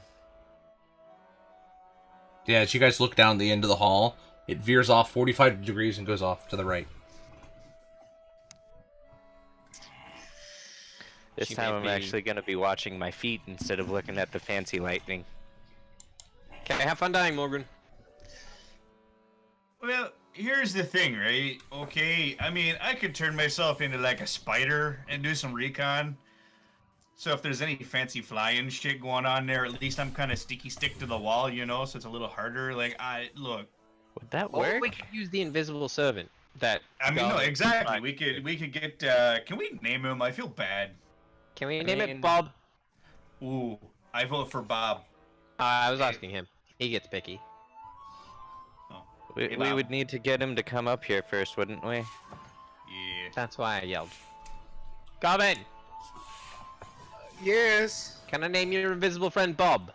Yeah, as you guys look down the end of the hall, it veers off 45 degrees and goes off to the right. This She time may I'm be- actually going to be watching my feet instead of looking at the fancy lightning. Okay, have fun dying, Morgan. Well, here's the thing, right? Okay, I mean, I could turn myself into like a spider and do some recon. So if there's any fancy flying shit going on there, at least I'm kind of sticky stick to the wall, so it's a little harder. Like, look. Would that Or work? we could use the invisible servant. That. I mean, no, Garvin- exactly. We could get. Can we name him? I feel bad. Can we I name mean- it Bob? Ooh, I vote for Bob. I was asking him. He gets picky. We Hey, Bob. would need to get him to come up here first, wouldn't we? Yeah. That's why I yelled. Garvin, Yes. can I name your invisible friend Bob?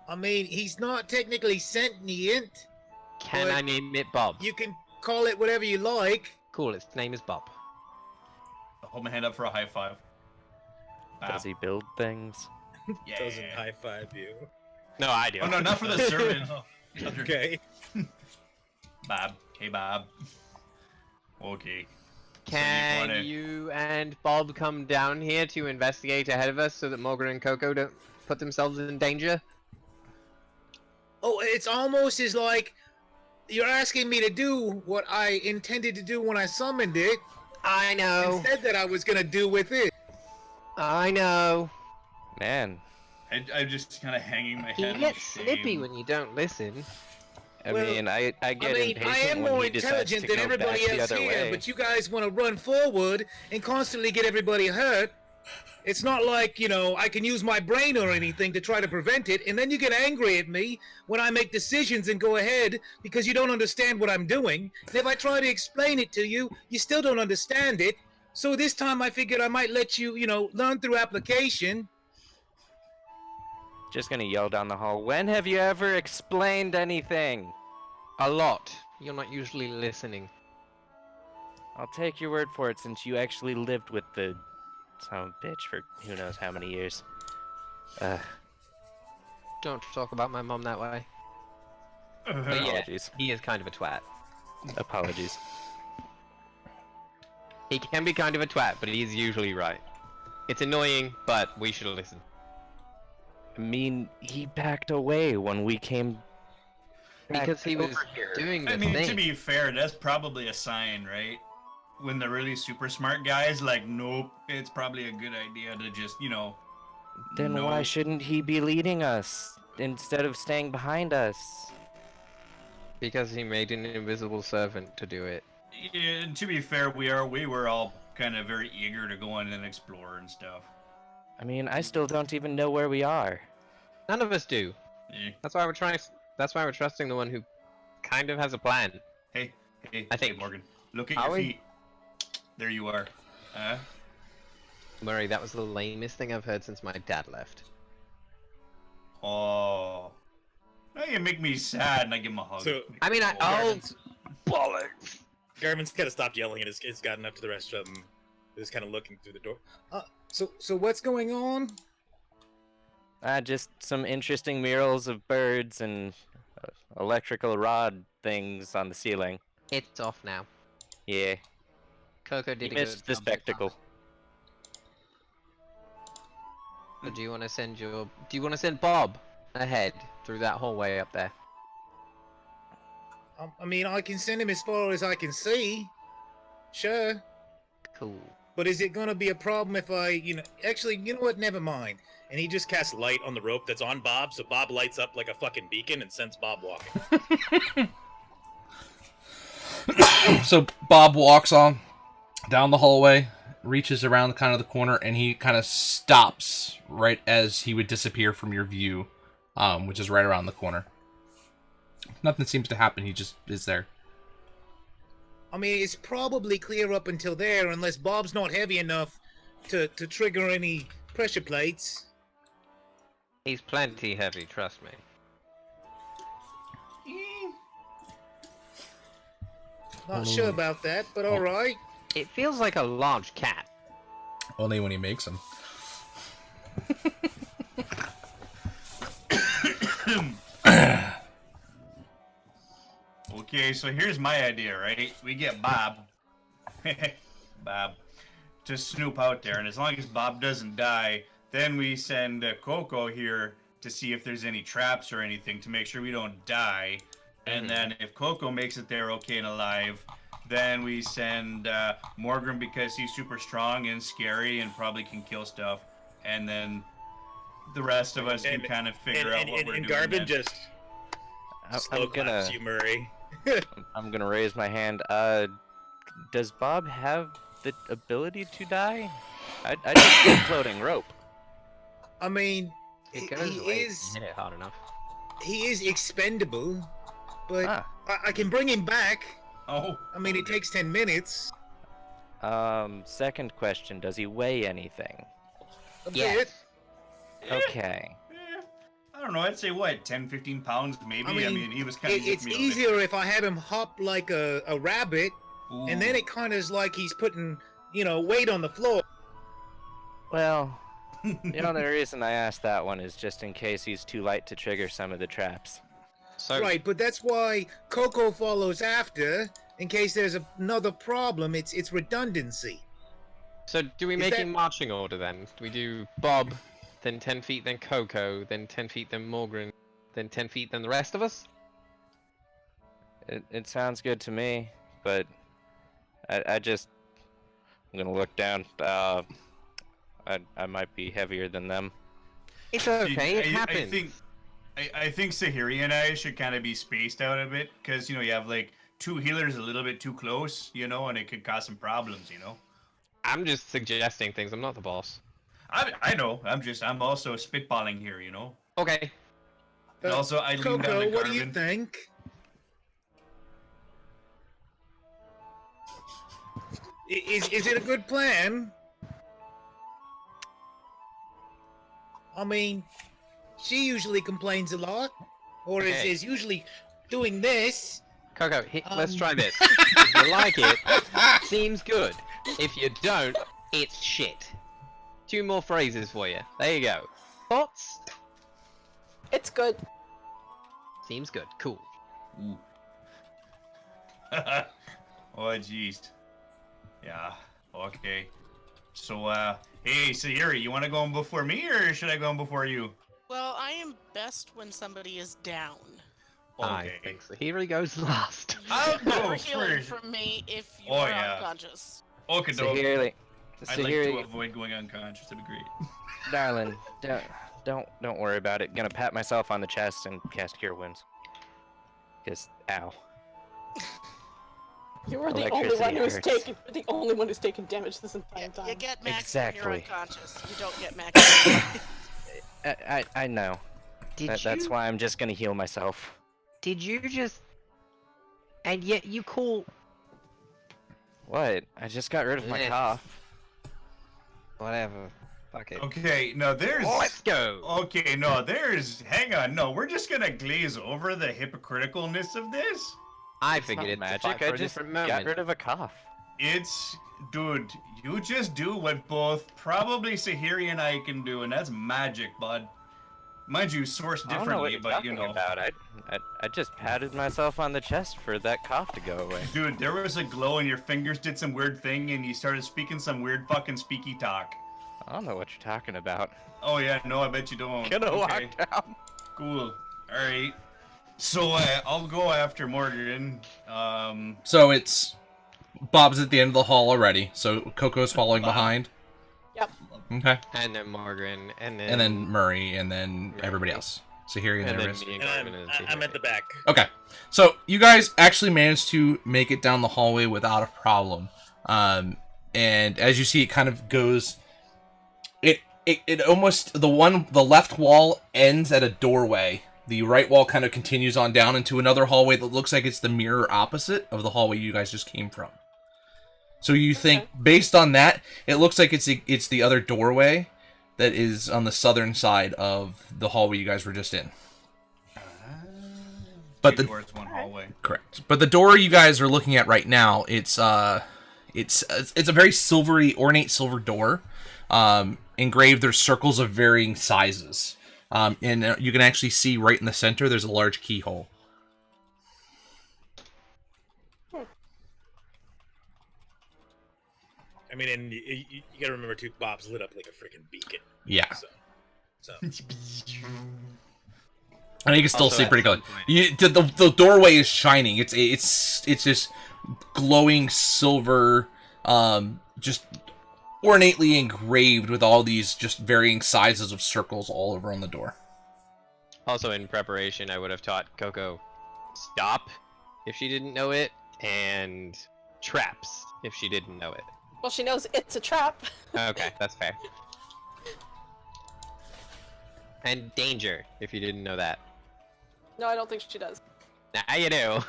I mean, he's not technically sentient. Can But I name it Bob? You can call it whatever you like. Cool, its name is Bob. I'll hold my hand up for a high five. Bob. Does he build things? Yeah. Doesn't high five you. No, I do. Oh no, not for the servant. Okay. Bob. Hey, Bob. Okay. Can wanna- you and Bob come down here to investigate ahead of us so that Morgan and Coco don't put themselves in danger? Oh, it's almost as like you're asking me to do what I intended to do when I summoned it, I know. and said that I was gonna do with it. I know. Man, I'm just kind of hanging my He head. in gets shame. snippy when you don't listen. I Well, mean, I get impatient I am when more he decides to intelligent than go back everybody the else other here, way. but you guys want to run forward and constantly get everybody hurt. It's not like, I can use my brain or anything to try to prevent it, and then you get angry at me when I make decisions and go ahead because you don't understand what I'm doing. And if I try to explain it to you, you still don't understand it. So this time I figured I might let you, learn through application. Just gonna yell down the hall. When have you ever explained anything? A lot. You're not usually listening. I'll take your word for it since you actually lived with the son of a bitch for who knows how many years. Don't talk about my mom that way. But yeah, Apologies. he is kind of a twat. Apologies. He can be kind of a twat, but he's usually right. It's annoying, but we should listen. I mean, he backed away when we came back Because he was over here. doing the I mean, thing. to be fair, that's probably a sign, right? When the really super smart guys like, nope, it's probably a good idea to just, Then why no. shouldn't he be leading us instead of staying behind us? Because he made an invisible servant to do it. Yeah, and to be fair, we were all kind of very eager to go in and explore and stuff. I mean, I still don't even know where we are. None of us do. Yeah. That's why we're trusting the one who kind of has a plan. Hey, I think- hey, Morgan, look at Are your we? feet. There you are. Murray, that was the lamest thing I've heard since my dad left. Oh. Now you make me sad and I give him a hug. So I mean, bollocks. Garvin's kind of stopped yelling and has gotten up to the rest of them. Just kind of looking through the door. So what's going on? Just some interesting murals of birds and electrical rod things on the ceiling. It's off now. Yeah, Coco you did a missed good the job. spectacle. So do you want to send Bob ahead through that hallway up there? I mean, I can send him as far as I can see. Sure. Cool. But is it going to be a problem if I, actually, you know what? Never mind. And he just casts light on the rope that's on Bob, so Bob lights up like a fucking beacon and sends Bob walking. So Bob walks on down the hallway, reaches around kind of the corner, and he kind of stops right as he would disappear from your view, which is right around the corner. Nothing seems to happen. He just is there. I mean, it's probably clear up until there, unless Bob's not heavy enough to trigger any pressure plates. He's plenty heavy, trust me. Not sure about that, but all right. It feels like a large cat. Only when he makes them. Okay, so here's my idea, right? We get Bob, to snoop out there, and as long as Bob doesn't die, then we send Coco here to see if there's any traps or anything to make sure we don't die. And then if Coco makes it there okay and alive, then we send Morgan because he's super strong and scary and probably can kill stuff. And then the rest of us can kind of figure out what we're doing. And Garvin then. just slow claps you, Murray. I'm gonna raise my hand. Does Bob have the ability to die? I just see a floating rope. I mean, It goes he away if is you hit it hard enough. he is expendable, but Ah. I can bring him back. Oh. I mean, it takes 10 minutes. Second question, does he weigh anything? A Yes. bit. Okay. I don't know, I'd say what, 10, 15 pounds maybe? I mean he was kind of... It's easier if I have him hop like a rabbit, and then it kind of is like he's putting, weight on the floor. Well, the only reason I asked that one is just in case he's too light to trigger some of the traps. So Right, but that's why Coco follows after, in case there's another problem. It's redundancy. So do we Is make that- in marching order then? Do we do Bob, then 10 feet, then Coco, then 10 feet, then Morgan, then 10 feet, then the rest of us? It sounds good to me, but I'm gonna look down. I might be heavier than them. It's okay, it happens. I think Sahiri and I should kind of be spaced out a bit, because, you have, like, two healers a little bit too close, and it could cause some problems, I'm just suggesting things, I'm not the boss. I know, I'm also spitballing here, Okay. And also, I lean down Coco, to what do you Garvin. think? Is it a good plan? I mean, she usually complains a lot, or Okay. is usually doing this. Coco, let's try this. If you like it, seems good. If you don't, it's shit. 2 more phrases for you. There you go. Thoughts? It's good. Seems good. Cool. Ooh. Oh, jeez. Yeah. Okay. So, hey, Sahiri, you want to go in before me, or should I go in before you? Well, I am best when somebody is down. I think so. Here he goes last. I'll More go healing first. from me if you Oh, are yeah. unconscious. Okay, So dog. here, I'd like to avoid going unconscious. That'd be great. darling, don't worry about it. Gonna pat myself on the chest and cast Cure Wounds. Cause ow. You were the only Electricity one who's hurts. taken damage this entire time. You get max Exactly. when you're unconscious. You don't get max. I know. That's why I'm just gonna heal myself. Did you just... And yet you call... What? I just got rid of my Yes. cough. Whatever. Fuck it. Okay, no, there's... Let's go! Okay, no, there's... Hang on, no, we're just gonna glaze over the hypocriticalness of this. I It's figured not it's magic. for I a just different got moment. rid of a cough. It's... Dude, you just do what both probably Sahiri and I can do, and that's magic, bud. Mind you, sourced I don't know what differently, you're but talking you know. about. I just patted myself on the chest for that cough to go away. Dude, there was a glow and your fingers did some weird thing and you started speaking some weird fucking speaky talk. I don't know what you're talking about. Oh yeah, no, I bet you don't. Gonna Okay, lock down. cool. Alright. So, I'll go after Morgan. So it's Bob's at the end of the hall already. So Coco's following Bob. behind. Yep. Okay. And then Morgan, and then... And then Murray, and then Murray. everybody else. So here And there then is. me and And Garmin and I'm at the back. Okay. So you guys actually managed to make it down the hallway without a problem. And as you see, it kind of goes. It almost the left wall ends at a doorway. The right wall kind of continues on down into another hallway that looks like it's the mirror opposite of the hallway you guys just came from. So you think, based on that, it looks like it's the other doorway that is on the southern side of the hallway you guys were just in. But the doors, one hallway. correct. But the door you guys are looking at right now, it's a very silvery, ornate silver door. Engraved, there's circles of varying sizes. And you can actually see right in the center, there's a large keyhole. I mean, and you gotta remember too, Bob's lit up like a freaking beacon. Yeah. So And you can still Also, see at pretty some good. point- The doorway is shining. It's this glowing silver, just ornately engraved with all these just varying sizes of circles all over on the door. Also, in preparation, I would have taught Coco stop if she didn't know it, and traps if she didn't know it. Well, she knows it's a trap. Okay, that's fair. And danger if you didn't know that. No, I don't think she does. Now you do.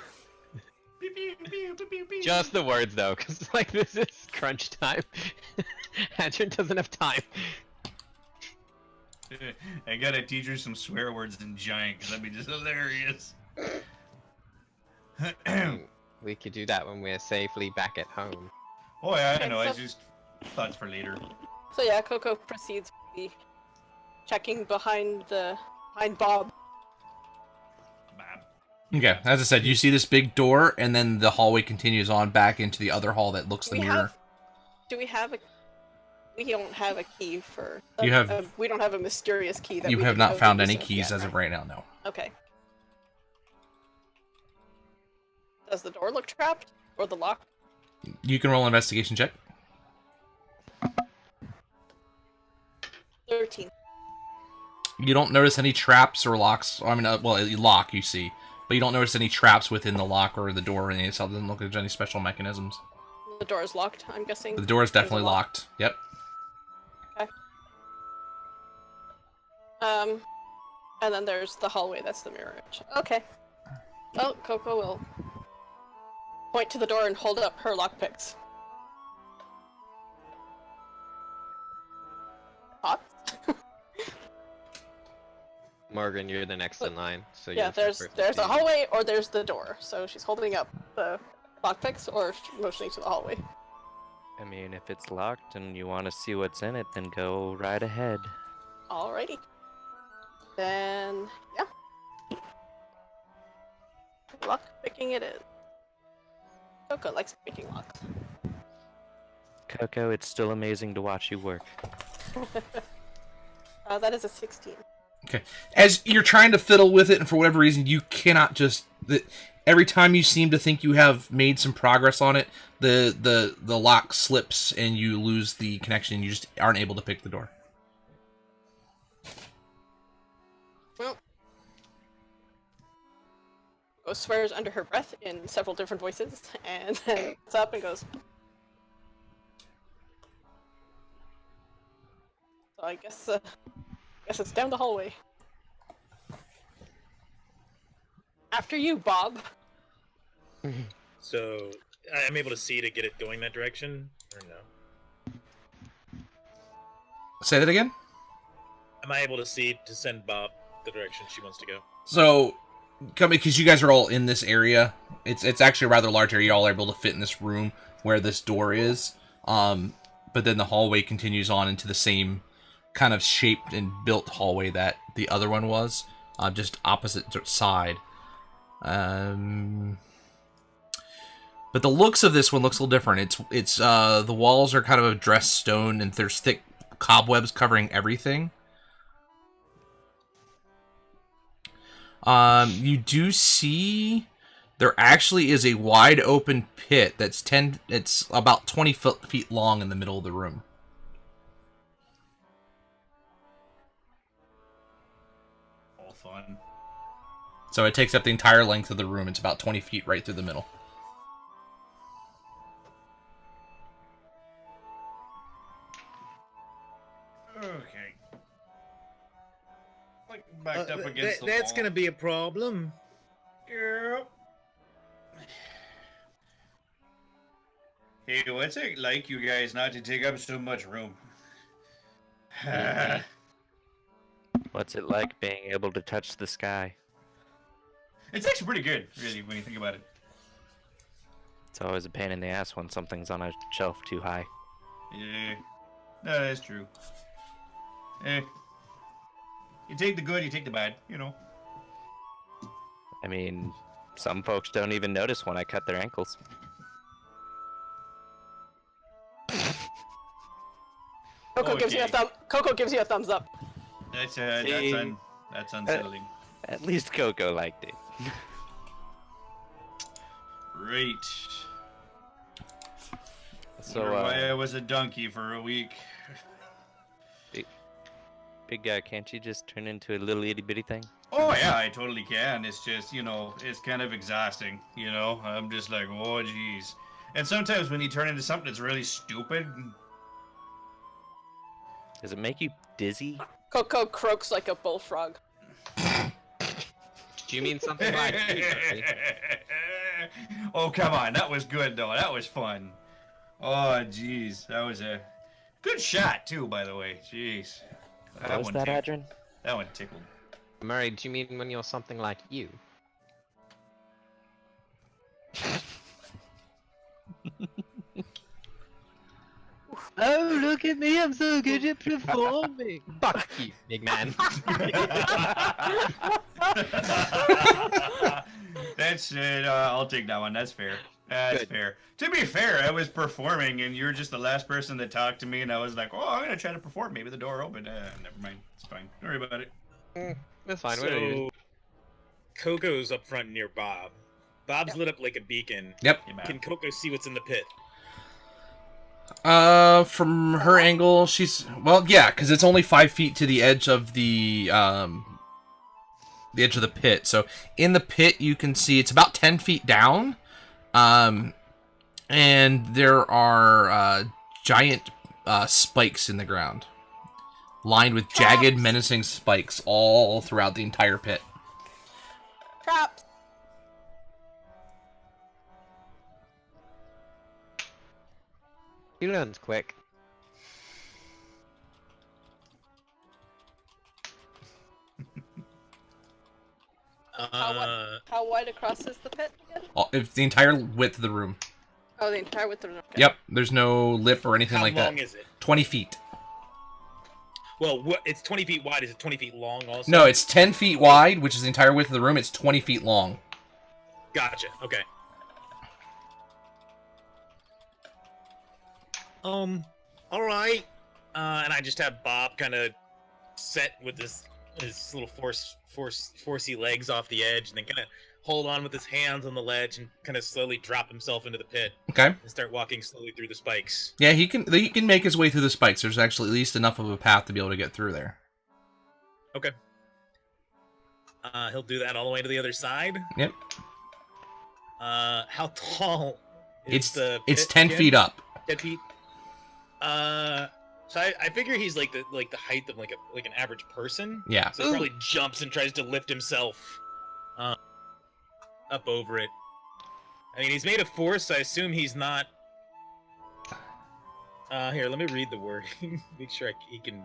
Just the words though, because like this is crunch time. Adrian doesn't have time. I gotta teach her some swear words in giant, because that'd be just hilarious. We could do that when we're safely back at home. Oh yeah, I Okay, know, I so- just thoughts for later. So yeah, Coco proceeds with the checking behind Bob. Bam. Okay, as I said, you see this big door, and then the hallway continues on back into the other hall that looks the mirror. Do we have a? We don't have a key for. You have- We don't have a mysterious key that You we have can not know found the any use of keys yet, as of right now, no. Okay. Does the door look trapped or the lock? You can roll an investigation check. 13. You don't notice any traps or locks. I mean, well, a lock you see, but you don't notice any traps within the lock or the door or anything. It doesn't look like there's any special mechanisms. The door is locked, I'm guessing. The door is There's a definitely lock. locked. Yep. And then there's the hallway, that's the mirror. Okay. Well, Coco will point to the door and hold up her lockpicks. Morgan, you're the next in line. So Yeah, you're the first person there's to a use it. hallway or there's the door. So she's holding up the lockpicks or motioning to the hallway. I mean, if it's locked and you want to see what's in it, then go right ahead. Alrighty. Then, yeah. Lock picking it is. Coco likes picking locks. Coco, it's still amazing to watch you work. That is a 16. Okay. As you're trying to fiddle with it, and for whatever reason, you cannot just... Every time you seem to think you have made some progress on it, the lock slips and you lose the connection. You just aren't able to pick the door. Well, Coco swears under her breath in several different voices, and then gets up and goes. So I guess it's down the hallway. After you, Bob. So I'm able to see to get it going that direction, or no? Say that again? Am I able to see to send Bob the direction she wants to go? So, because you guys are all in this area, it's actually a rather large area. You all are able to fit in this room where this door is. But then the hallway continues on into the same kind of shaped and built hallway that the other one was, just opposite side. But the looks of this one looks a little different. It's the walls are kind of a dressed stone, and there's thick cobwebs covering everything. You do see there actually is a wide open pit that's it's about 20 feet long in the middle of the room. All fun. So it takes up the entire length of the room. It's about 20 feet right through the middle. Okay. Like backed up against the That's wall. gonna be a problem. Yep. Hey, what's it like, you guys, not to take up so much room? What's it like being able to touch the sky? It's actually pretty good, really, when you think about it. It's always a pain in the ass when something's on a shelf too high. Yeah, no, that's true. Eh, you take the good, you take the bad, you know. I mean, some folks don't even notice when I cut their ankles. Coco gives you a Okay. Coco gives you a thumbs up. That's See? that's unsettling. At least Coco liked it. Right. So, Wonder why I was a donkey for a week. big guy, can't you just turn into a little itty bitty thing? Oh yeah, I totally can. It's just, you know, it's kind of exhausting, you know? I'm just like, oh jeez. And sometimes when you turn into something that's really stupid, Does it make you dizzy? Coco croaks like a bullfrog. Do you mean something like me, Murray? oh come on, that was good though. That was fun. Oh jeez, that was a good shot too, by the way. Jeez. What was that, tickled. Adrian? That one tickled. Murray, do you mean when you're something like you? Oh, look at me, I'm so good at performing. Fuck you, big man. That's it. I'll take that one. That's fair. That's Good. fair. To be fair, I was performing, and you're just the last person that talked to me, and I was like, "Oh, I'm gonna try to perform." Maybe the door opened. Never mind. It's fine. Don't worry about it. That's fine. What do you So, Coco's up front near Bob. Bob's lit up like a beacon. Yep. Yeah, man. Can Coco see what's in the pit? From her angle, she's yeah, because it's only 5 feet to the edge of the edge of the pit. So in the pit, you can see it's about 10 feet down, and there are giant spikes in the ground, lined with jagged, menacing spikes all throughout the entire pit. Traps. He learns quick. How wide across is the pit again? It's the entire width of the room. Oh, the entire width of the room. Okay. Yep, there's no lip or anything How like long that. is it? 20 feet. Well, it's 20 feet wide. Is it 20 feet long also? No, it's 10 feet wide, which is the entire width of the room. It's 20 feet long. Gotcha. Okay. All right. And I just have Bob kind of set with his little forcey legs off the edge, and then kind of hold on with his hands on the ledge and kind of slowly drop himself into the pit. Okay. And start walking slowly through the spikes. Yeah, he can make his way through the spikes. There's actually at least enough of a path to be able to get through there. Okay. He'll do that all the way to the other side. Yep. How tall is the It's pit 10 again? feet up. 10 feet. So I figure he's like the height of like an average person. Yeah. So he probably jumps and tries to lift himself up over it. I mean, he's made of force, so I assume he's not. Here, let me read the wording. Make sure he can.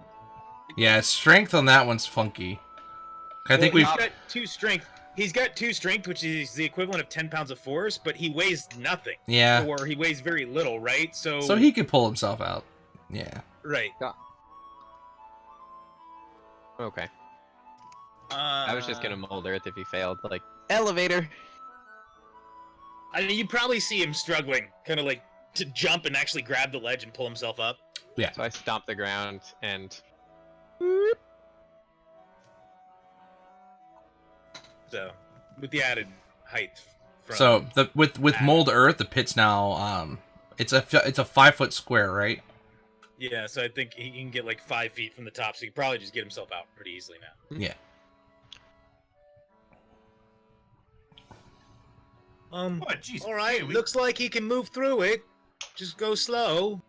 Yeah, strength on that one's funky. I think Well, we've. he's got 2 strength. He's got 2 strength, which is the equivalent of 10 pounds of force, but he weighs nothing. Yeah. Or he weighs very little, right? So he could pull himself out. Yeah. Right. Okay. I was just gonna Uh, mold Earth if he failed. Like, elevator! I mean, you probably see him struggling, kind of like to jump and actually grab the ledge and pull himself up. So I stomp the ground and... So, with the added height. From So with that. mold earth, the pit's now it's a 5-foot square, right? Yeah, so I think he can get like 5 feet from the top, so he can probably just get himself out pretty easily now. Yeah. Oh, jeez. All right. Hey, we- Looks like he can move through it. Just go slow.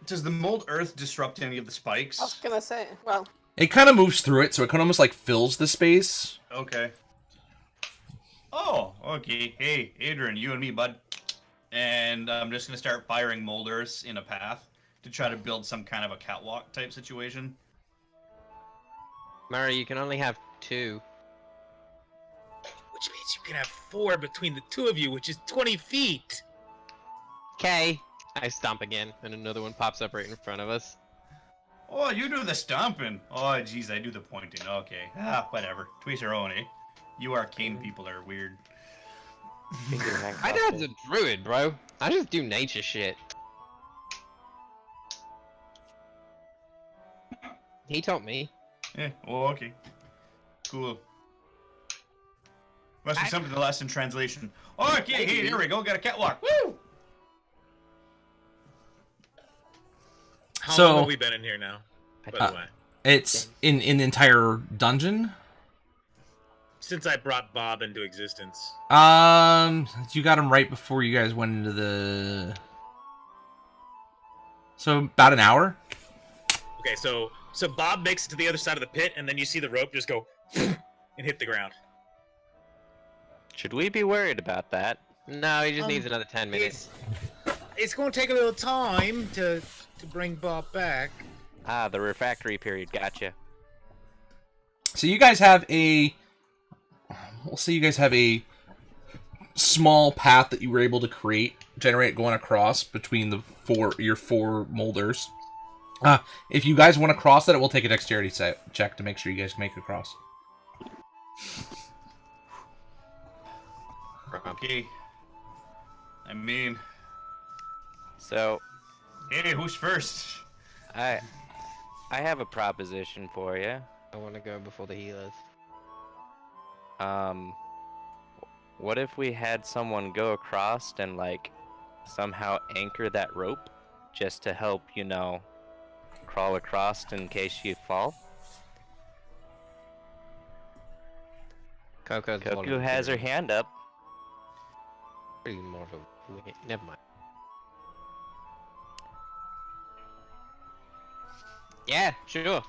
Does the mold earth disrupt any of the I was spikes? gonna say, well, It kind of moves through it, so it kind of almost like fills the space. Okay. Oh, okay. Hey, Adrian, you and me, bud. And I'm just gonna start firing mold earths in a path to try to build some kind of a catwalk type situation. Mara, you can only have 2. Which means you can have 4 between the 2 of you, which is 20 feet. Okay. I stomp again, and another one pops up right in front of us. Oh, you do the stomping. Oh, jeez, I do the pointing. Okay. Whatever. To each their own, eh? You arcane people are weird. My dad's a druid, bro. I just do nature shit. He taught me. Yeah. Oh, okay. Cool. Must be something lost in translation. Oh, okay. Hey, here we go. Got a catwalk. Woo! How So- long have we been in here now? By the way, It's in the entire dungeon. since I brought Bob into existence. You got him right before you guys went into the. So about an hour. Okay, so Bob makes it to the other side of the pit, and then you see the rope just go and hit the ground. Should we be worried about that? No, he just needs another 10 minutes. It's going to take a little time to bring Bob back. Ah, the refractory period. Gotcha. So you guys have a. We'll say you guys have a small path that you were able to generate going across between your 4 molders. If you guys want to cross that, it will take a dexterity check to make sure you guys can make it across. Okay. I mean, So, hey, who's first? I have a proposition for you. I want to go before the healers. What if we had someone go across and like somehow anchor that rope just to help, crawl across in case you fall? Coco's Koku has her hand up. Pretty more of a... Never mind. Yeah, sure.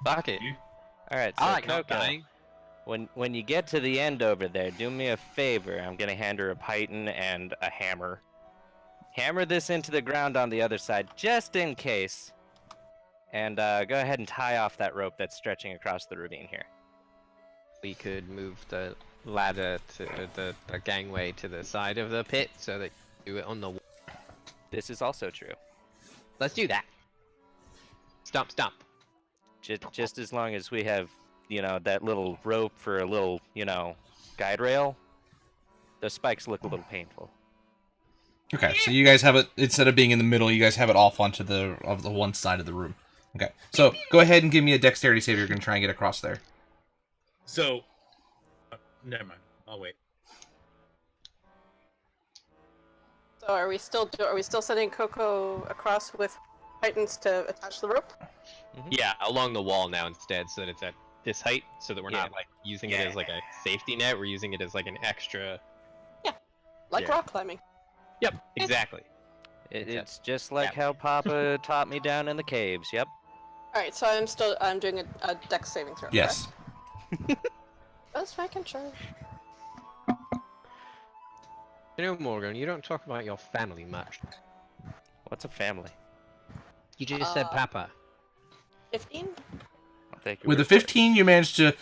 Fuck it. All right, so I like not Coco, dying. when you get to the end over there, do me a favor. I'm gonna hand her a python and a hammer. Hammer this into the ground on the other side, just in case. And go ahead and tie off that rope that's stretching across the ravine here. we could move the ladder to the gangway to the side of the pit so that you do it on the wall. This is also true. Let's do that. Stomp, stomp. Just as long as we have, that little rope for a little, guide rail. The spikes look a little painful. Okay, so you guys have it, instead of being in the middle, you guys have it off onto the one side of the room. Okay, so go ahead and give me a dexterity save. You're going to try and get across there. So, never mind. I'll wait. So are we still sending Coco across with Titans to attach the rope? Yeah, along the wall now instead, so that it's at this height, so that we're Yeah. not like using it as like a safety net. We're using it as like an extra. Like Yeah. rock climbing. Yep, exactly. It's just like how Papa taught me down in the caves. Yep. Alright, so I'm doing a dex saving throw. Yes. correct? Just making sure. You know, Morgan, you don't talk about your family much. What's a family? You just said Papa. 15? I'll take your With a word for it. 15, you managed to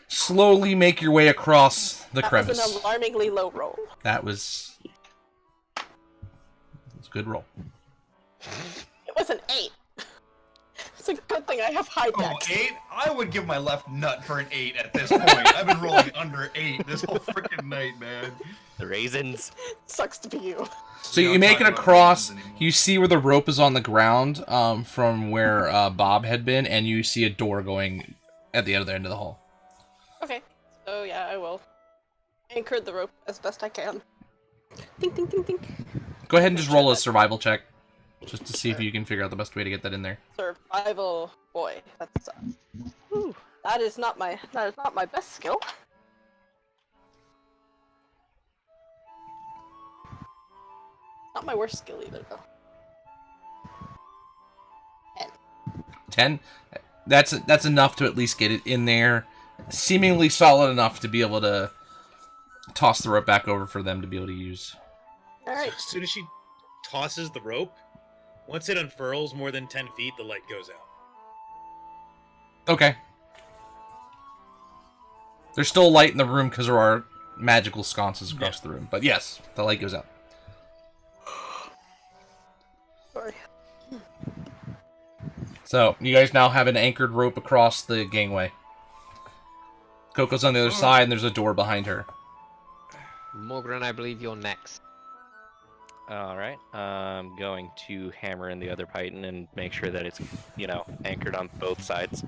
slowly make your way across the That crevice. was an alarmingly low roll. That was a good roll. It was an 8. It's a good thing I have high Oh, dex. 8? I would give my left nut for an 8 at this point. I've been rolling under 8 this whole freaking night, man. The raisins. Sucks to be you. So We you don't make talk it about across. raisins anymore. You see where the rope is on the ground from where Bob had been, and you see a door going at the other end of the hall. Okay. So yeah, I will anchor the rope as best I can. Ding ding ding ding. Go ahead and just roll a survival check, just to see if you can figure out the best way to get that in there. Survival, boy, that's that is not my best skill. Not my worst skill either, though. 10. That's enough to at least get it in there, seemingly solid enough to be able to toss the rope back over for them to be able to use. All right. As soon as she tosses the rope, once it unfurls more than 10 feet, the light goes out. Okay. There's still light in the room because there are magical sconces across the room, but yes, the light goes out. Sorry. So, you guys now have an anchored rope across the gangway. Coco's on the other side, and there's a door behind her. Morgan, I believe you're next. All right. I'm going to hammer in the other python and make sure that it's, anchored on both sides.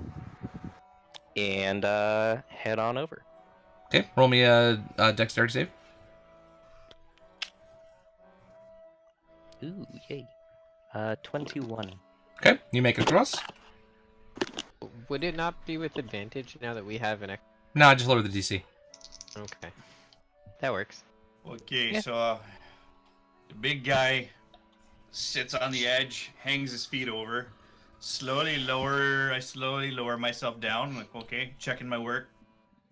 And head on over. Okay, roll me a dexterity save. Ooh, yay. 21. Okay, you make it across. Would it not be with advantage now that we have an? No, just lower the DC. Okay, that works. Okay, Yeah. so the big guy sits on the edge, hangs his feet over, I slowly lower myself down, like, okay, checking my work.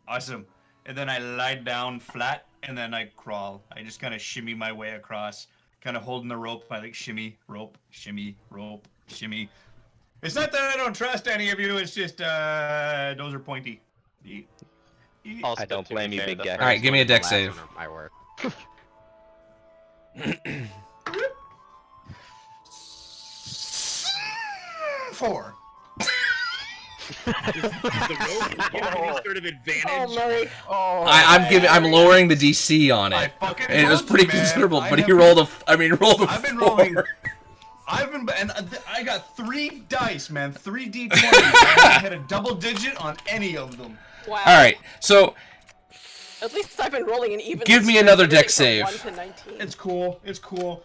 Awesome. And then I lie down flat, and then I crawl. I just kind of shimmy my way across, kind of holding the rope. I like shimmy, rope, shimmy, rope, shimmy. It's not that I don't trust any of you, it's just, those are pointy. Also, I don't to be blame you, fair, big the guy. first Alright, give me one a and the dex last save. one are my work. Four. The rope give any sort of advantage. I'm lowering the DC on I it. fucking And it was told pretty you, man. considerable, I but have he rolled a I've been 4. rolling. I got 3 dice, man. 3 D20s. I had a double digit on any of them. Wow. Alright, so At least I've been rolling an even. Give me streak, another everything dex from save. 1 to 19. It's cool. It's cool.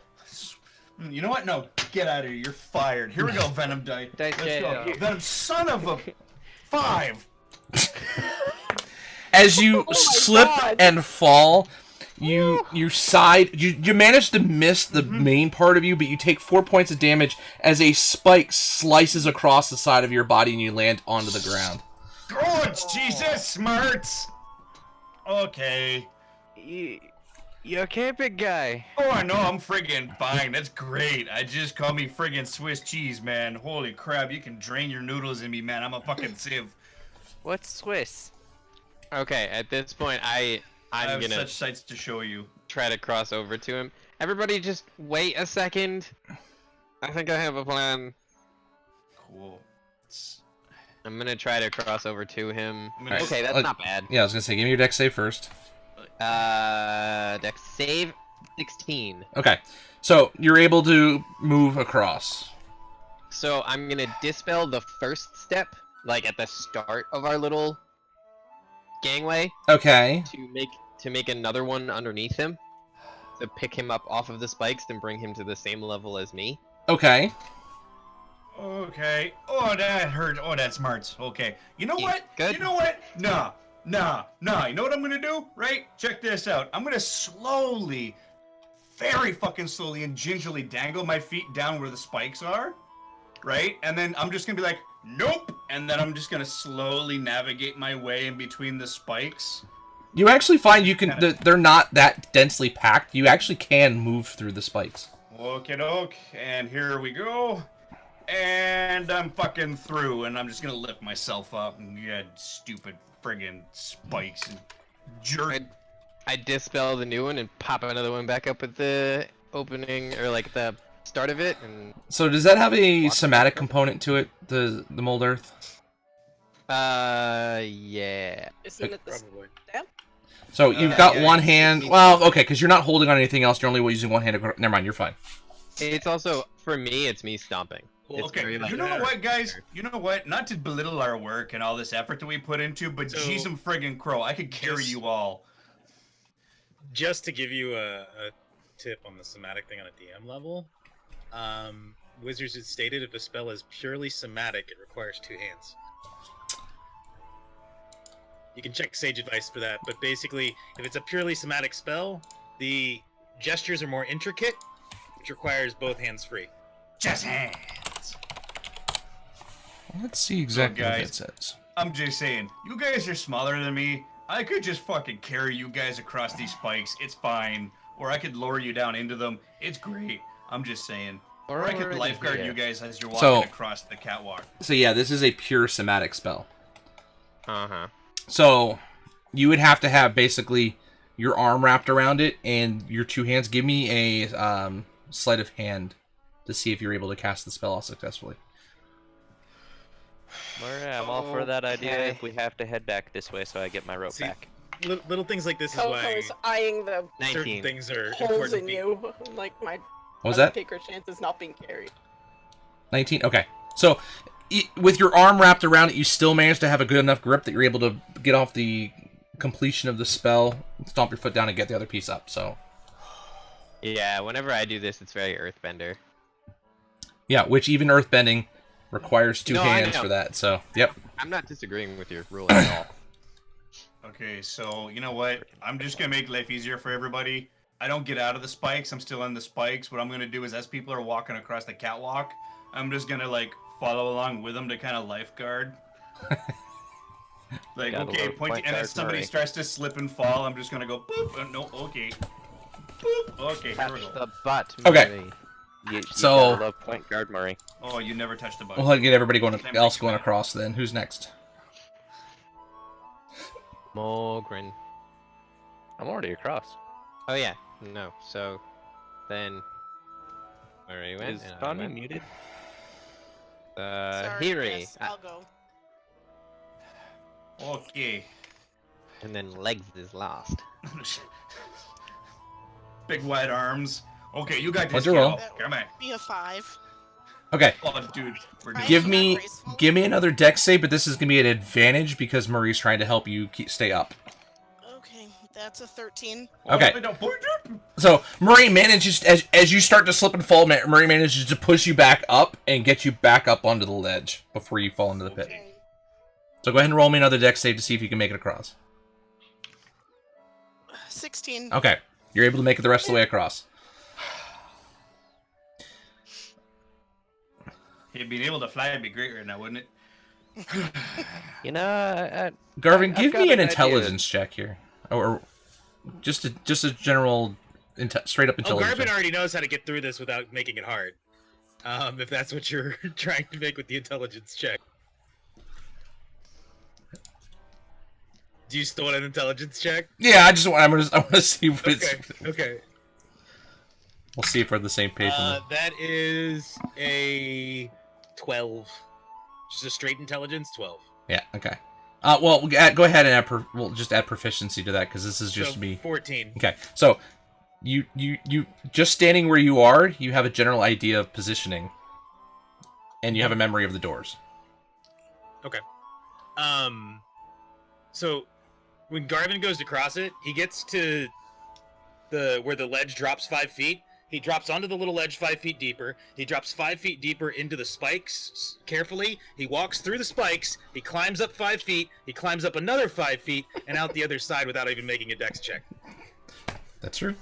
You know what? No, get out of here. You're fired. Here we go, Venom die. Dice Let's go. jail. Venom, son of a 5. as you Oh my slip God. and fall, you manage to miss the main part of you, but you take 4 points of damage as a spike slices across the side of your body and you land onto the ground. Oh, Jesus, smarts. Okay. You okay, big guy? Oh, I know. I'm friggin' fine. That's great. I just call me friggin' Swiss cheese, man. Holy crap. You can drain your noodles in me, man. I'm a fucking sieve. What's Swiss? Okay, at this point, I'm have gonna such sights to show you. try to cross over to him. Everybody, just wait a second. I think I have a plan. Cool. I'm gonna try to cross over to him. Alright, Okay, that's not bad. Yeah, I was gonna say, give me your dex save first. Dex save 16. Okay, so you're able to move across. So I'm gonna dispel the first step, like at the start of our little gangway, Okay. to make another one underneath him. To pick him up off of the spikes and bring him to the same level as me. Okay. Okay. Oh, that hurt. Oh, that smarts. Okay. You know what? Good. You know what? Nah. You know what I'm gonna do? Right? Check this out. I'm gonna slowly, very fucking slowly and gingerly dangle my feet down where the spikes are. Right? And then I'm just gonna be like, nope. And then I'm just gonna slowly navigate my way in between the spikes. You actually find you can. They're not that densely packed. You actually can move through the spikes. Okie doke. And here we go. And I'm fucking through, and I'm just gonna lift myself up, and you had stupid friggin' spikes and jerk. I dispel the new one and pop another one back up at the opening, or like the start of it, and... So does that have a somatic component to it, the mold earth? Yeah. Isn't it the Probably. stamp? So you've got one hand. Well, okay, because you're not holding on anything else. You're only using one hand. Never mind. You're fine. It's also, for me, it's me stomping. It's Okay, very, like, you know what, guys? You know what? Not to belittle our work and all this effort that we put into, but So, geez, I'm friggin' crow. I could carry just- you all. Just to give you a tip on the somatic thing on a DM level, Wizards had stated if a spell is purely somatic, it requires 2 hands. You can check Sage Advice for that, but basically, if it's a purely somatic spell, the gestures are more intricate, which requires both hands free. Just hands. Let's see exactly what guys, that says. I'm just saying, you guys are smaller than me. I could just fucking carry you guys across these spikes. It's fine. Or I could lower you down into them. It's great. I'm just saying. Or I could lifeguard you guys as you're walking across the catwalk. So yeah, this is a pure somatic spell. Uh-huh. So you would have to have basically your arm wrapped around it and your 2 hands. Give me a sleight of hand to see if you're able to cast the spell successfully. I'm all for that idea Okay. if we have to head back this way so I get my rope See, back. Little things like this is Coco why is eyeing the certain 19. things are holes important. in you. Like my What was that? bigger chances not being carried. 19? Okay. So with your arm wrapped around it, you still manage to have a good enough grip that you're able to get off the completion of the spell, stomp your foot down, and get the other piece up. So Yeah, whenever I do this, it's very earthbender. yeah, which even earthbending requires 2 No, I hands know. for that. So yep. I'm not disagreeing with your rule at all. Okay, so you know what? I'm just gonna make life easier for everybody. I don't get out of the spikes. I'm still on the spikes. What I'm gonna do is, as people are walking across the catwalk, I'm just gonna like follow along with them to kind of lifeguard. Like, Got a okay, little pointing, point and guard if somebody Murray. starts to slip and fall, I'm just gonna go boop. No, okay. Boop. Okay, here Touch we go. the butt, Okay. Murray. You So- gotta love point guard Murray. Oh, you never touched the button. We'll get everybody else going across then. Who's next? Mogren. I'm already across. Oh yeah, no. So then, where he went? Is and I Donnie went. muted? Sorry, Hiri, yes, I'll go. Okay. and then legs is lost. Big wide arms. Okay, you got this. What's your roll? kiddo. Come on. Be a 5. Okay. Oh, dude, we're doing Give Isn't me that graceful? give me another dex save, but this is gonna be an advantage because Murray's trying to help you stay up. Okay, that's a 13. Okay. Oh, no, So Murray manages as you start to slip and fall. Murray manages to push you back up and get you back up onto the ledge before you fall into the pit. Okay. So go ahead and roll me another dex save to see if you can make it across. 16. Okay, you're able to make it the rest of the way across. Hey, being able to fly would be great right now, wouldn't it? You know, Garvin, I've give got me an an idea. intelligence check here, or just a general straight up Oh, intelligence. Garvin check. already knows how to get through this without making it hard. If that's what you're trying to make with the intelligence check. Do you still want an intelligence check? Yeah, I want to see if it's. Okay. We'll see if we're on the same page. That is a 12. Just a straight intelligence 12. Yeah. Okay. Well, go ahead and we'll just add proficiency to that because this is just So, me. 14. Okay. So, you just standing where you are, you have a general idea of positioning, and you have a memory of the doors. Okay. So when Garvin goes to cross it, he gets to where the ledge drops 5 feet. He drops onto the little ledge 5 feet deeper. He drops 5 feet deeper into the spikes carefully. He walks through the spikes. He climbs up 5 feet. He climbs up another 5 feet and out the other side without even making a dex check. That's true.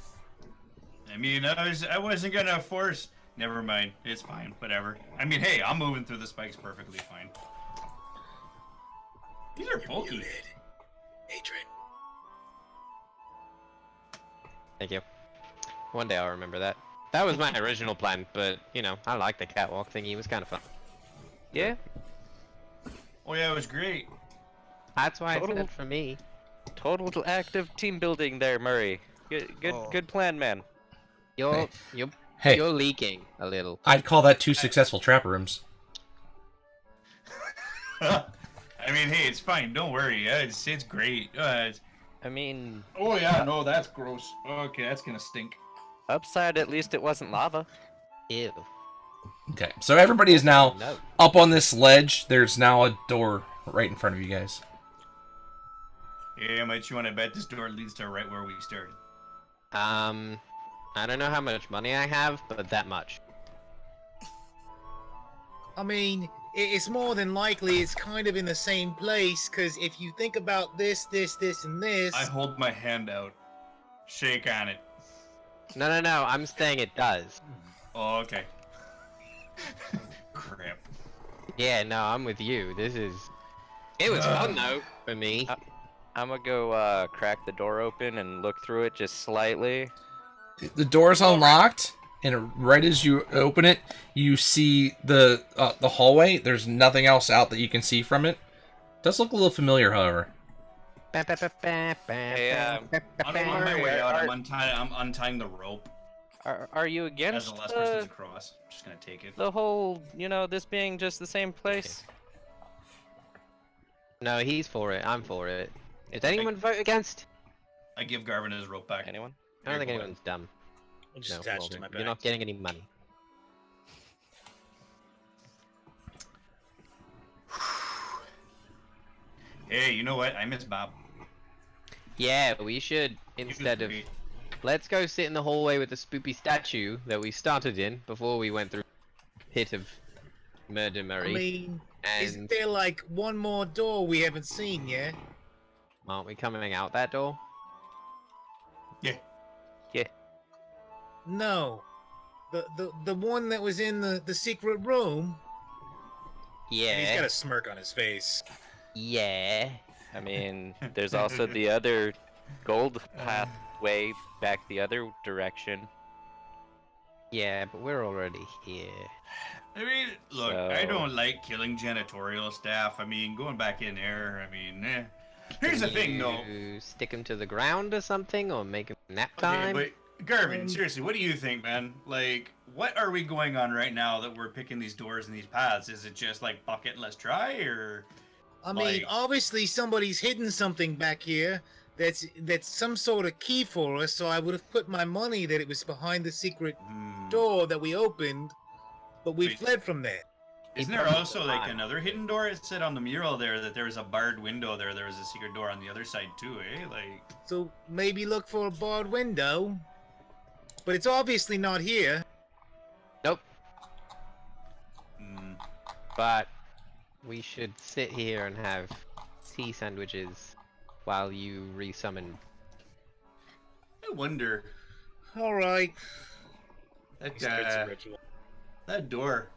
I mean, I wasn't gonna force. Never mind. It's fine. Whatever. I mean, hey, I'm moving through the spikes perfectly fine. These are bulky. Adrian. Thank you. One day I'll remember that. That was my original plan, but, you know, I like the catwalk thingy. It was kind of fun. Yeah, Oh yeah, it was great. That's why it's Total- good for me. total active team building there, Murray. Good plan, man. You're Hey, leaking a little. I'd call that 2 successful trap rooms. I mean, hey, it's fine. Don't worry. It's great. I mean, Oh yeah, no, that's gross. Okay, that's gonna stink. upside, at least it wasn't lava. Ew. Okay, so everybody is now No. up on this ledge. There's now a door right in front of you guys. Yeah, might you want to bet this door leads to right where we started? I don't know how much money I have, but that much. I mean, it's more than likely it's kind of in the same place, because if you think about this, and this... I hold my hand out. Shake on it. No, I'm saying it does. Oh, okay. Crap. Yeah, no, I'm with you. It was fun, though, for me. I'm gonna go crack the door open and look through it just slightly. The door's unlocked, and right as you open it, you see the hallway. There's nothing else out that you can see from it. Does look a little familiar, however. Hey, On my way out, I'm untying the rope are you as against the last person's across. I'm just gonna take it. the whole, this being just the same place? No, he's for it. I'm for it. Is anyone vote against? I give Garvin his rope back. Anyone? I don't think Here, go anyone's dumb. I'll just No, attach Walter, to my back. you're not getting any money. Hey, you know what? I miss Bob. Yeah, we should, He was instead of... great. Let's go sit in the hallway with the spoopy statue that we started in before we went through pit of Murder I Murray. mean, isn't And there like one more door we haven't seen yet? aren't we coming out that door? No. The one that was in the secret room? Yeah. And he's got a smirk on his face. Yeah. I mean, there's also the other gold pathway back the other direction. Yeah, but we're already here. I mean, look, I So- don't like killing janitorial staff. I mean, going back in there, I mean, Here's the Can thing, though. you stick him to the ground or something, or make him nap Okay, time? but Garvin, seriously, what do you think, man? Like, what are we going on right now that we're picking these doors and these paths? Is it just like, fuck it, let's try, or... I mean, Like- obviously somebody's hidden something back here that's some sort of key for us, so I would have put my money that it was behind the secret door that we opened, but we Wait. fled from there. Isn't there also, like, another hidden door? It said on the mural there that there was a barred window there. There was a secret door on the other side, too, eh? Like... So maybe look for a barred window. But it's obviously not here. Nope. mm, But we should sit here and have tea sandwiches while you resummon. I wonder... Alright. That, He starts a ritual. that door...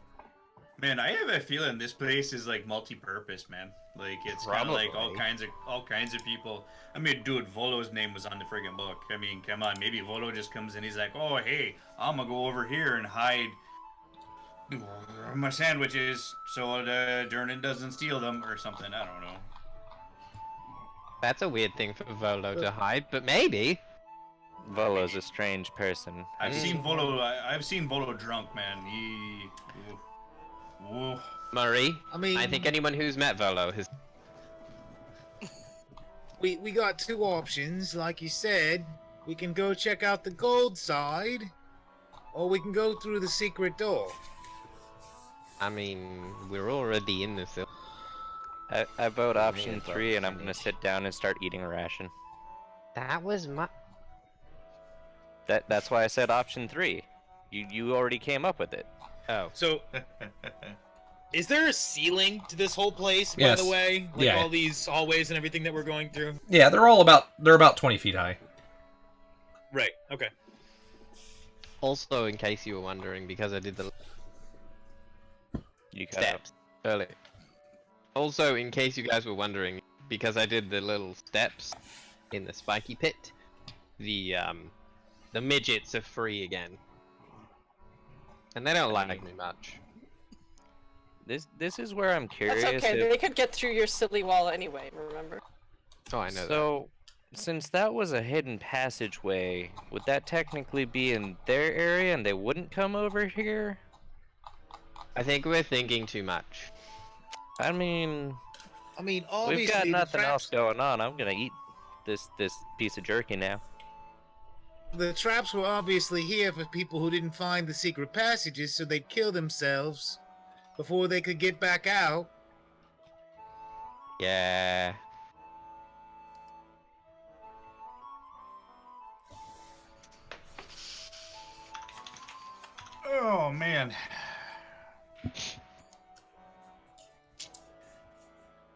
Man, I have a feeling this place is like multi-purpose, man. Like it's kind of like all Probably. kinds of people. I mean, dude, Volo's name was on the friggin' book. I mean, come on, maybe Volo just comes in. He's like, oh hey, I'm gonna go over here and hide my sandwiches so Durnan doesn't steal them or something. I don't know. That's a weird thing for Volo to hide, but maybe. Volo's a strange person. I've seen Volo. I've seen Volo drunk, man. He. Ooh. Murray, I mean, I think anyone who's met Volo has. we got two options, like you said. We can go check out the gold side, or we can go through the secret door. I mean, we're already in this. I vote option Yeah, 3, and I'm gonna finish. sit down and start eating a ration. That was my. That's why I said option 3. You already came up with it. Oh. So, is there a ceiling to this whole place, by Yes. the way? Like Yeah. all these hallways and everything that we're going through? Yeah, they're about 20 feet high. Right, okay. Also, in case you were wondering, because I did the You got steps earlier. Also, in case you guys were wondering, because I did the little steps in the spiky pit, the midgets are free again, and they don't like me much. This is where I'm curious. That's okay. if- They could get through your silly wall anyway. Remember? Oh, I know that. So, since that was a hidden passageway, would that technically be in their area and they wouldn't come over here? I think we're thinking too much. I mean, Obviously, we've got the nothing else traps- going on. I'm gonna eat this piece of jerky now. The traps were obviously here for people who didn't find the secret passages, so they'd kill themselves before they could get back out. Yeah. Oh man.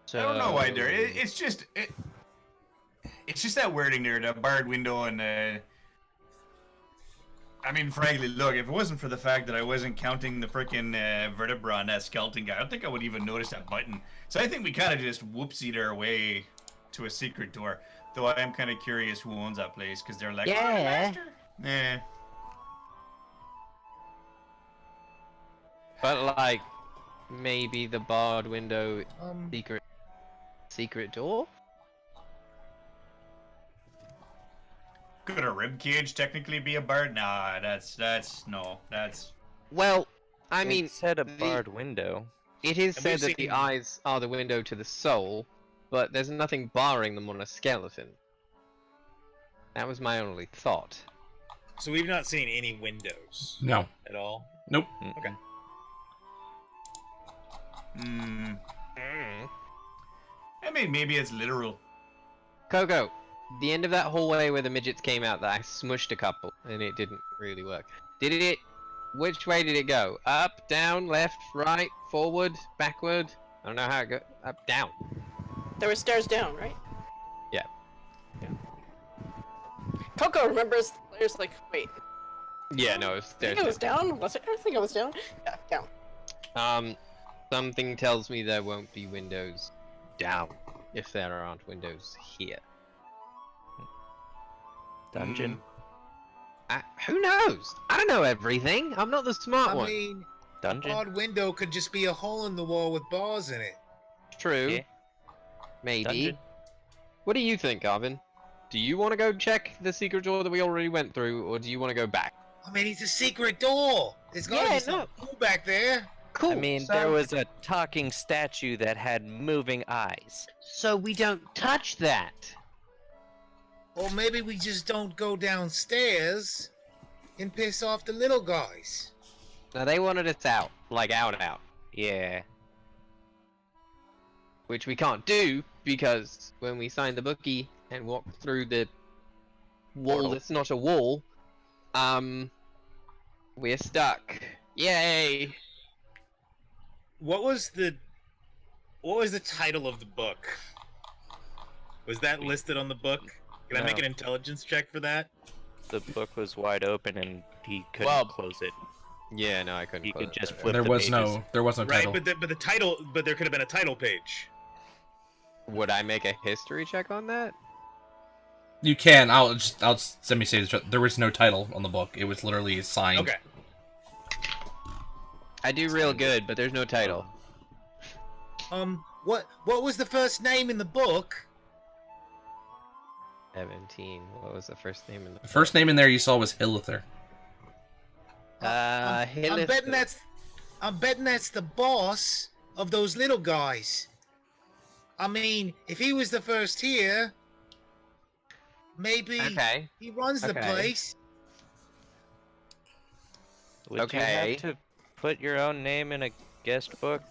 So I don't know why there. It's just that wording there, the barred window, and I mean, frankly, look, if it wasn't for the fact that I wasn't counting the frickin' vertebra on that skeleton guy, I don't think I would even notice that button. So I think we kind of just whoopsied our way to a secret door. Though I am kind of curious who owns that place, because they're like, "Oh, the Yeah. master?" Eh. But like, maybe the barred window secret door? Could a rib cage technically be a barred? Nah, that's no, that's. Well, I mean, It said a barred window. it is And said we've that the seen- eyes are the window to the soul, but there's nothing barring them on a skeleton. That was my only thought. So we've not seen any windows No. at all? Nope. Okay. Hmm. I mean, maybe it's literal. Coco, the end of that hallway where the midgets came out that I smushed a couple and it didn't really work. Which way did it go? Up, down, left, right, forward, backward? I don't know how it goes. Up, down. There were stairs down, right? Yeah. Coco remembers. There's like, wait. Yeah, no, it was I stairs. think it was down. Was it? I think it was down. Yeah, down. Something tells me there won't be windows down if there aren't windows here. Dungeon. Who knows? I don't know everything. I'm not the smart I one. mean, a Dungeon. barred window could just be a hole in the wall with bars in it. True. Yeah. Maybe. Dungeon. What do you think, Arvin? Do you want to go check the secret door that we already went through, or do you want to go back? I mean, it's a secret door. There's gotta Yeah, be something cool back there. Cool. I mean, so, there was a talking statue that had moving eyes. So we don't touch that. Or maybe we just don't go downstairs and piss off the little guys. Now they wanted us out, like out, Yeah. which we can't do because when we signed the bookie and walked through the wall Portal. that's not a wall, we're stuck. Yay! What was the title of the book? Was that listed on the book? Can I make No. an intelligence check for that? The book was wide open and he couldn't Well, close it. Yeah, no, I couldn't. He close could it. just flip There the was pages. no Right, title. but the title, but there could have been a title page. Would I make a history check on that? You can. I'll let me say this. There was no title on the book. It was literally signed. Okay. I do real good, but there's no title. What was the first name in the book? 17. What was the first name in the The first name in there you saw was Hillither. I'm betting that's the boss of those little guys. I mean, if he was the first here, maybe Okay. he runs the Okay. place. Would you Okay. have to put your own name in a guest book,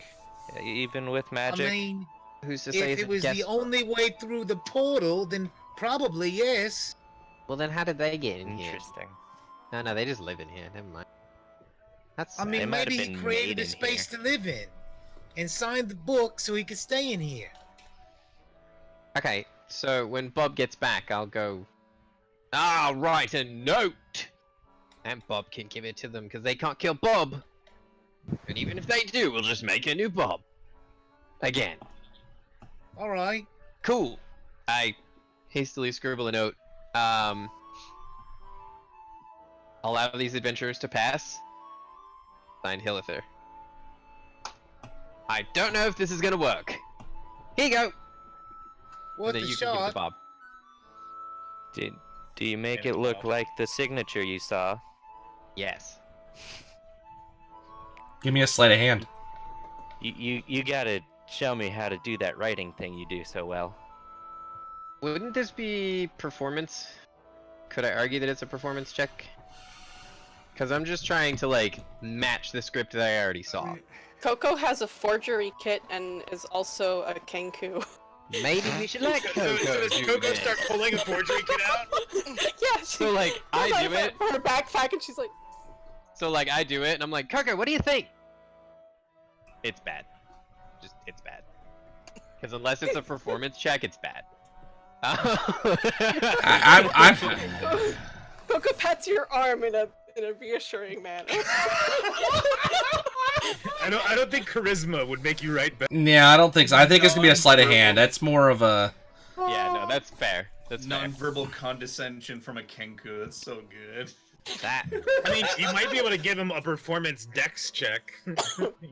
even with magic? I mean, Who's to say if it's it a was guest the only way through the portal, then probably yes. Well, then how did they get in here? Interesting. No, they just live in here. Never mind. That's I sad. mean, might have maybe he been created made a in space to live in and signed the book so he could stay in here. Okay, so when Bob gets back, I'll go. I'll write a note, and Bob can give it to them because they can't kill Bob. And even if they do, we'll just make a new Bob. Again. All right. Cool. I hastily scribble a note. Allow these adventurers to pass. Signed, Hillither. I don't know if this is gonna work. Here you go. What And then the you can give it to shot? Bob. Do you make Yeah, it look well. like the signature you saw? Yes. Give me a sleight of hand. You gotta show me how to do that writing thing you do so well. Wouldn't this be performance? Could I argue that it's a performance check? Because I'm just trying to, like, match the script that I already saw. Coco has a forgery kit and is also a Kenku. Maybe we should let So Coco does do Coco this. start pulling a forgery kit out? Yeah, she So, like, I pulls do out it. her backpack and she's like, So, like, I do it, and I'm like, Coco, what do you think? It's bad. It's bad. Because unless it's a performance check, it's bad. I'm Coco pats your arm in a reassuring manner. I don't think charisma would make you write better. yeah, I don't think so. I think it's gonna be a sleight of hand. That's more of a. Yeah, no, that's fair. That's fair. Non-verbal condescension from a Kenku. That's so good. That. I mean, you might be able to give him a performance dex check.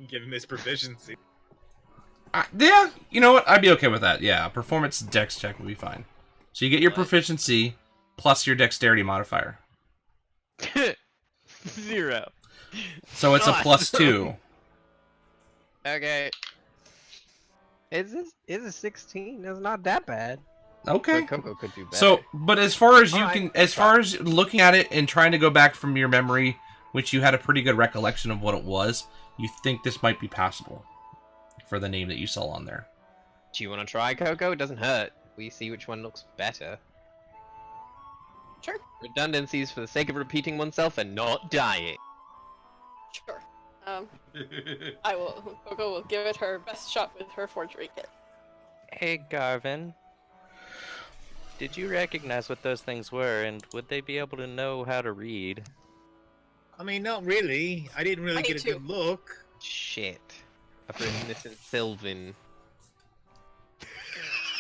Give him his proficiency. Yeah, you know what? I'd be okay with that. Yeah, a performance dex check would be fine. So you get your proficiency plus your dexterity modifier. 0. So it's a God. +2. Okay. Is a 16? That's not that bad. Okay. But Coco could do better. So, but as far as you Alright, can, as far as looking at it and trying to go back from your memory, which you had a pretty good recollection of what it was, you think this might be passable for the name that you saw on there. Do you want to try, Coco? It doesn't hurt. We see which one looks better. Sure. Redundancies for the sake of repeating oneself and not dying. Sure. I will. Coco will give it her best shot with her forgery kit. Hey, Garvin. Did you recognize what those things were, and would they be able to know how to read? I mean, not really. I didn't really I get a need good look. Shit. I've written this in Sylvan.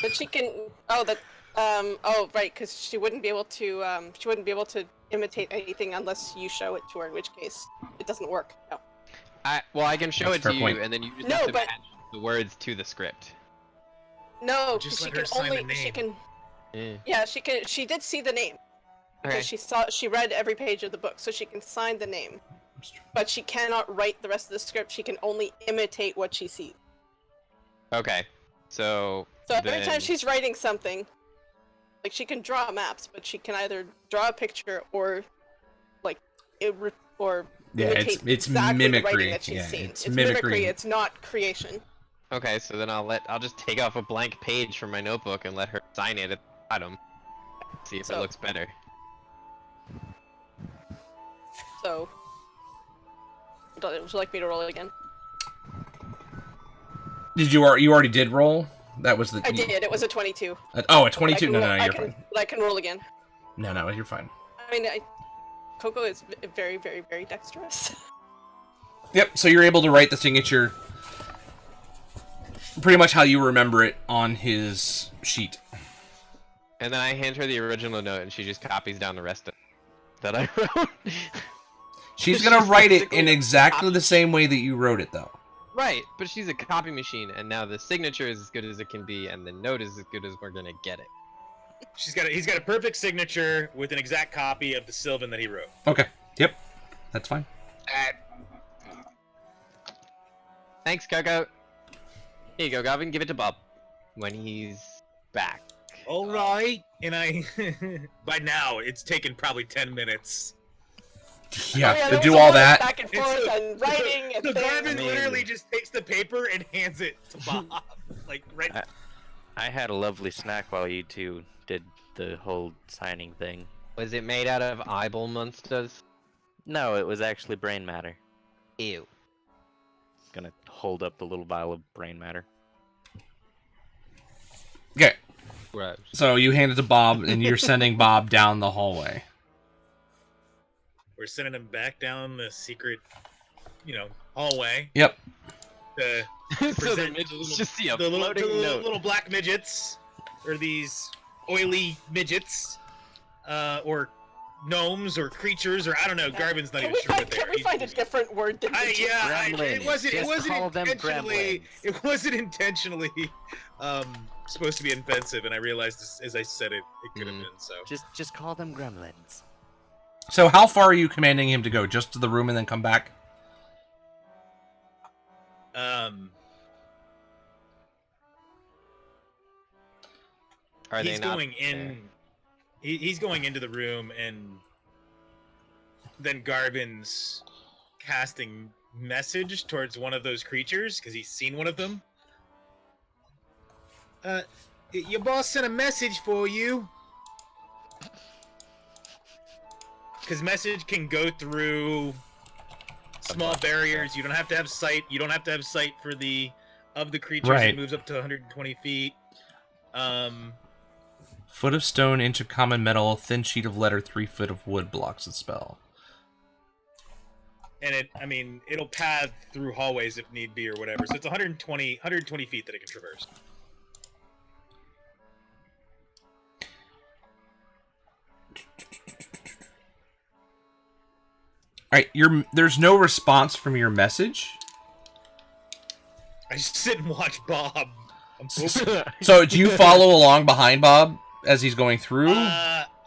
But she can. Oh, that. Oh, right, because she wouldn't be able to. She wouldn't be able to imitate anything unless you show it to her. In which case, it doesn't work. No. Well, I can show That's it fair to point. you, and then you just No, have to but- match the words to the script. No, Just 'cause she let her can sign the only. She name. can. Yeah. Yeah, she can. She did see the name because Okay. she read every page of the book, so she can sign the name. But she cannot write the rest of the script. She can only imitate what she sees. Okay. So. So every then- time she's writing something, like she can draw maps, but she can either draw a picture or, like, or Yeah, imitate it's exactly the mimicry. writing that she's Yeah, seen. it's mimicry. mimicry. It's not creation. Okay, so then I'll just take off a blank page from my notebook and let her sign it at the bottom. See if it So- looks better. So, would you like me to roll it again? Did you already did roll? That was the. I did. It was a 22. Oh, a 22. No, I you're can, fine. I can roll again. No, you're fine. I mean, Coco is very, very, very dexterous. Yep. So you're able to write the signature, pretty much how you remember it on his sheet. And then I hand her the original note, and she just copies down the rest of that I wrote. She's gonna write it in basically exactly the same way that you wrote it, though. Right, but she's a copy machine, and now the signature is as good as it can be, and the note is as good as we're gonna get it. He's got a perfect signature with an exact copy of the Sylvan that he wrote. Okay. Yep. That's fine. Thanks, Coco. Here you go, Gavin. Give it to Bob when he's back. All right, and by now it's taken probably 10 minutes. Yeah, there to was do a all lot of that. back and forth and writing and So things. Garvin I mean- literally just takes the paper and hands it to Bob, like right. I had a lovely snack while you two did the whole signing thing. Was it made out of eyeball monsters? No, it was actually brain matter. Ew. Gonna hold up the little vial of brain matter. Okay. Gross. So you hand it to Bob, and you're sending Bob down the hallway. We're sending him back down the secret, hallway. Yep. To So the present midgets just see a the floating note. little black midgets, or these oily midgets, or gnomes or creatures, or I don't know. Garvin's not even sure what they are. Can we find a different word than it Gremlins. wasn't. It Just wasn't call them intentionally. gremlins. It wasn't intentionally supposed to be offensive, and I realized as I said it, it could have been. So Just call them gremlins. So how far are you commanding him to go? Just to the room and then come back? Are they he's not going in. He's going into the room, and then Garvin's casting message towards one of those creatures because he's seen one of them. Your boss sent a message for you. Because message can go through small barriers. You don't have to have sight. You don't have to have sight for the creatures. Right. It moves up to 120 feet. Foot of stone, inch of common metal, thin sheet of letter, 3 foot of wood blocks the spell. And it'll path through hallways if need be or whatever. So it's 120 feet that it can traverse. Alright, there's no response from your message. I just sit and watch Bob. I'm hoping. So do you follow along behind Bob as he's going through?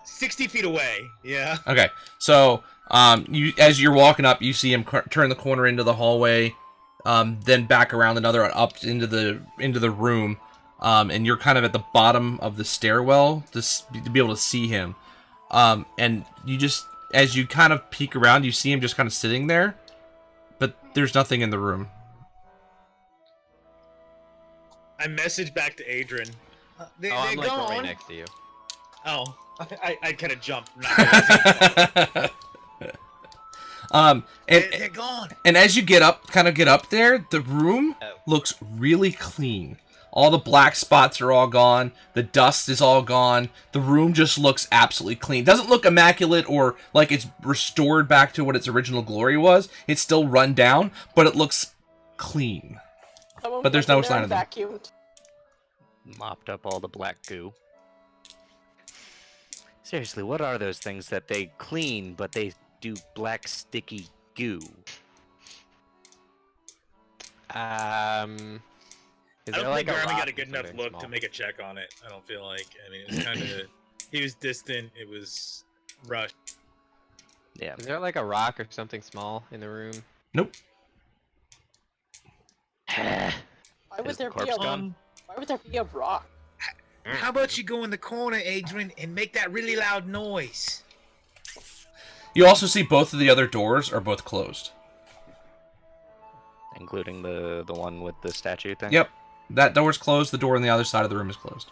60 feet away. Yeah. Okay, so as you're walking up, you see him turn the corner into the hallway, then back around another up into the room, and you're kind of at the bottom of the stairwell to be able to see him. And you just, as you kind of peek around, you see him just kind of sitting there, but there's nothing in the room. I message back to Adrian. They're I'm like gone. right next to you. Oh, I kind of jumped. They're gone. And as you get up there, the room looks really clean. All the black spots are all gone. The dust is all gone. The room just looks absolutely clean. Doesn't look immaculate or like it's restored back to what its original glory was. It's still run down, but it looks clean. But there's no sign of them. Vacuumed. Mopped up all the black goo. Seriously, what are those things that they clean, but they do black sticky goo? I Is don't there like think a Garmin rock got a or good enough something look small? to make a check on it. I don't feel like. It was kind of. He was distant. It was rushed. Yeah. Is there like a rock or something small in the room? Nope. Why would Is the there be corpse a gone? Why would there be a rock? How about you go in the corner, Adrian, and make that really loud noise? You also see both of the other doors are both closed. Including the one with the statue thing? Yep. That door's closed. The door on the other side of the room is closed.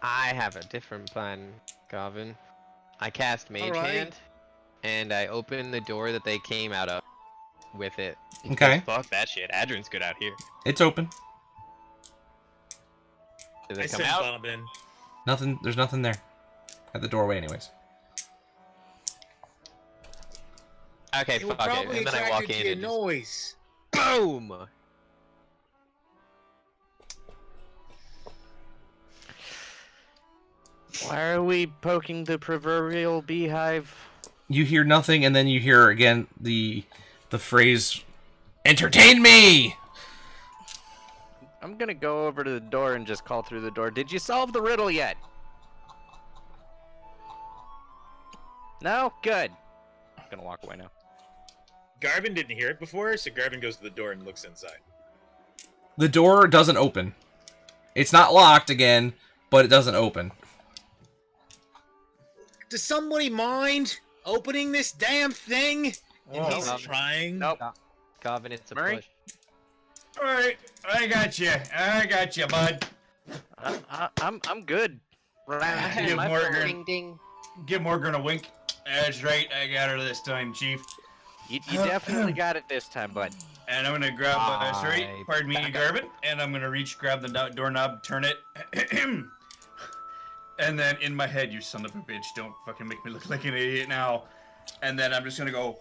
I have a different plan, Garvin. I cast Mage Alright. Hand, and I open the door that they came out of with it. Okay. Fuck that shit. Adrian's good out here. It's open. Does I it come sent out? Bob in. Nothing. There's nothing there. At the doorway, anyways. Okay, It will fuck it. probably And then I attract walk you to in your and just noise. boom! Why are we poking the proverbial beehive? You hear nothing, and then you hear again the phrase, "Entertain me!" I'm gonna go over to the door and just call through the door. Did you solve the riddle yet? No? Good. I'm gonna walk away now. Garvin didn't hear it before, so Garvin goes to the door and looks inside. The door doesn't open. It's not locked again, but it doesn't open. Does somebody mind opening this damn thing? And he's trying. Nope. Calvin, it's a Murray? push. All right, I got you, bud. I'm good. Give My Morgan, ding ding. give Morgan a wink. That's right, I got her this time, Chief. You definitely got it this time, bud. And I'm gonna grab sorry, I pardon me, Garvin, and I'm gonna grab the doorknob, turn it, and then in my head, you son of a bitch, don't fucking make me look like an idiot now. And then I'm just gonna go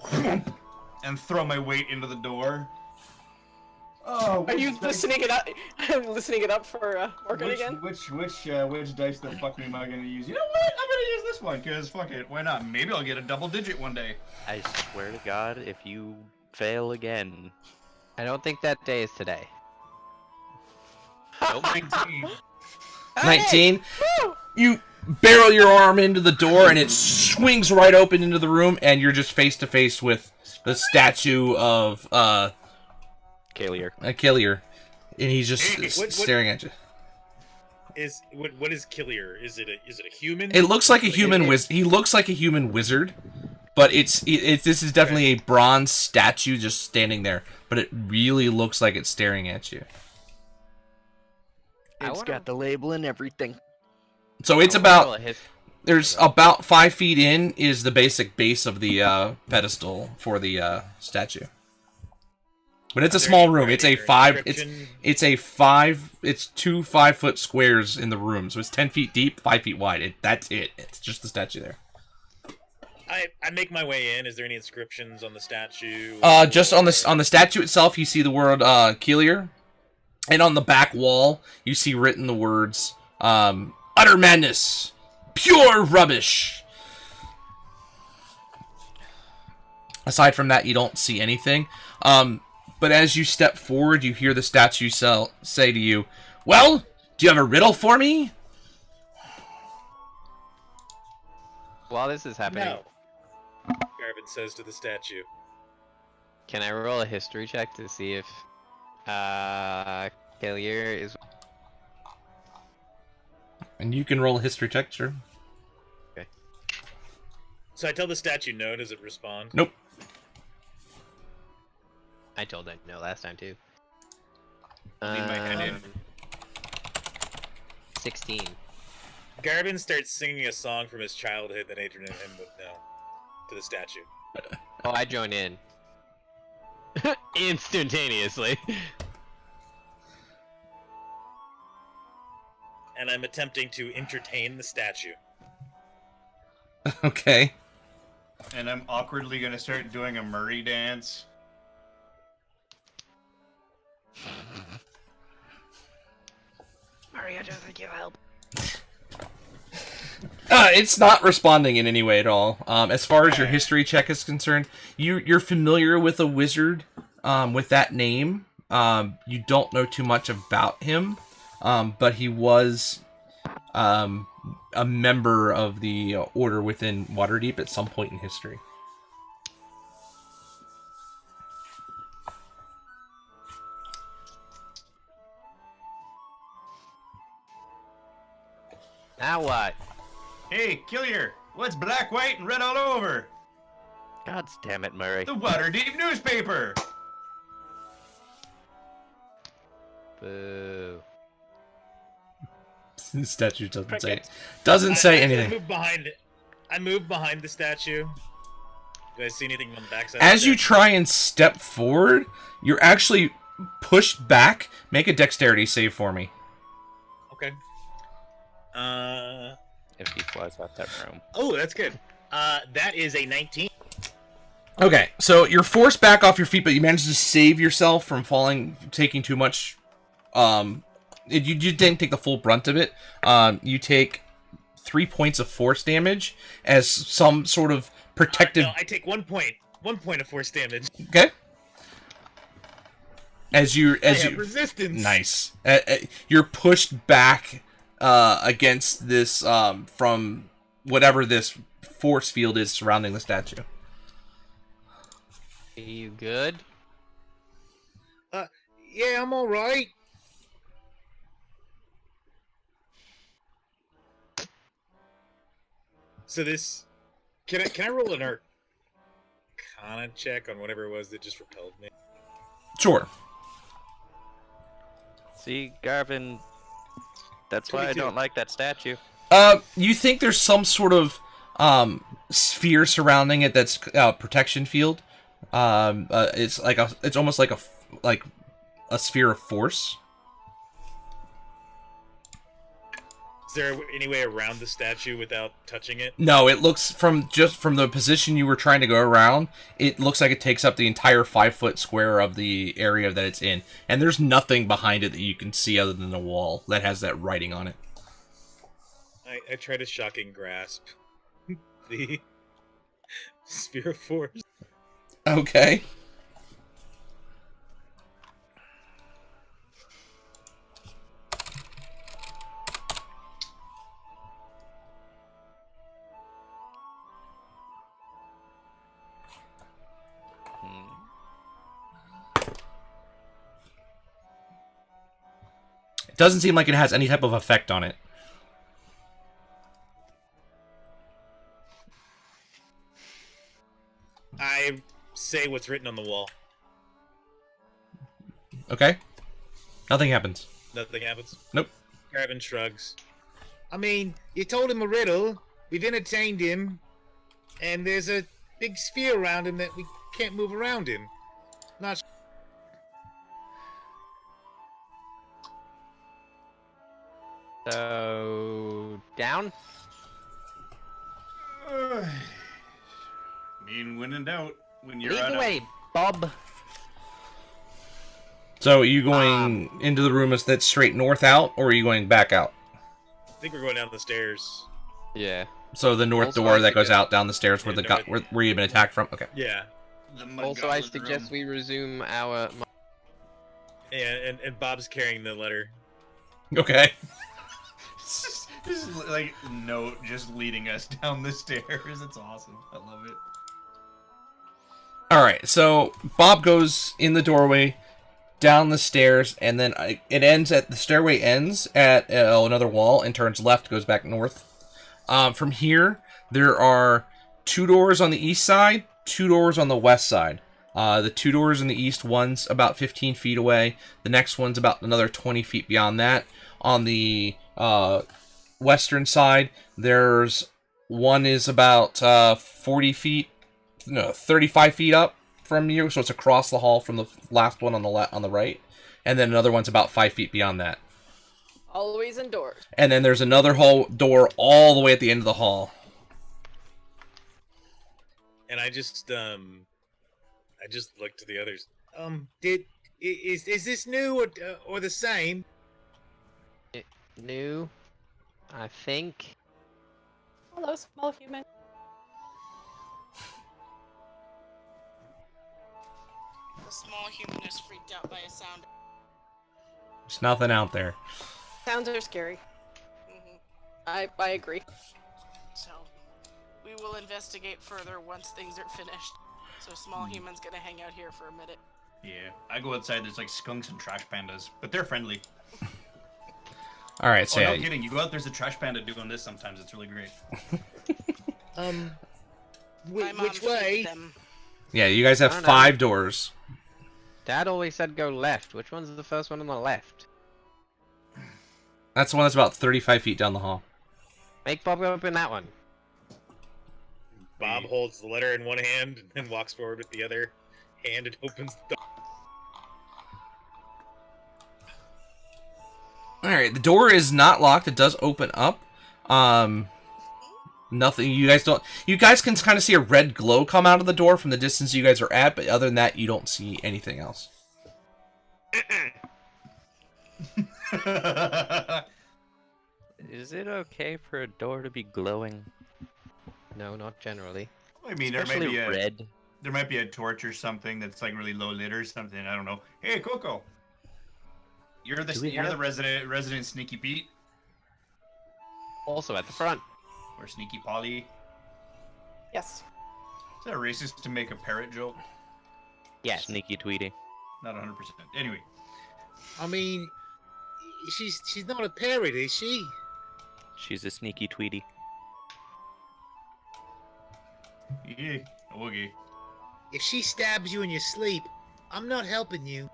and throw my weight into the door. Oh, Are you listening it up? Listening it up for Morgan again? Which dice the fuck am I gonna use? You know what? I'm gonna use this one, cause fuck it, why not? Maybe I'll get a double digit one day. I swear to God, if you fail again. I don't think that day is today. Nope. 19. 19. Woo! You barrel your arm into the door, and it swings right open into the room, and you're just face to face with the statue of Kalier. Killier, and he's just What- staring at you. What is Killier? Is it a human? It looks like a human He looks like a human wizard, but this is definitely a bronze statue just standing there. But it really looks like it's staring at you. It's got the label and everything. So it's about there's about 5 feet in is the basic base of the pedestal for the statue. But it's a small room. It's a 5. It's 2 5-foot squares in the room. So it's 10 feet deep, 5 feet wide. That's it. It's just the statue there. I make my way in. Is there any inscriptions on the statue? Just on the statue itself, you see the word Kilier, and on the back wall, you see written the words "utter madness, pure rubbish." Aside from that, you don't see anything. But as you step forward, you hear the statue say to you, "Well, do you have a riddle for me?" While this is happening, No. Garvin says to the statue. can I roll a history check to see if Kalier is... And you can roll a history check, sure. So I tell the statue no. Does it respond? Nope. I told it no last time too. Leave my hand in. 16. Garvin starts singing a song from his childhood that Adrian and him would know to the statue. Oh, I join in. Instantaneously. And I'm attempting to entertain the statue. Okay. And I'm awkwardly gonna start doing a Murray dance. Murray, I don't think you help. It's not responding in any way at all. As far as your history check is concerned, you're familiar with a wizard with that name. You don't know too much about him, but he was a member of the order within Waterdeep at some point in history. Now what? Hey, Killier, what's black, white, and red all over? God damn it, Murray. The Waterdeep newspaper! Boo. The statue doesn't say Cricket. doesn't say I anything. move behind it. I move behind the statue. Do I see anything on the backside? As you try and step forward, you're actually pushed back. Make a dexterity save for me. Okay. If he flies out that room. Oh, that's good. That is a 19. Okay, so you're forced back off your feet, but you managed to save yourself from falling, taking too much. You didn't take the full brunt of it. You take 3 points of force damage as some sort of protective. No, I take 1 point. 1 point of force damage. Okay. As you Resistance. nice. You're pushed back against this from whatever this force field is surrounding the statue. Are you good? Yeah, I'm all right. So this, can I roll an Arcana check on whatever it was that just repelled me? Sure. See, Garvin, that's why I 22. don't like that statue. You think there's some sort of sphere surrounding it that's protection field. It's almost like a sphere of force. Is there any way around the statue without touching it? No, it looks from the position you were trying to go around, it looks like it takes up the entire 5-foot square of the area that it's in. And there's nothing behind it that you can see other than the wall that has that writing on it. I try to shocking grasp the sphere of force. Okay. It doesn't seem like it has any type of effect on it. I say what's written on the wall. Okay. Nothing happens. Nothing happens. Nope. Garvin shrugs. I mean, you told him a riddle, we've entertained him, and there's a big sphere around him that we can't move around in. Not So down. I mean, when in doubt, when you're Lead out the of... way, Bob. So are you going into the room that's straight north out, or are you going back out? I think we're going down the stairs. Yeah. So the north Also, door I that goes suggest- out down the stairs where Yeah, where you've been attacked from. Okay. Yeah. the mud Also, I goblin suggest room. we resume our. Yeah, and Bob's carrying the letter. Okay. Just like note just leading us down the stairs. It's awesome. I love it. All right. So Bob goes in the doorway, down the stairs, and then it ends at the stairway ends at another wall and turns left, goes back north. From here, there are 2 doors on the east side, 2 doors on the west side. The 2 doors in the east, one's about 15 feet away. The next one's about another 20 feet beyond that. On the western side, there's one is about 35 feet up from you, so it's across the hall from the last one on the right, and then another one's about 5 feet beyond that. Always indoors. And then there's another hall door all the way at the end of the hall. And I just looked to the others. is this new or the same? New, I think. Hello, small human. The small human is freaked out by a sound. There's nothing out there. Sounds are scary. Hmm I agree. So, we will investigate further once things are finished. So, small human's gonna hang out here for a minute. Yeah, I go outside. There's like skunks and trash pandas, but they're friendly. All right, so Oh, no yeah, kidding. You go out. There's a trash panda doing this sometimes. It's really great. My mom Which feeds way? them. yeah, you guys have I don't know. 5 doors. Dad always said go left. Which one's the first one on the left? That's the one that's about 35 feet down the hall. Make Bob go up in that one. Bob holds the letter in one hand and walks forward with the other hand and opens the door. All right, the door is not locked. It does open up. Nothing. You guys don't. You guys can kind of see a red glow come out of the door from the distance you guys are at, but other than that, you don't see anything else. Is it okay for a door to be glowing? No, not generally. I mean, there Especially might be a red. there might be a torch or something that's like really low lit or something. I don't know. Hey, Coco, Do we you're have- the resident sneaky Pete. Also at the front. Or Sneaky Polly. Yes. Is that racist to make a parrot joke? Yes. Sneaky Tweety. Not 100%. Anyway. I mean, she's not a parrot, is she? She's a sneaky Tweety. Yeah. Okay. If she stabs you in your sleep, I'm not helping you.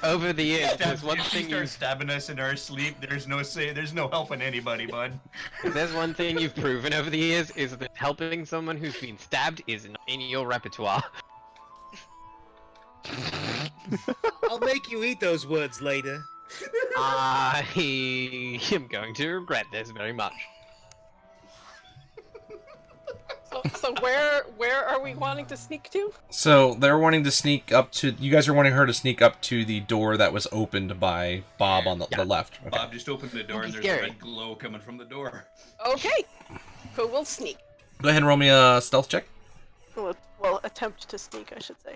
Over the years, If there's one she thing starts stabbing us in our sleep, there's no helping anybody, bud. there's one thing you've proven over the years is that helping someone who's been stabbed is not in your repertoire. I'll make you eat those words later. I am going to regret this very much. So where are we wanting to sneak to? So they're wanting to sneak up to. You guys are wanting her to sneak up to the door that was opened by Bob on the left. Okay. Bob just opened the door and there's a red glow coming from the door. Okay. Cool, we'll sneak. Go ahead and roll me a stealth check. Well, attempt to sneak, I should say.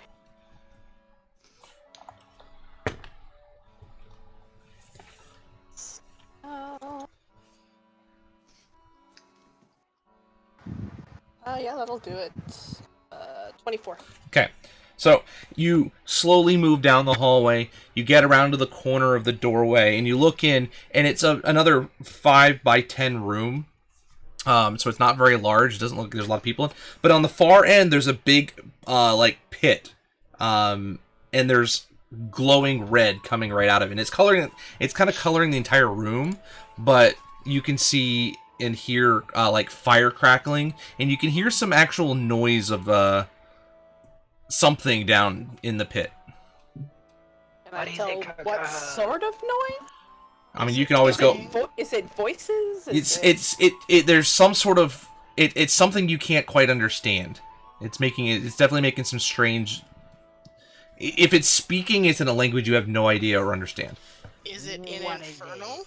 Yeah, that'll do it. 24. Okay. So you slowly move down the hallway. You get around to the corner of the doorway, and you look in, and it's another 5 by 10 room. So it's not very large. It doesn't look like there's a lot of people in. But on the far end, there's a big like pit, and there's glowing red coming right out of it. And it's kind of coloring the entire room, but you can see and hear like fire crackling, and you can hear some actual noise of something down in the pit. Can I tell what sort of noise? I mean, you can always go. Is it voices? There's some sort of it's something you can't quite understand. It's definitely making some strange. If it's speaking, it's in a language you have no idea or understand. Is it in Infernal?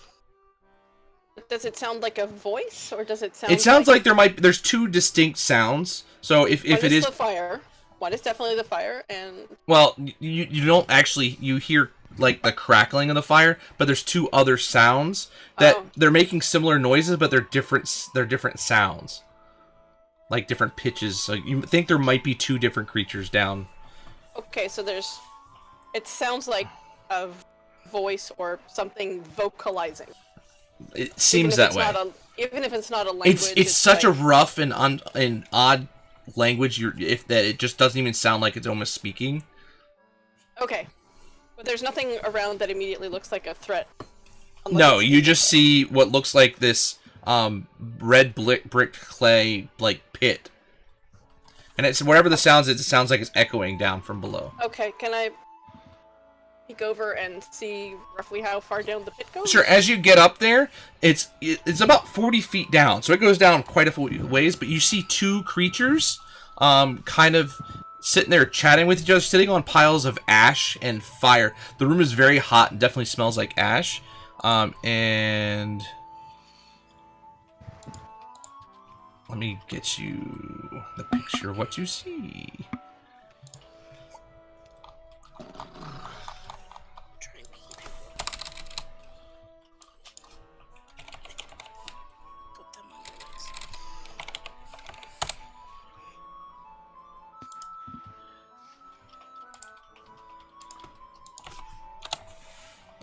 Does it sound like a voice, or does it sound? It sounds like there's two distinct sounds. So if it is the fire, one is definitely the fire, and well, you don't actually you hear like the crackling of the fire, but there's two other sounds that they're making similar noises, but they're different. They're different sounds, like different pitches. So you think there might be two different creatures down. Okay, so it sounds like a voice or something vocalizing. It seems that way. Even if it's not a language, it's such a rough and odd language. If it just doesn't even sound like it's almost speaking. Okay, but there's nothing around that immediately looks like a threat. No, you just see what looks like this red brick clay like pit, and it's whatever the sounds. It sounds like it's echoing down from below. Okay, can I peek over and see roughly how far down the pit goes? Sure. As you get up there, it's about 40 feet down, so it goes down quite a few ways. But you see two creatures, kind of sitting there chatting with each other, sitting on piles of ash and fire. The room is very hot and definitely smells like ash. And let me get you the picture of what you see.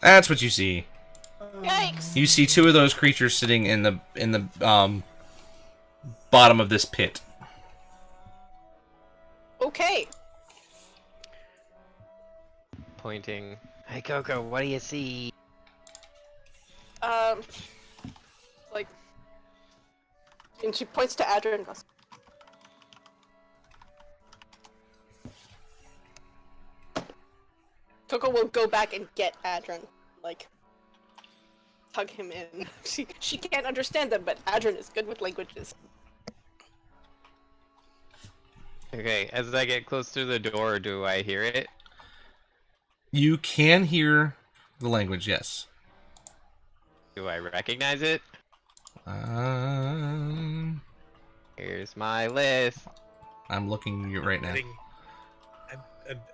That's what you see. Yikes! You see two of those creatures sitting in the bottom of this pit. Okay. Pointing. Hey Coco, what do you see? Like, and she points to Adra and goes, Coco will go back and get Adrian, like, hug him in. She can't understand them, but Adrian is good with languages. Okay, as I get close to the door, do I hear it? You can hear the language, yes. Do I recognize it? Here's my list. I'm looking at you right now.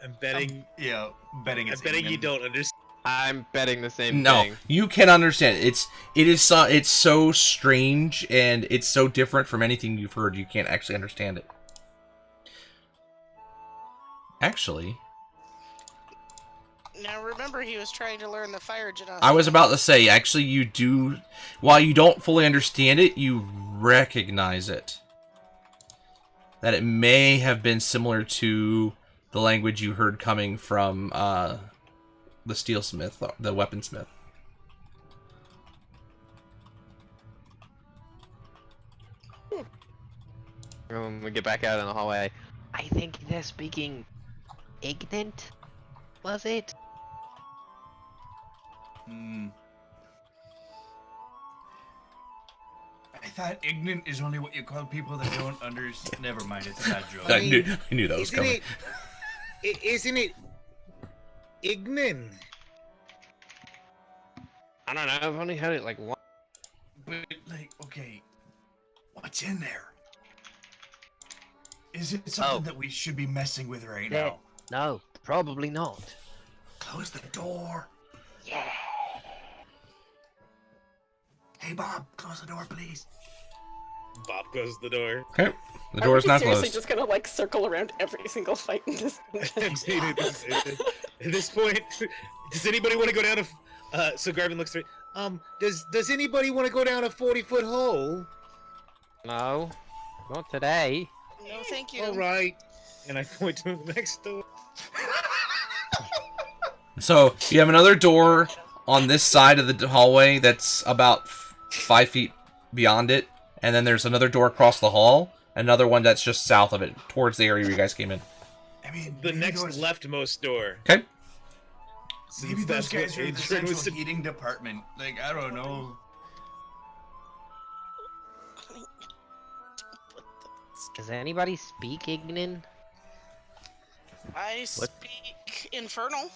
I'm betting. Yeah, betting. I'm betting you don't understand. I'm betting the same No, thing. you can understand it. It's so strange and it's so different from anything you've heard. You can't actually understand it. Actually, Now remember, he was trying to learn the fire genasi. I was about to say, actually, you do. While you don't fully understand it, you recognize it. That it may have been similar to the language you heard coming from the steelsmith, the weaponsmith. When we get back out in the hallway, I think they're speaking Ignant. Was it? Hmm. I thought ignorant is only what you call people that don't understand. Never mind, it's a bad joke. I knew that was coming. Isn't it Ignan? I don't know. I've only heard it like once. But, like, okay, what's in there? Is it something that we should be messing with right now? No, probably not. Close the door. Yeah. Hey, Bob, close the door, please. Bob closes the door. Okay, the door is not seriously closed. just gonna like circle around every single fight in this. At this point, does anybody want to go down a? So Garvin looks through. Does anybody want to go down a 40-foot hole? No, not today. No, thank you. All right. And I point to the next door. So you have another door on this side of the hallway that's about 5 feet beyond it, and then there's another door across the hall, another one that's just south of it, towards the area where you guys came in. I mean, The next leftmost door. Okay. Maybe Since those that's what guys are in the Adrian was central heating department. Like, I don't know. Does anybody speak Ignan? I speak infernal.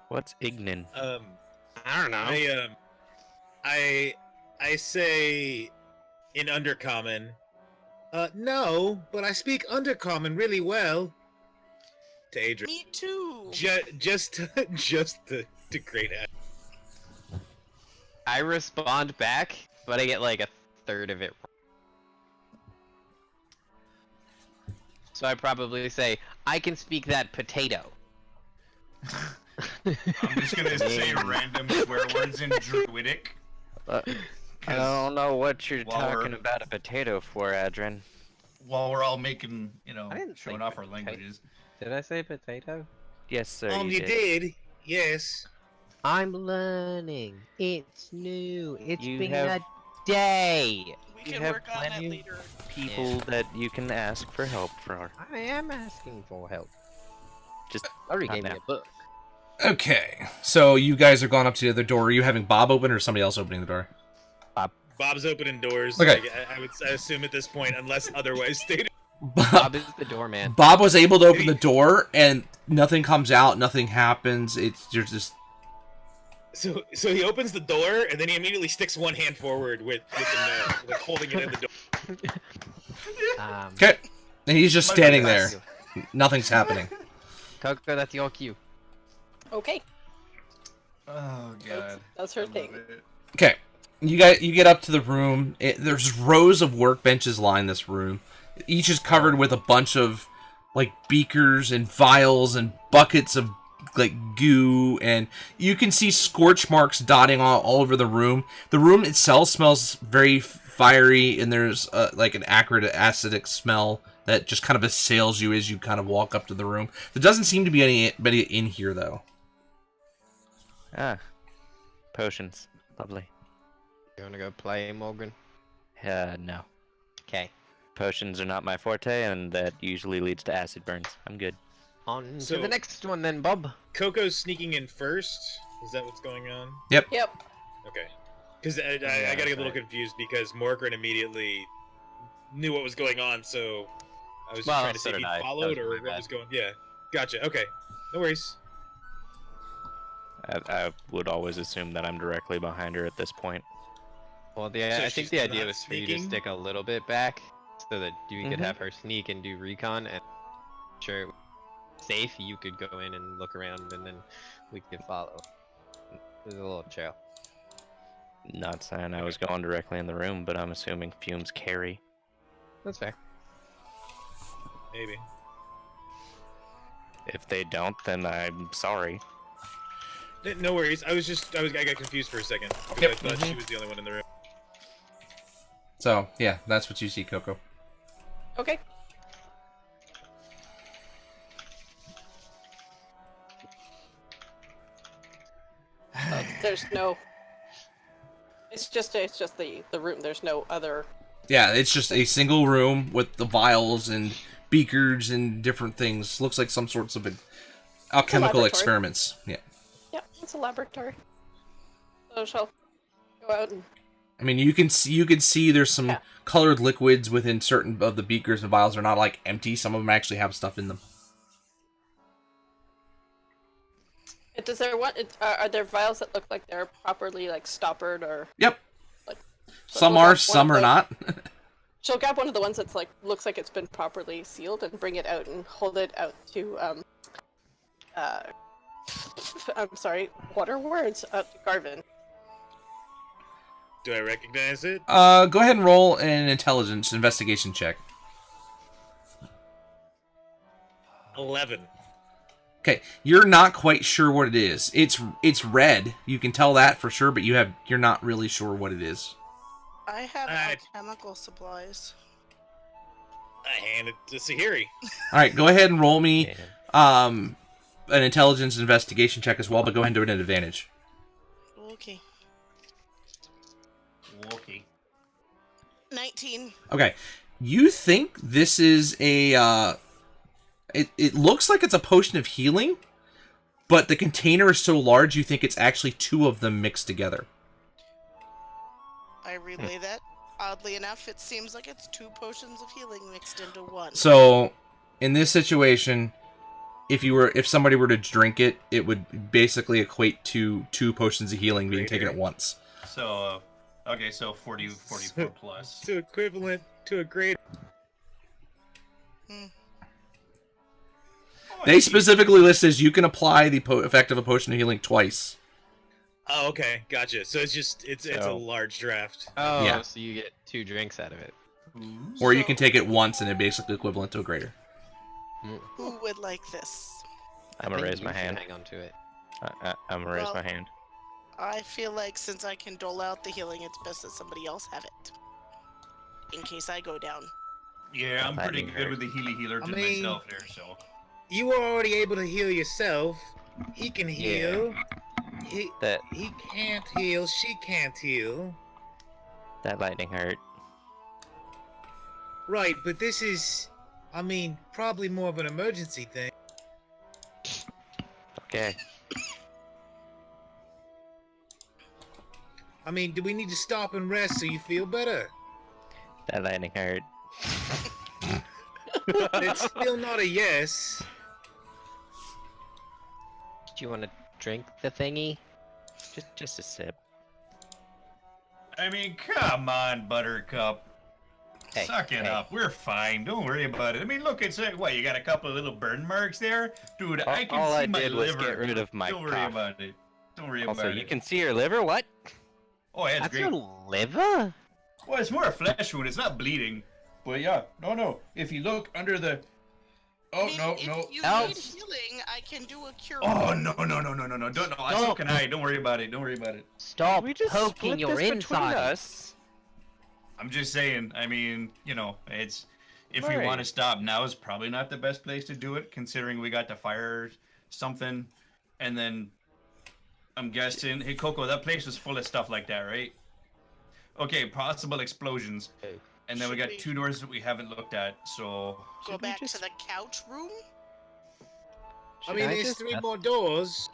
What's Ignan? I don't know. I say in Undercommon. No, but I speak Undercommon really well. To Adrian. Me too. Just to great at. I respond back, but I get like a third of it wrong. So I probably say, I can speak that potato. I'm just gonna say random swear words in Druidic. I don't know what you're While we're- talking about a potato for, Adrian. While we're all making, I didn't showing say off our potato. languages. Did I say potato? Yes, sir. You did. Yes. I'm learning. It's new. It's You been have- a day. We You can have work on that plenty later. People that you can ask for help for. I am asking for help. Just Already not gave me now. a book. Okay, so you guys are going up to the other door. Are you having Bob open or somebody else opening the door? Bob's opening doors. Okay. Like, I assume at this point, unless otherwise stated. Bob is the doorman. Bob was able to open the door, and nothing comes out, nothing happens. You're just... So he opens the door and then he immediately sticks one hand forward with the like holding it in the door. Okay, and he's just standing there. That's Nothing's happening. Coco, that's your cue. Okay, Oh god. that's her thing. Okay, you get up to the room. There's rows of workbenches line this room. Each is covered with a bunch of like beakers and vials and buckets of like goo, and you can see scorch marks dotting all over the room. The room itself smells very fiery, and there's like an acrid acidic smell that just kind of assails you as you kind of walk up to the room. There doesn't seem to be anybody in here though. Ah, potions. Lovely. You wanna go play, Morgan? No. Okay. Potions are not my forte, and that usually leads to acid burns. I'm good. On So- to the next one then, Bob. Coco's sneaking in first. Is that what's going on? Yep. Okay. Because I Yeah, got a little right. confused because Morgan immediately knew what was going on, so I was just Well, trying to see so if he did I. That followed was or really what bad. was going. Yeah. Gotcha. Okay. No worries. I would always assume that I'm directly behind her at this point. Well, So I she's think the idea not was for you to sneaking? stick a little bit back, so that you could Mhm. have her sneak and do recon, and sure, safe. You could go in and look around, and then we could follow. There's a little chill. Not saying I was going directly in the room, but I'm assuming fumes carry. That's fair. Maybe. If they don't, then I'm sorry. No worries. I got confused for a second because Yep. I thought she was the only one in the room. So yeah, that's what you see, Coco. Okay. There's no. It's just the room. There's no other. Yeah, it's just a single room with the vials and beakers and different things. Looks like some sorts of alchemical laboratory. experiments. Yeah. Yeah, it's a laboratory. So she'll go out and. I mean, you can see there's some Yeah. colored liquids within certain of the beakers and vials. They're not like empty. Some of them actually have stuff in them. Does there are there vials that look like they're properly like stoppered or? Yep. Like, so Some we'll are, grab one some of are those. not. She'll grab one of the ones that's like looks like it's been properly sealed and bring it out and hold it out to I'm sorry, what are words? To Garvin. Do I recognize it? Go ahead and roll an intelligence investigation check. 11. Okay, you're not quite sure what it is. It's red. You can tell that for sure, but you're not really sure what it is. I have Alright. alchemical supplies. I hand it to Sahiri. All right, go ahead and roll me Yeah. an intelligence investigation check as well, but go ahead and do it at advantage. Okay. Okay. 19. Okay, you think this is a it looks like it's a potion of healing, but the container is so large you think it's actually two of them mixed together. I relay that. Oddly enough, it seems like it's 2 potions of healing mixed into one. So, in this situation, if somebody were to drink it, it would basically equate to 2 potions of healing being taken at once. So, okay, so 44 plus. So equivalent to a grade. They specifically list as you can apply the effect of a potion of healing twice. Oh, okay, gotcha. So it's a So- large draft. Oh, Yeah. so you get 2 drinks out of it. Or you can take it once and it's basically equivalent to a greater. Who would like this? I'm gonna I think raise my you should hand. Hang on to it. I'm gonna raise Well- my hand. I feel like since I can dole out the healing, it's best that somebody else have it. In case I go down. Yeah, I'm That pretty didn't good hurt. with the healer I to mean- myself there, so. You were already able to heal yourself. He can heal. That He can't heal. She can't heal. that lightning hurt. Right, but this is, I mean, probably more of an emergency thing. Okay. I mean, do we need to stop and rest so you feel better? That lightning hurt. It's still not a yes. Do you want to drink the thingy? Just a sip. I mean, come on, Buttercup. Hey, Suck it hey. up. We're fine. Don't worry about it. I mean, look, it's what, you got a couple of little burn marks there? Dude, I can All see I my did was liver. get rid of my Don't worry cough. about it. Don't worry Also, about you it. can see your liver. What? Oh, yeah, it's That's great. your liver? Well, it's more a flesh wound. It's not bleeding. But yeah, no. If you look under the... Oh, I mean, no. if you Ow. need healing, I can do a cure. Oh, no. Don't, no. So Stop. can I. Don't worry about it. Don't worry about it. Stop We just poking split your this between inside. us. I'm just saying, I mean, it's... If we Right. want to stop now is probably not the best place to do it, considering we got to fire something, and then I'm guessing, hey Coco, that place was full of stuff like that, right? Okay, possible explosions, and then we Should got we- 2 doors that we haven't looked at. So Go Should we back just- to the couch room? I mean, I there's just- 3 more doors.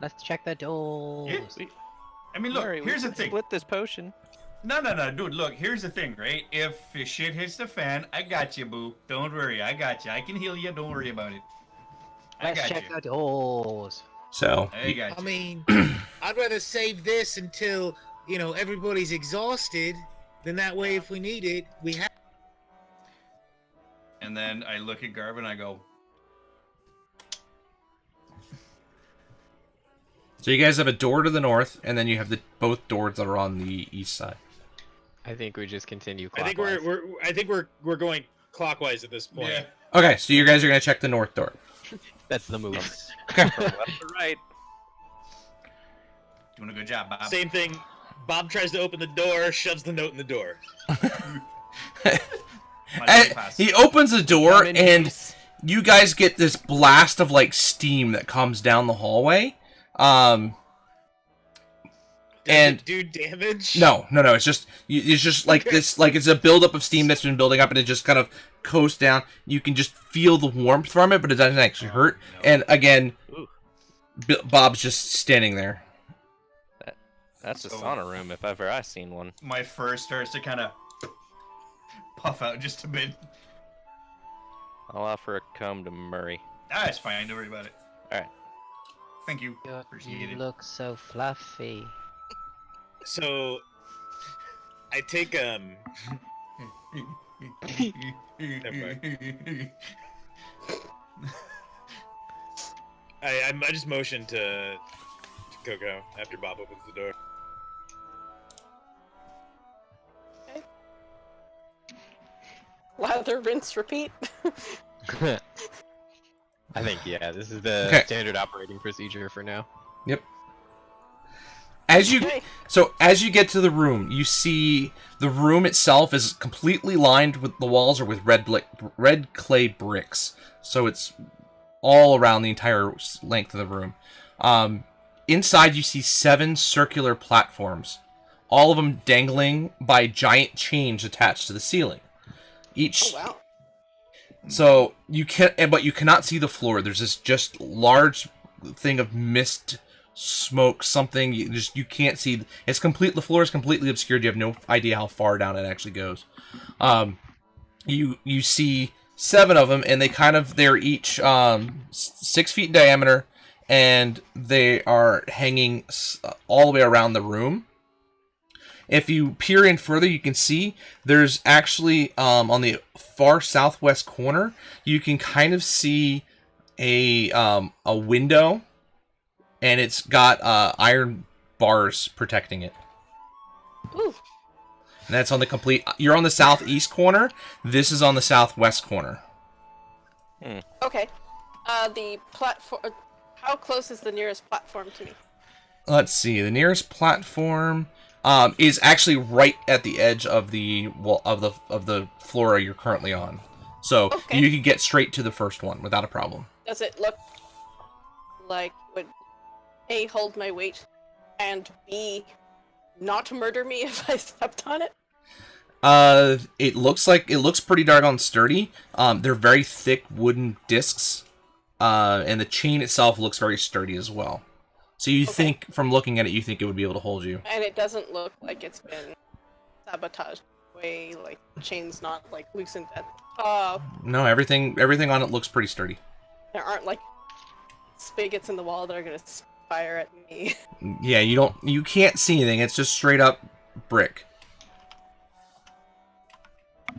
Let's check the doors. Yeah. I mean, look, Murray, we here's the can thing. Split this potion. No, dude, look, here's the thing, right? If shit hits the fan, I got you, boo. Don't worry, I got you. I can heal you. Don't worry about it. I Let's got check you. the doors. So, I got I you. mean, I'd rather save this until, everybody's exhausted. Then that way, if we need it, we have. And then I look at Garvin and I go, So you guys have a door to the north, and then you have both doors that are on the east side. I think we just continue I think clockwise. we're going clockwise at this point. Yeah. Okay, so you guys are gonna check the north door. That's the move. Okay. From left to right. Doing a good job, Bob. Same thing. Bob tries to open the door, shoves the note in the door. He opens the door, Come in and peace. you guys get this blast of like steam that comes down the hallway. Does And- it do damage? No. It's just like this, like it's a buildup of steam that's been building up, and it just kind of coasts down. You can just feel the warmth from it, but it doesn't actually hurt. no. And again, Ooh. Bob's just standing there. That's a So- sauna room if ever I seen one. My fur starts to kind of puff out just a bit. I'll offer a comb to Murray. Ah, it's fine. Don't worry about it. Alright. Thank you. Appreciate it. look so fluffy. So I take I just motion to Coco after Bob opens the door. Lather, rinse, repeat. I think, yeah, this is the Okay. standard operating procedure for now. As you Okay. as you get to the room, you see the room itself is completely lined with the walls are with red clay bricks. So it's all around the entire length of the room. Inside, you see 7 circular platforms, all of them dangling by giant chains attached to the ceiling. Each Oh wow. so you but you cannot see the floor. There's this just large thing of mist, smoke, something. You can't see. It's complete. The floor is completely obscured. You have no idea how far down it actually goes. You see 7 of them, and they're each 6 feet in diameter, and they are hanging all the way around the room. If you peer in further, you can see there's actually on the far southwest corner, you can kind of see a window, and it's got iron bars protecting it. Ooh. And that's on the complete. You're on the southeast corner. This is on the southwest corner. Okay. The platform. How close is the nearest platform to me? Let's see. The nearest platform is actually right at the edge of the of the floor you're currently on. So Okay. you can get straight to the first one without a problem. Does it look like would A, hold my weight, and B, not murder me if I stepped on it? It looks pretty doggone sturdy. They're very thick wooden discs, and the chain itself looks very sturdy as well. So you Okay. think, from looking at it, you think it would be able to hold you. And it doesn't look like it's been sabotaged way, like the chain's not like loosened at the top. No, everything on it looks pretty sturdy. There aren't like spigots in the wall that are gonna fire at me. Yeah, you can't see anything. It's just straight up brick.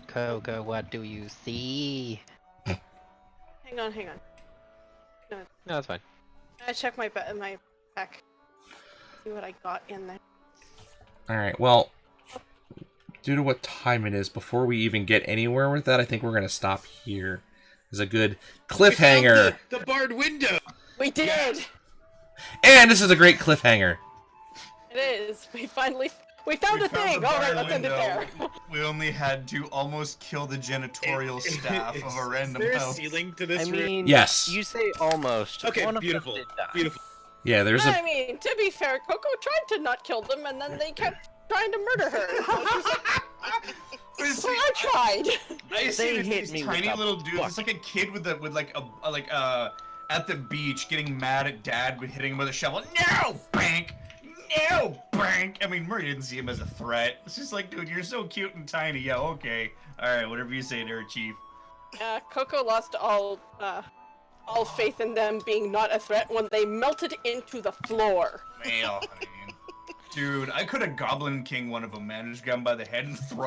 Koga, what do you see? Hang on. No, that's fine. I check my my pack. See what I got in there. All right. Well, due to what time it is, before we even get anywhere with that, I think we're gonna stop here. There's a good cliffhanger, The barred window. We did. and this is a great cliffhanger. It is. We found a thing. All right, let's end it there. We only had to almost kill the janitorial staff of a random Is there a house. ceiling to this I room? mean, Yes. You say almost. Okay, One of them beautiful. did die. Beautiful. Yeah, there's I a mean, to be fair, Coco tried to not kill them, and then they kept trying to murder her. So I tried. I see They these hit me with tiny a little dudes. buck. It's like a kid with at the beach getting mad at dad with hitting him with a shovel. No, bank. No, bank. I mean, Murray didn't see him as a threat. It's just like, dude, you're so cute and tiny. Yeah, okay. All right, whatever you say there, Chief. Coco lost all faith in them being not a threat when they melted into the floor. Well, I mean, dude, I could have Goblin King one of them, man. Just got him by the head and throw